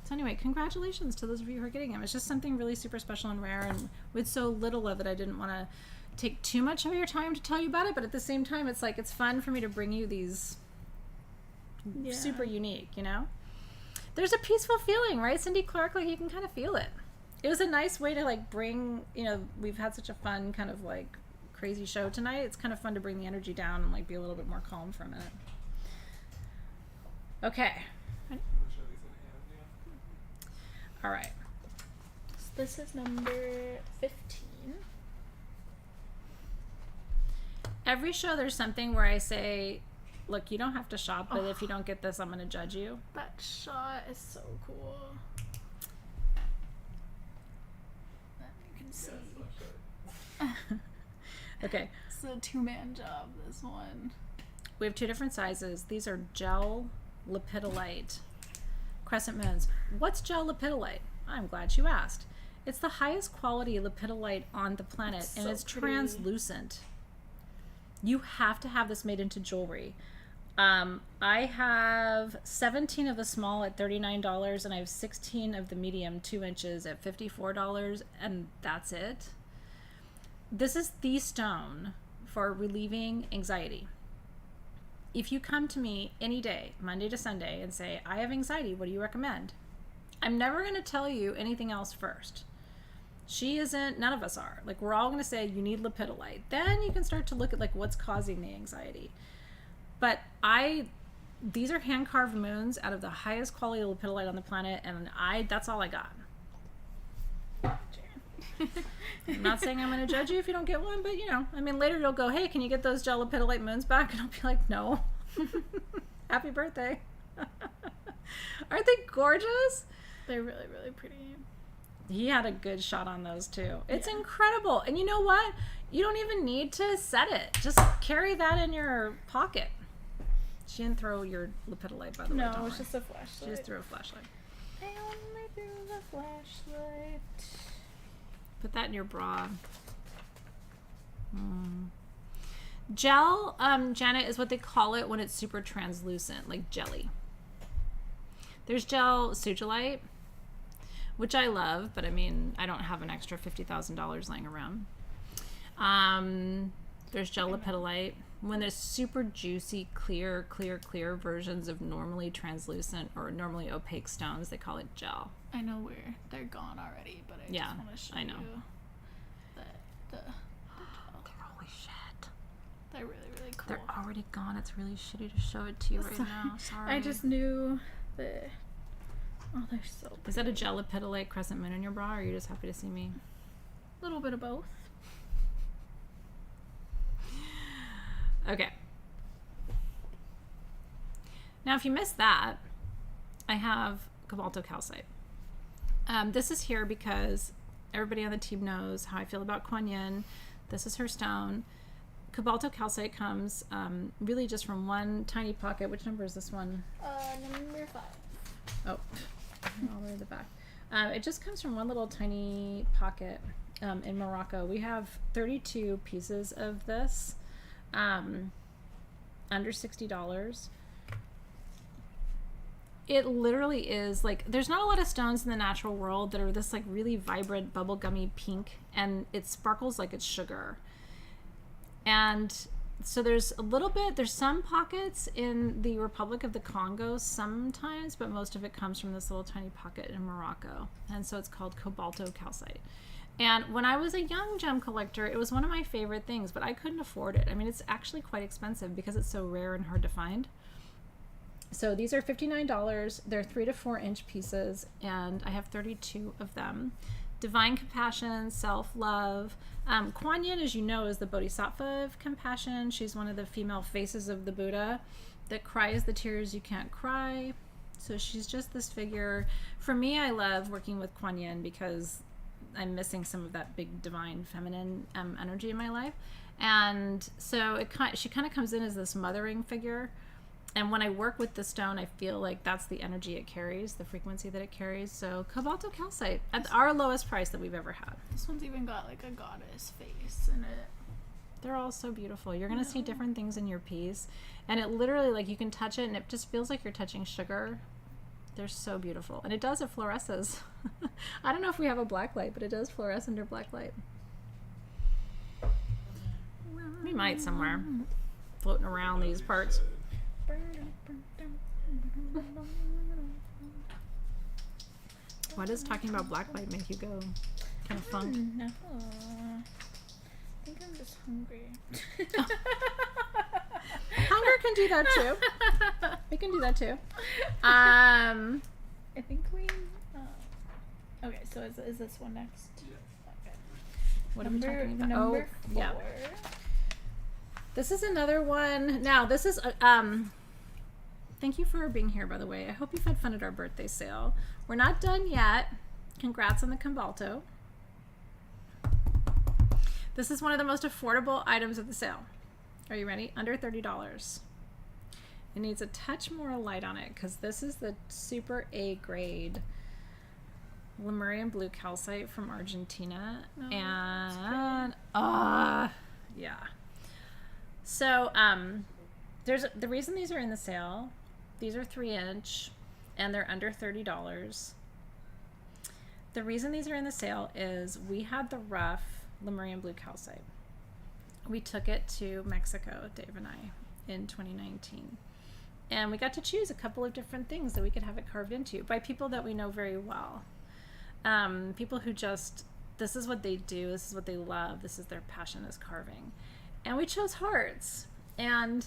So anyway, congratulations to those of you who are getting them. It's just something really super special and rare, and with so little of it, I didn't want to take too much of your time to tell you about it, but at the same time, it's like, it's fun for me to bring you these super unique, you know? There's a peaceful feeling, right, Cindy Clark? Like, you can kind of feel it. It was a nice way to, like, bring, you know, we've had such a fun kind of, like, crazy show tonight. It's kind of fun to bring the energy down and, like, be a little bit more calm for a minute. Okay. I'm gonna show these in hand, yeah. All right. So this is number 15. Every show there's something where I say, look, you don't have to shop, but if you don't get this, I'm going to judge you. That shot is so cool. You can see. Yeah, it's not Okay. It's a two-man job, this one. We have two different sizes. These are gel lepidolite crescent moons. What's gel lepidolite? I'm glad you asked. It's the highest quality lepidolite on the planet, It's and so it's pretty. translucent. You have to have this made into jewelry. I have 17 of the small at $39, and I have 16 of the medium 2 inches at $54, and that's it. This is the stone for relieving anxiety. If you come to me any day, Monday to Sunday, and say, I have anxiety, what do you recommend? I'm never going to tell you anything else first. She isn't, none of us are. Like, we're all going to say, you need lepidolite. Then you can start to look at, like, what's causing the anxiety. But these are hand-carved moons out of the highest quality of lepidolite on the planet, and that's all I got. I'm not saying I'm going to judge you if you don't get one, but, you know, I mean, later you'll go, hey, can you get those gel lepidolite moons back? And I'll be like, no. Happy birthday. Aren't they gorgeous? They're really, really pretty. He had a good shot on those, too. It's incredible. And you know what? You don't even need to set it. Just carry that in your pocket. She didn't throw your lepidolite, by the way. No, don't it's worry. just a flashlight. She just threw a flashlight. I only threw the flashlight. Put that in your bra. Gel, Janet, is what they call it when it's super translucent, like jelly. There's gel sugilite, which I love, but I mean, I don't have an extra $50,000 laying around. There's gel lepidolite. When there's super juicy, clear versions of normally translucent or normally opaque stones, they call it gel. I know where they're gone already, but I just want to show I know. you the gel. Holy shit. They're really, really cool. They're already gone. It's really shitty to show it to you right now. Sorry. I just knew the... Oh, they're so pretty. Is that a gel lepidolite crescent moon in your bra, or are you just happy to see me? A little bit of both. Okay. Now, if you missed that, I have cobaltocalcite. This is here because everybody on the team knows how I feel about Kuan Yin. This is her stone. Cobaltocalcite comes really just from one tiny pocket. Which number is this one? Number 5. Oh, all the way to the back. It just comes from one little tiny pocket in Morocco. We have 32 pieces of this. Under $60. It literally is like, there's not a lot of stones in the natural world that are this like really vibrant bubblegummy pink, and it sparkles like it's sugar. And so there's some pockets in the Republic of the Congo sometimes, but most of it comes from this little tiny pocket in Morocco. And so it's called cobaltocalcite. And when I was a young gem collector, it was one of my favorite things, but I couldn't afford it. I mean, it's actually quite expensive because it's so rare and hard to find. So these are $59. They're 3 to 4 inch pieces, and I have 32 of them. Divine compassion, self-love. Kuan Yin, as you know, is the bodhisattva of compassion. She's one of the female faces of the Buddha that cries the tears you can't cry. So she's just this figure. For me, I love working with Kuan Yin because I'm missing some of that big divine feminine energy in my life. And so she kind of comes in as this mothering figure. And when I work with the stone, I feel like that's the energy it carries, the frequency that it carries. So cobaltocalcite at our lowest price that we've ever had. This one's even got like a goddess face in it. They're all so beautiful. You're going to see different things in your piece. And it literally, like, you can touch it and it just feels like you're touching sugar. They're so beautiful. And it does, it fluoresces. I don't know if we have a black light, but it does fluoresce under black light. We might somewhere. Floating around these parts. Why does talking about black light make you go kind of funk? No. I think I'm just hungry. Hunger can do that too. It can do that too. I think we. Okay, so is this one next? Okay. What are we talking about? Number 4. Yeah. This is another one. Now, this is thank you for being here, by the way. I hope you've had fun at our birthday sale. We're not done yet. Congrats on the Cumbalto. This is one of the most affordable items of the sale. Are you ready? Under $30. It needs a touch more light on it because this is the super A grade Lemurian blue calcite from Argentina. Oh, And yeah. So there's the reason these are in the sale. These are 3-inch and they're under $30. The reason these are in the sale is we had the rough Lemurian blue calcite. We took it to Mexico, Dave and I, in 2019. And we got to choose a couple of different things that we could have it carved into by people that we know very well. People who just, this is what they do, this is what they love, this is their passion is carving. And we chose hearts. And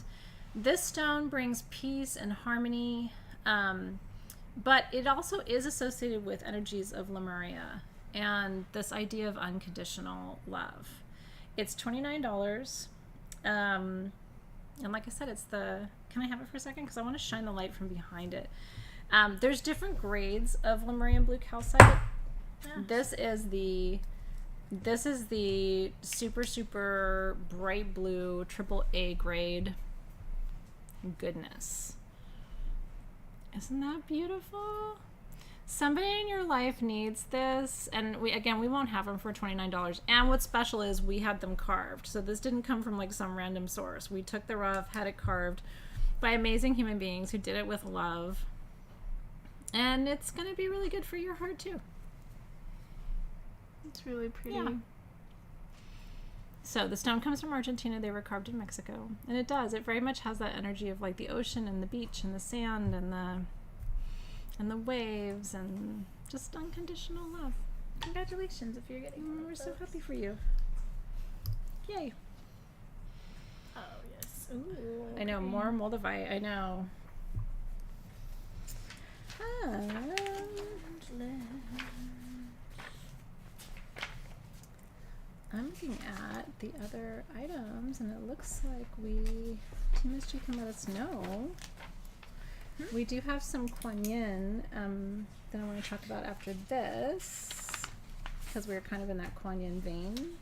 this stone brings peace and harmony, but it also is associated with energies of Lemuria and this idea of unconditional love. It's $29. And like I said, it's the, can I have it for a second? Because I want to shine the light from behind it. There's different grades of Lemurian blue calcite. Yes. This is the super bright blue AAA grade. Goodness. Isn't that beautiful? Somebody in your life needs this, and we won't have them for $29. And what's special is we had them carved. So this didn't come from like some random source. We took the rough, had it carved by amazing human beings who did it with love. And it's going to be really good for your heart too. It's really pretty. Yeah. So the stone comes from Argentina. They were carved in Mexico. And it does. It very much has that energy of like the ocean and the beach and the sand and the waves and just unconditional love. Congratulations if you're getting one. We're so happy for you. Yay. Oh, yes. Ooh. I know, more Moldavite. I know. I'm looking at the other items, and it looks like Team SG can let us know. We do have some Kuan Yin that I want to talk about after this, because we're kind of in that Kuan Yin vein.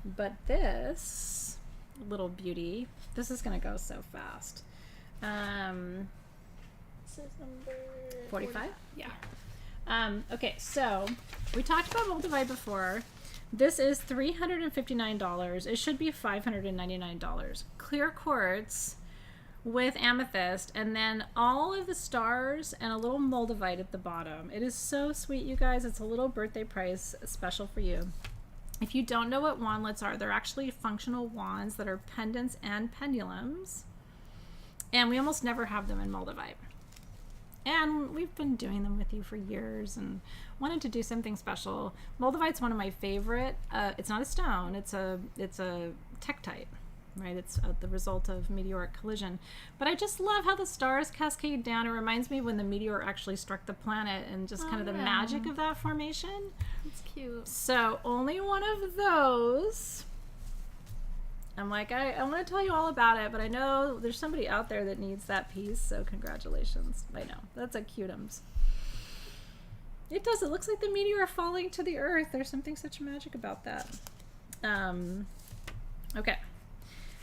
But this little beauty, this is going to go so fast. This is number 45? Yeah. Okay, so we talked about Moldavite before. This is $359. It should be $599. Clear quartz with amethyst, and then all of the stars and a little Moldavite at the bottom. It is so sweet, you guys. It's a little birthday price special for you. If you don't know what wandlets are, they're actually functional wands that are pendants and pendulums. And we almost never have them in Moldavite. And we've been doing them with you for years and wanted to do something special. Moldavite's one of my favorite. It's not a stone. It's a tektite, right? It's the result of meteoric collision. But I just love how the stars cascade down. It reminds me when the meteor actually struck the planet and just kind of the magic of that formation. It's cute. So only one of those. I'm like, I want to tell you all about it, but I know there's somebody out there that needs that piece, so congratulations. I know. That's a cuteums. It does. It looks like the meteor falling to the earth. There's something such magic about that. Okay.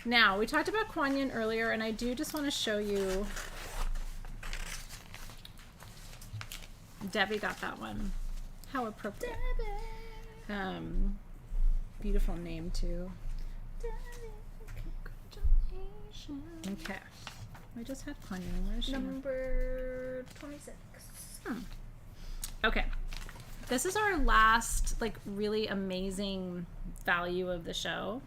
Now, we talked about Kuan Yin earlier, and I do just want to show you. Debbie got that one. How appropriate. Beautiful name, too. Okay. We just had Quanyan. Where is she? Number 26. Okay. This is our last, like, really amazing value of the show.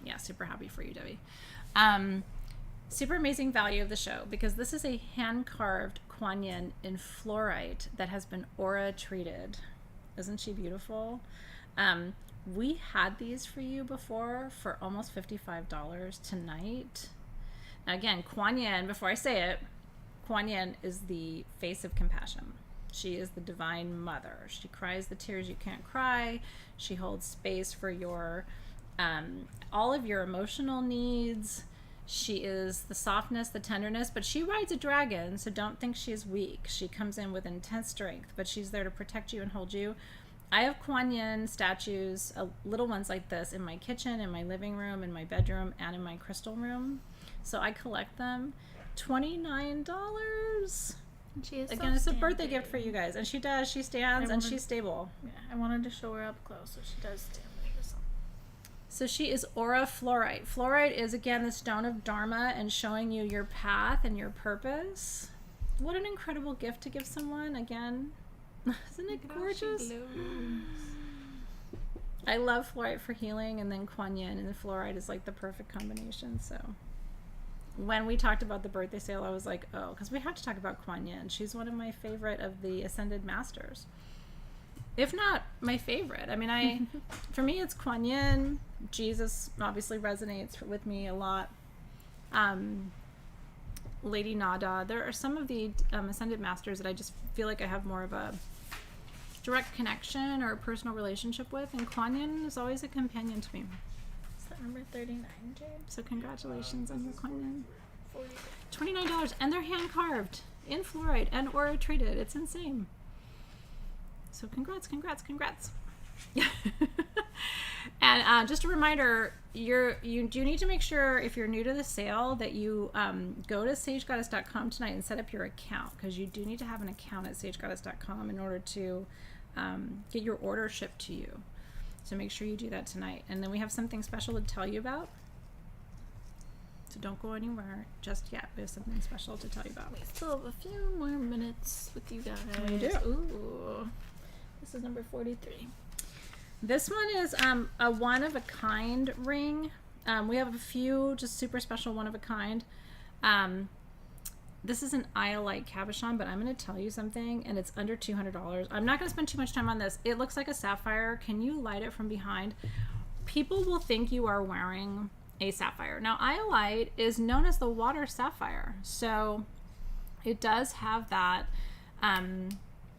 Yeah, super happy for you, Debbie. Super amazing value of the show because this is a hand-carved Quanyan in fluorite that has been aura treated. Isn't she beautiful? We had these for you before for almost $55 tonight. Now again, Quanyan, before I say it, Quanyan is the face of compassion. She is the divine mother. She cries the tears you can't cry. She holds space for your all of your emotional needs. She is the softness, the tenderness, but she rides a dragon, so don't think she's weak. She comes in with intense strength, but she's there to protect you and hold you. I have Quanyan statues, little ones like this, in my kitchen, in my living room, in my bedroom, and in my crystal room. So I collect them. $29. She is Again, it's a birthday gift for you guys. And she does. She stands and she's stable. Yeah, I wanted to show her up close, so she does stand like this. So she is aura fluorite. Fluorite is, again, the stone of Dharma and showing you your path and your purpose. What an incredible gift to give someone, again. Isn't it gorgeous? I love fluorite for healing, and then Quanyan and the fluorite is like the perfect combination. So when we talked about the birthday sale, I was like, oh, because we have to talk about Quanyan. She's one of my favorite of the Ascended Masters. If not my favorite. I mean, for me, it's Quanyan. Jesus obviously resonates with me a lot. Lady Nada. There are some of the Ascended Masters that I just feel like I have more of a direct connection or a personal relationship with, and Quanyan is always a companion to me. Is that number 39, James? So congratulations on your Quanyan. 40. $29, and they're hand carved in fluorite and aura treated. It's insane. So congrats. And just a reminder, you do need to make sure, if you're new to the sale, that you go to sagegoddess.com tonight and set up your account, because you do need to have an account at sagegoddess.com in order to get your order shipped to you. So make sure you do that tonight. And then we have something special to tell you about. So don't go anywhere just yet. We have something special to tell you about. We still have a few more minutes with you guys. We do. Ooh. This is number 43. This one is a one-of-a-kind ring. We have a few just super special one-of-a-kind. This is an iolite cabochon, but I'm going to tell you something, and it's under $200. I'm not going to spend too much time on this. It looks like a sapphire. Can you light it from behind? People will think you are wearing a sapphire. Now, iolite is known as the water sapphire, so it does have that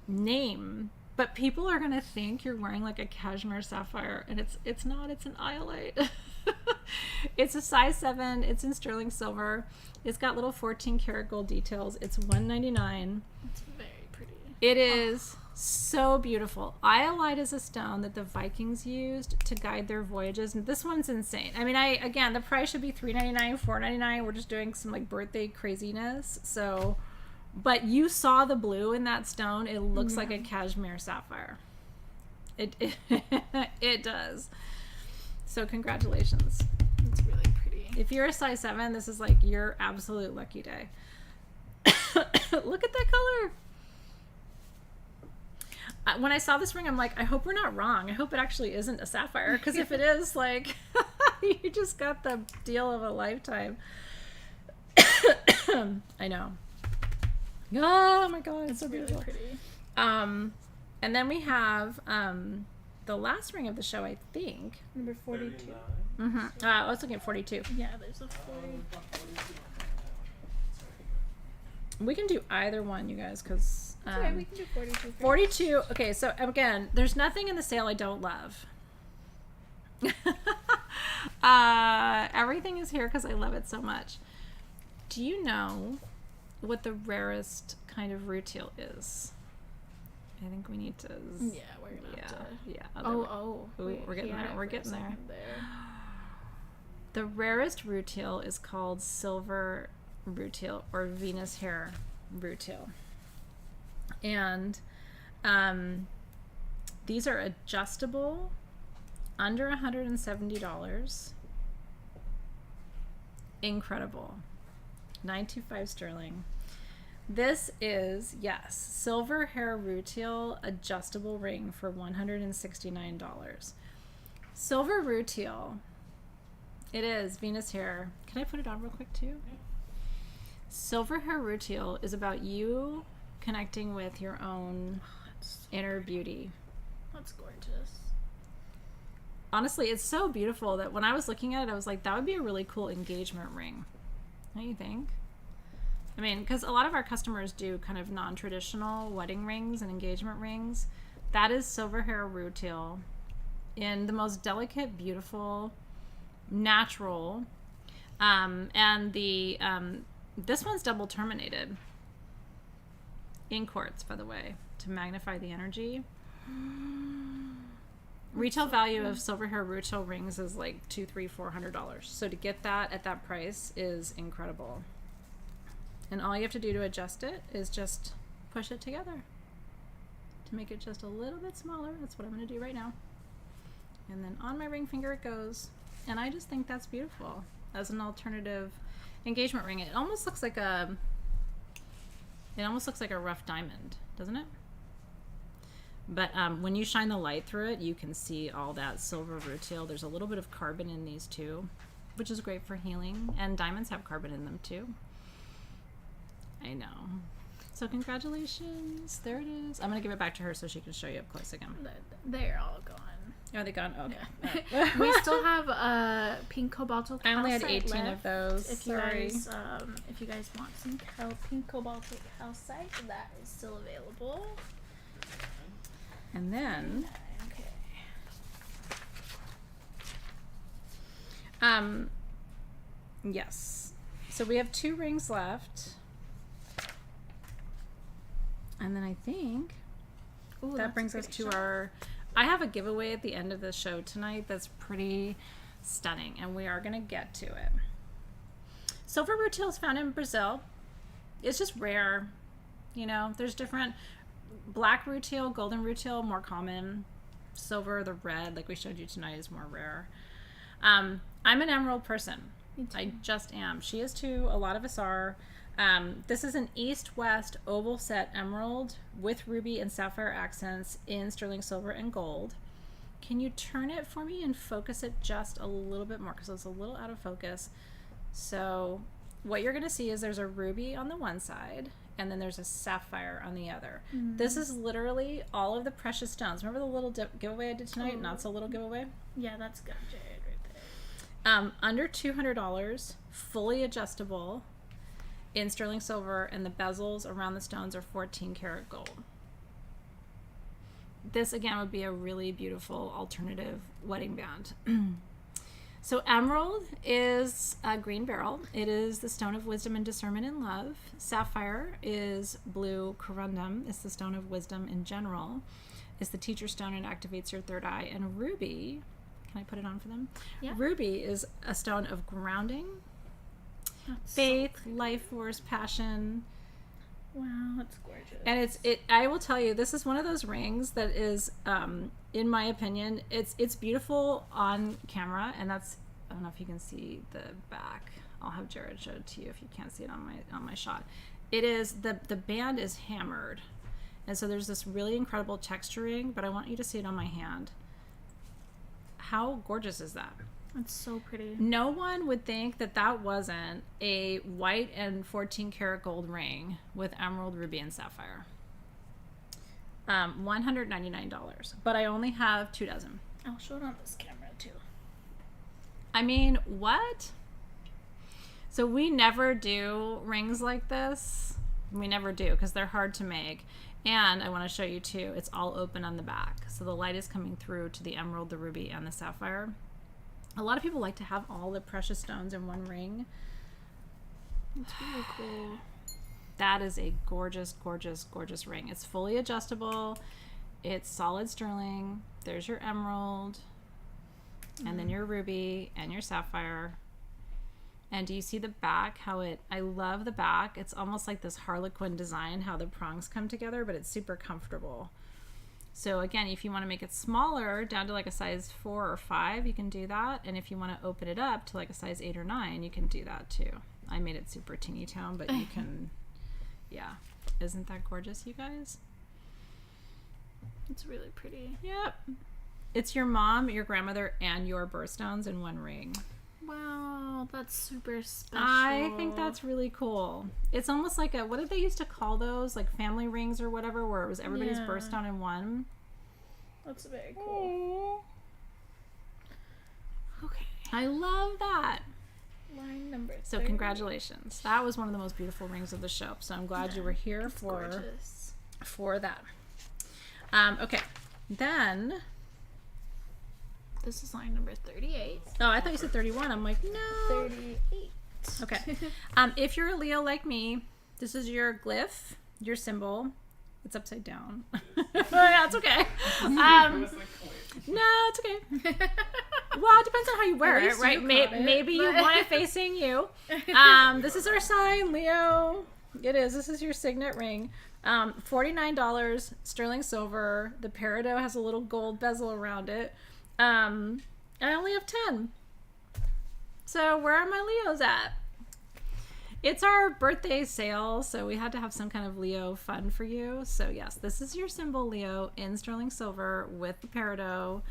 name. But people are gonna think you're wearing like a cashmere sapphire, and it's not. It's an iolite. It's a size 7. It's in sterling silver. It's got little 14 karat gold details. It's $199. It's very pretty. It is so beautiful. Iolite is a stone that the Vikings used to guide their voyages, and this one's insane. I mean, again, the price should be $399, $499. We're just doing some like birthday craziness, so. But you saw the blue in that stone. It looks like a cashmere sapphire. It does. So congratulations. It's really pretty. If you're a size 7, this is like your absolute lucky day. Look at that color. When I saw this ring, I'm like, I hope we're not wrong. I hope it actually isn't a sapphire, because if it is, like, you just got the deal of a lifetime. I know. Oh my god, it's so beautiful. Really pretty. And then we have the last ring of the show, I think. Number 42. 39. I was looking at 42. Yeah, there's a 40. We can do either one, you guys, because Okay, we can do 42 first. 42. Okay, so again, there's nothing in the sale I don't love. Everything is here because I love it so much. Do you know what the rarest kind of rutile is? I think we need to. Yeah, we're gonna have to. Yeah. Oh. Ooh, Wait, we're getting he had there. it We're for a getting there. second there. The rarest rutile is called silver rutile or Venus hair rutile, and these are adjustable, under $170. Incredible. $925 sterling. This is, yes, silver hair rutile adjustable ring for $169. Silver rutile. It is Venus hair. Can I put it on real quick too? Silver hair rutile is about you connecting with your own inner beauty. That's gorgeous. Honestly, it's so beautiful that when I was looking at it, I was like, that would be a really cool engagement ring. Don't you think? I mean, because a lot of our customers do kind of non-traditional wedding rings and engagement rings. That is silver hair rutile in the most delicate, beautiful, natural, and the this one's double terminated in quartz, by the way, to magnify the energy. Retail value of silver hair rutile rings is like $200-$400. So to get that at that price is incredible. And all you have to do to adjust it is just push it together to make it just a little bit smaller. That's what I'm going to do right now. And then on my ring finger it goes. And I just think that's beautiful as an alternative engagement ring. It almost looks like a rough diamond, doesn't it? But when you shine the light through it, you can see all that silver rutile. There's a little bit of carbon in these too, which is great for healing. And diamonds have carbon in them too. I know. So congratulations. There it is. I'm going to give it back to her so she can show you up close again. They're all gone. Are they gone? Okay. We still have a pink cobalto calcite I only had 18 left. of those. If Sorry. you guys want some pink cobalto calcite, that is still available. And then yes. So we have 2 rings left. And then I think that brings us to our... I have a giveaway at the end of the show tonight that's pretty stunning, and we are going to get to it. Silver rutile is found in Brazil. It's just rare. You know, there's different... Black rutile, golden rutile, more common. Silver, the red, like we showed you tonight, is more rare. I'm an emerald person. I just am. She is too. A lot of us are. This is an east-west oval set emerald with ruby and sapphire accents in sterling silver and gold. Can you turn it for me and focus it just a little bit more because it's a little out of focus? So what you're going to see is there's a ruby on the one side and then there's a sapphire on the other. Mm-hmm. This is literally all of the precious stones. Remember the little giveaway I did tonight? Oh. Not so little giveaway? Yeah, that's good, Jared, right there. Under $200, fully adjustable in sterling silver, and the bezels around the stones are 14 karat gold. This again would be a really beautiful alternative wedding band. So emerald is a green beryl. It is the stone of wisdom and discernment and love. Sapphire is blue corundum. It's the stone of wisdom in general. It's the teacher stone and activates your third eye. And ruby, can I put it on for them? Yeah. Ruby is a stone of grounding, faith, life force, passion. Wow, that's gorgeous. And I will tell you, this is one of those rings that is, in my opinion, it's beautiful on camera, and that's, I don't know if you can see the back. I'll have Jared show it to you if you can't see it on my shot. It is, the band is hammered, and so there's this really incredible texturing, but I want you to see it on my hand. How gorgeous is that? It's so pretty. No one would think that that wasn't a white and 14 karat gold ring with emerald, ruby, and sapphire. $199, but I only have 2 dozen. I'll show it on this camera too. I mean, what? So we never do rings like this. We never do because they're hard to make. And I want to show you too, it's all open on the back. So the light is coming through to the emerald, the ruby, and the sapphire. A lot of people like to have all the precious stones in one ring. It's really cool. That is a gorgeous, gorgeous, gorgeous ring. It's fully adjustable. It's solid sterling. There's your emerald, and then your ruby and your sapphire. And do you see the back? I love the back. It's almost like this harlequin design, how the prongs come together, but it's super comfortable. So again, if you want to make it smaller, down to like a size 4 or 5, you can do that. And if you want to open it up to like a size 8 or 9, you can do that too. I made it super teeny tone, but you can, yeah. Isn't that gorgeous, you guys? It's really pretty. Yep. It's your mom, your grandmother, and your birthstones in one ring. Wow, that's super special. I think that's really cool. It's almost like what did they used to call those? Like family rings or whatever, where it was everybody's birthstone in one. That's very cool. Okay. I love that. Line number 30. So congratulations. That was one of the most beautiful rings of the show. So I'm glad you were here Gorgeous. for that. Okay. Then This is line number 38. oh, I thought you said 31. I'm like, no. 38. Okay. If you're a Leo like me, this is your glyph, your symbol. It's upside down. Yeah, it's okay. I was like, wait. No, it's okay. Well, it depends on how you wear At it, least right? you caught it, Maybe you but- want it facing you. This is our sign, Leo. It is. This is your signet ring. $49 sterling silver. The peridot has a little gold bezel around it. I only have 10. So where are my Leos at? It's our birthday sale, so we had to have some kind of Leo fun for you. So yes, this is your symbol, Leo, in sterling silver with the peridot.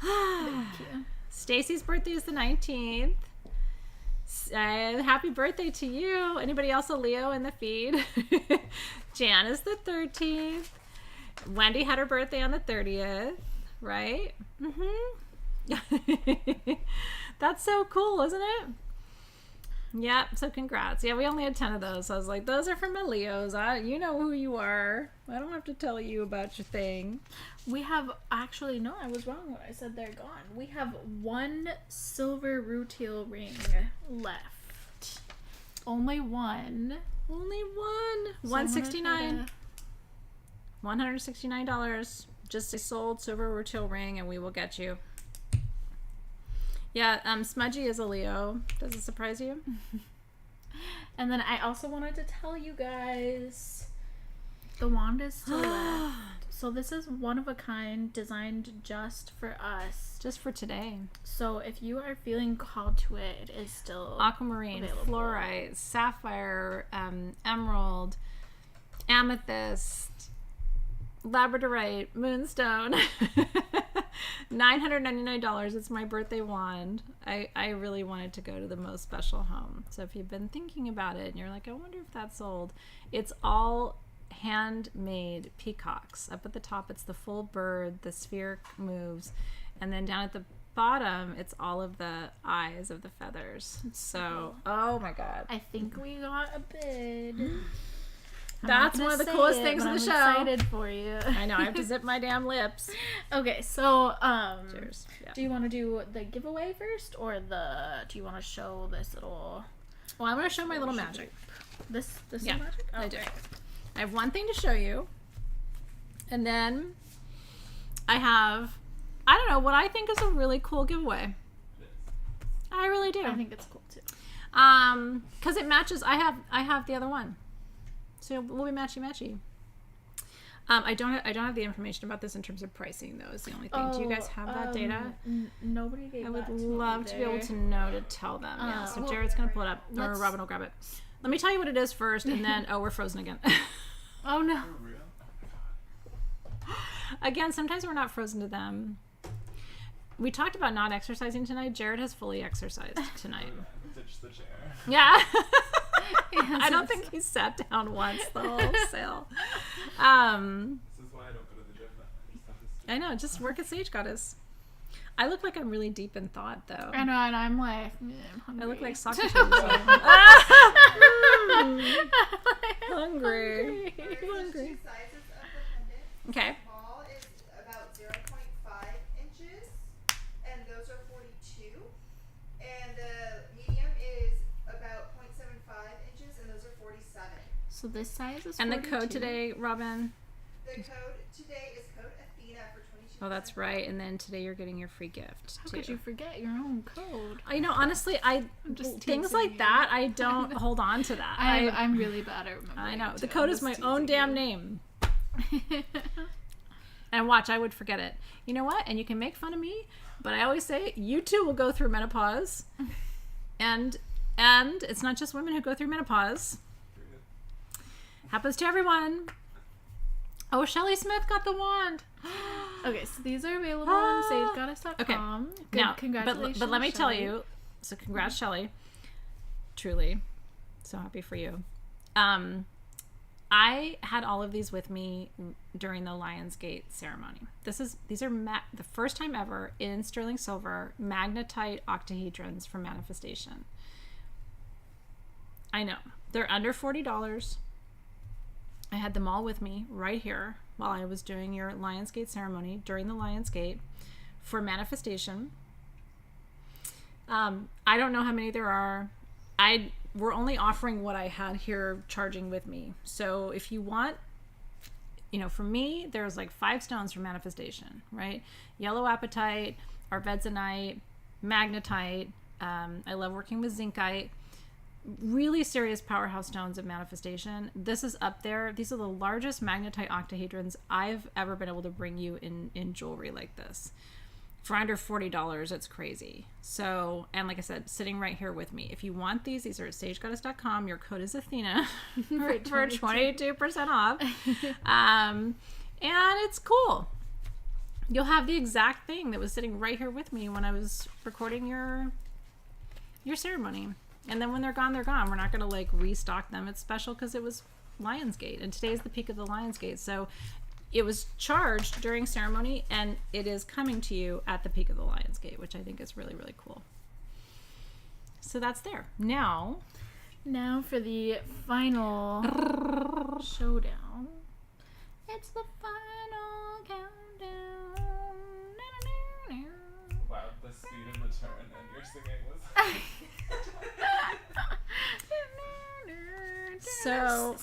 Thank you. Stacy's birthday is the 19th. Happy birthday to you. Anybody else a Leo in the feed? Jan is the 13th. Wendy had her birthday on the 30th, right? That's so cool, isn't it? Yeah, so congrats. Yeah, we only had 10 of those. So I was like, those are from my Leos. You know who you are. I don't have to tell you about your thing. We have actually no, I was wrong when I said they're gone. We have one silver rutile ring left. Only one. Only one. So I'm gonna $169. $169. Just a sold silver rutile ring, and we will get you. Yeah, Smudgy is a Leo. Does it surprise you? And then I also wanted to tell you guys the wand is still left. So this is one of a kind, designed just for us. Just for today. So if you are feeling called to it, it is still Aquamarine, available. fluorite, sapphire, emerald, amethyst, labradorite, moonstone. $999. It's my birthday wand. I really wanted to go to the most special home. So if you've been thinking about it and you're like, I wonder if that's sold, it's all handmade peacocks. Up at the top, it's the full bird, the sphere moves, and then down at the bottom, it's all of the eyes of the feathers. So, oh my god. I think we got a bid. That's one of the coolest things in the show. I'm excited for you. I know, I have to zip my damn lips. Okay, so Cheers. Yeah. do you want to do the giveaway first, or do you want to show this little? Well, I'm going to show my little magic. This Yeah, is magic. I do. Okay. I have one thing to show you, and then I have, I don't know, what I think is a really cool giveaway. I really do. I think it's cool too. Because it matches. I have the other one, so we'll be matchy. I don't have the information about this in terms of pricing though. Is the only thing. Do you guys have that data? Nobody gave I would that to me love to be able either. to know to tell them. Yeah. So well, Jared's gonna pull it up, or let's- Robin will grab it. Let me tell you what it is first, and then we're frozen again. Oh no. For real? Again, sometimes we're not frozen to them. We talked about not exercising tonight. Jared has fully exercised tonight. Ditch the chair. Yeah. Yes, I don't yes. think he sat down once the whole sale. This is why I don't go to the gym then. I just have to I know, just work at Sage Goddess. I look like I'm really deep in thought, though. I know, and I'm like, I'm I look like hungry. Socrates. Hungry. There's Hungry. 2 sizes of the pendant. Okay. Small is about 0.5 inches, and those are 42. And the medium is about 0.75 inches, and those are 47. So this size is And the 42. code today, Robin. The code today is code Athena for 22%. Oh, that's right. And then today you're getting your free gift, How too. could you forget your own code? I know, honestly, just things teasing like you. that, I don't hold on to that. I'm really bad at remembering. I know. too. The I'm code is just my teasing own damn you. name. And watch, I would forget it. You know what? And you can make fun of me, but I always say, you too will go through menopause. And And it's not just women who go through menopause. Happens to everyone. Oh, Shelly Smith got the wand. Okay, so these are available on sagegoddess.com. Okay. Good, Now, congratulations. but let me tell Shelley. you. So congrats, Shelly. Truly, so happy for you. I had all of these with me during the Lionsgate ceremony. These are the first time ever in sterling silver magnetite octahedrons for manifestation. I know they're under $40. I had them all with me right here while I was doing your Lionsgate ceremony during the Lionsgate for manifestation. I don't know how many there are. We're only offering what I had here charging with me. So if you want, for me, there's like 5 stones for manifestation, right? Yellow apatite, arvezanite, magnetite. I love working with zincite. Really serious powerhouse stones of manifestation. This is up there. These are the largest magnetite octahedrons I've ever been able to bring you in jewelry like this. For under $40, it's crazy. So, and like I said, sitting right here with me. If you want these are at sagegoddess.com. Your code is Athena for 22% off. And it's cool. You'll have the exact thing that was sitting right here with me when I was recording your ceremony. And then when they're gone, they're gone. We're not going to like restock them. It's special because it was Lionsgate, and today is the peak of the Lionsgate. So it was charged during ceremony, and it is coming to you at the peak of the Lionsgate, which I think is really, really cool. So that's there. Now for the final showdown. It's the final countdown. Wow, the speed and the turn and your singing was. So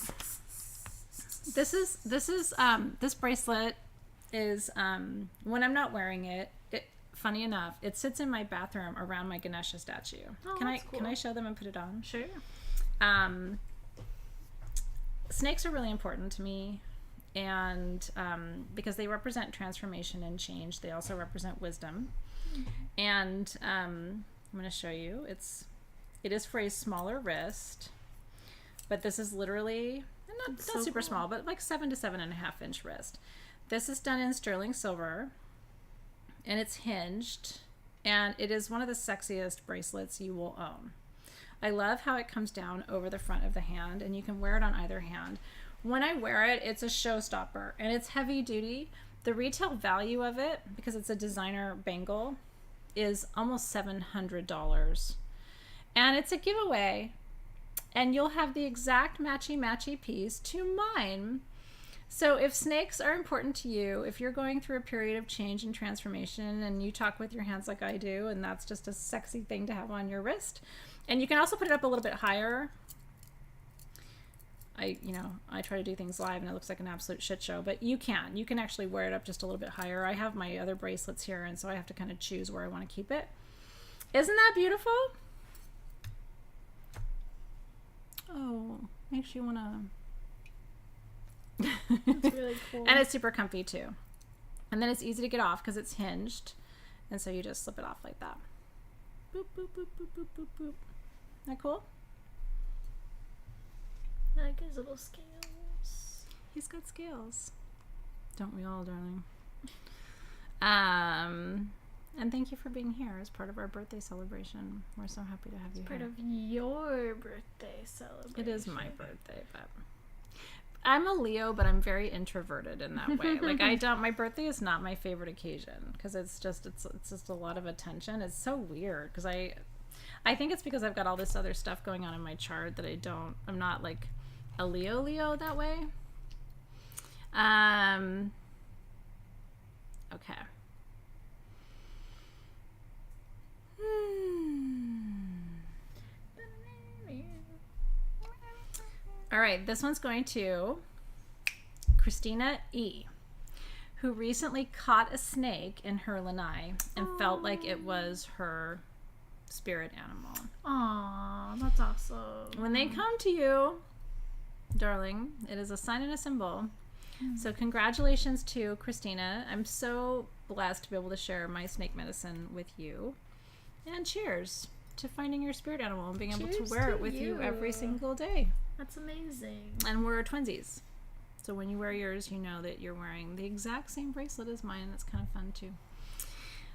this bracelet is when I'm not wearing it, funny enough, it sits in my bathroom around my Ganesha statue. Oh, Can that's cool. I show them and put it on? Sure. Snakes are really important to me, and because they represent transformation and change, they also represent wisdom. And I'm going to show you. It is for a smaller wrist, but this is literally not so super cool. small, but like 7 to 7.5 inch wrist. This is done in sterling silver, and it's hinged, and it is one of the sexiest bracelets you will own. I love how it comes down over the front of the hand, and you can wear it on either hand. When I wear it, it's a showstopper, and it's heavy duty. The retail value of it, because it's a designer bangle, is almost $700. And it's a giveaway, and you'll have the exact matchy piece to mine. So if snakes are important to you, if you're going through a period of change and transformation and you talk with your hands like I do, and that's just a sexy thing to have on your wrist, and you can also put it up a little bit higher. I try to do things live and it looks like an absolute shit show, but you can actually wear it up just a little bit higher. I have my other bracelets here, and so I have to kind of choose where I want to keep it. Isn't that beautiful? Oh, makes you want to. It's really cool. And it's super comfy too. And then it's easy to get off because it's hinged, and so you just slip it off like that. Boop, boop, boop, boop, boop, boop, boop. Isn't that cool? I like his little scales. He's got scales. Don't we all, darling? And thank you for being here as part of our birthday celebration. We're so happy to have you Part here. of your birthday celebration. It is my birthday, but I'm a Leo, but I'm very introverted in that way. Like my birthday is not my favorite occasion because it's just a lot of attention. It's so weird because I think it's because I've got all this other stuff going on in my chart that I'm not like a Leo that way. Okay. All right, this one's going to Christina E., who recently caught a snake in her lanai and felt like it was her spirit animal. Aw, that's awesome. When they come to you, darling, it is a sign and a symbol. So congratulations to Christina. I'm so blessed to be able to share my snake medicine with you. And cheers. to finding your spirit animal and being able to Cheers wear to it with you you. every single day. That's amazing. And we're twinsies. So when you wear yours, you know that you're wearing the exact same bracelet as mine. That's kind of fun too.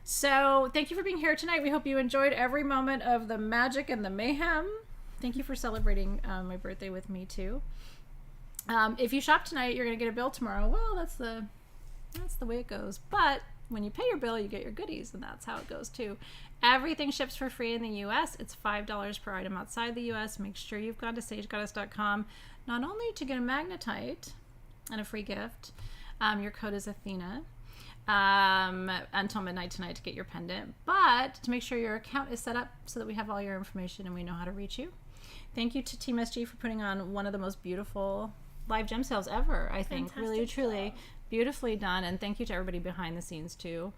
So thank you for being here tonight. We hope you enjoyed every moment of the magic and the mayhem. Thank you for celebrating my birthday with me too. If you shop tonight, you're going to get a bill tomorrow. Well, that's the way it goes. But when you pay your bill, you get your goodies, and that's how it goes too. Everything ships for free in the U.S. It's $5 per item outside the U.S. Make sure you've gone to sagegoddess.com, not only to get a magnetite and a free gift. Your code is Athena until midnight tonight to get your pendant, but to make sure your account is set up so that we have all your information and we know how to reach you. Thank you to Team SG for putting on one of the most beautiful live gem sales ever, I think. Fantastic Really, truly job. beautifully done. And thank you to everybody behind the scenes too.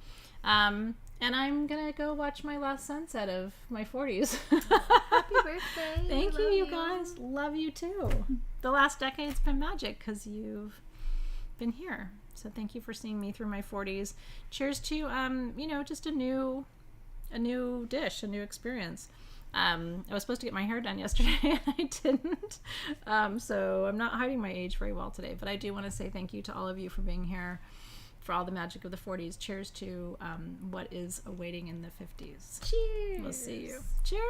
And I'm gonna go watch my last sunset of my 40s. Happy birthday. Thank you, Love you guys. Love you too. The last decade's been magic because you've been here. So thank you for seeing me through my 40s. Cheers to just a new dish, a new experience. I was supposed to get my hair done yesterday and I didn't. So I'm not hiding my age very well today, but I do want to say thank you to all of you for being here, for all the magic of the 40s. Cheers to what is awaiting in the 50s. Cheers. We'll see you. Cheers.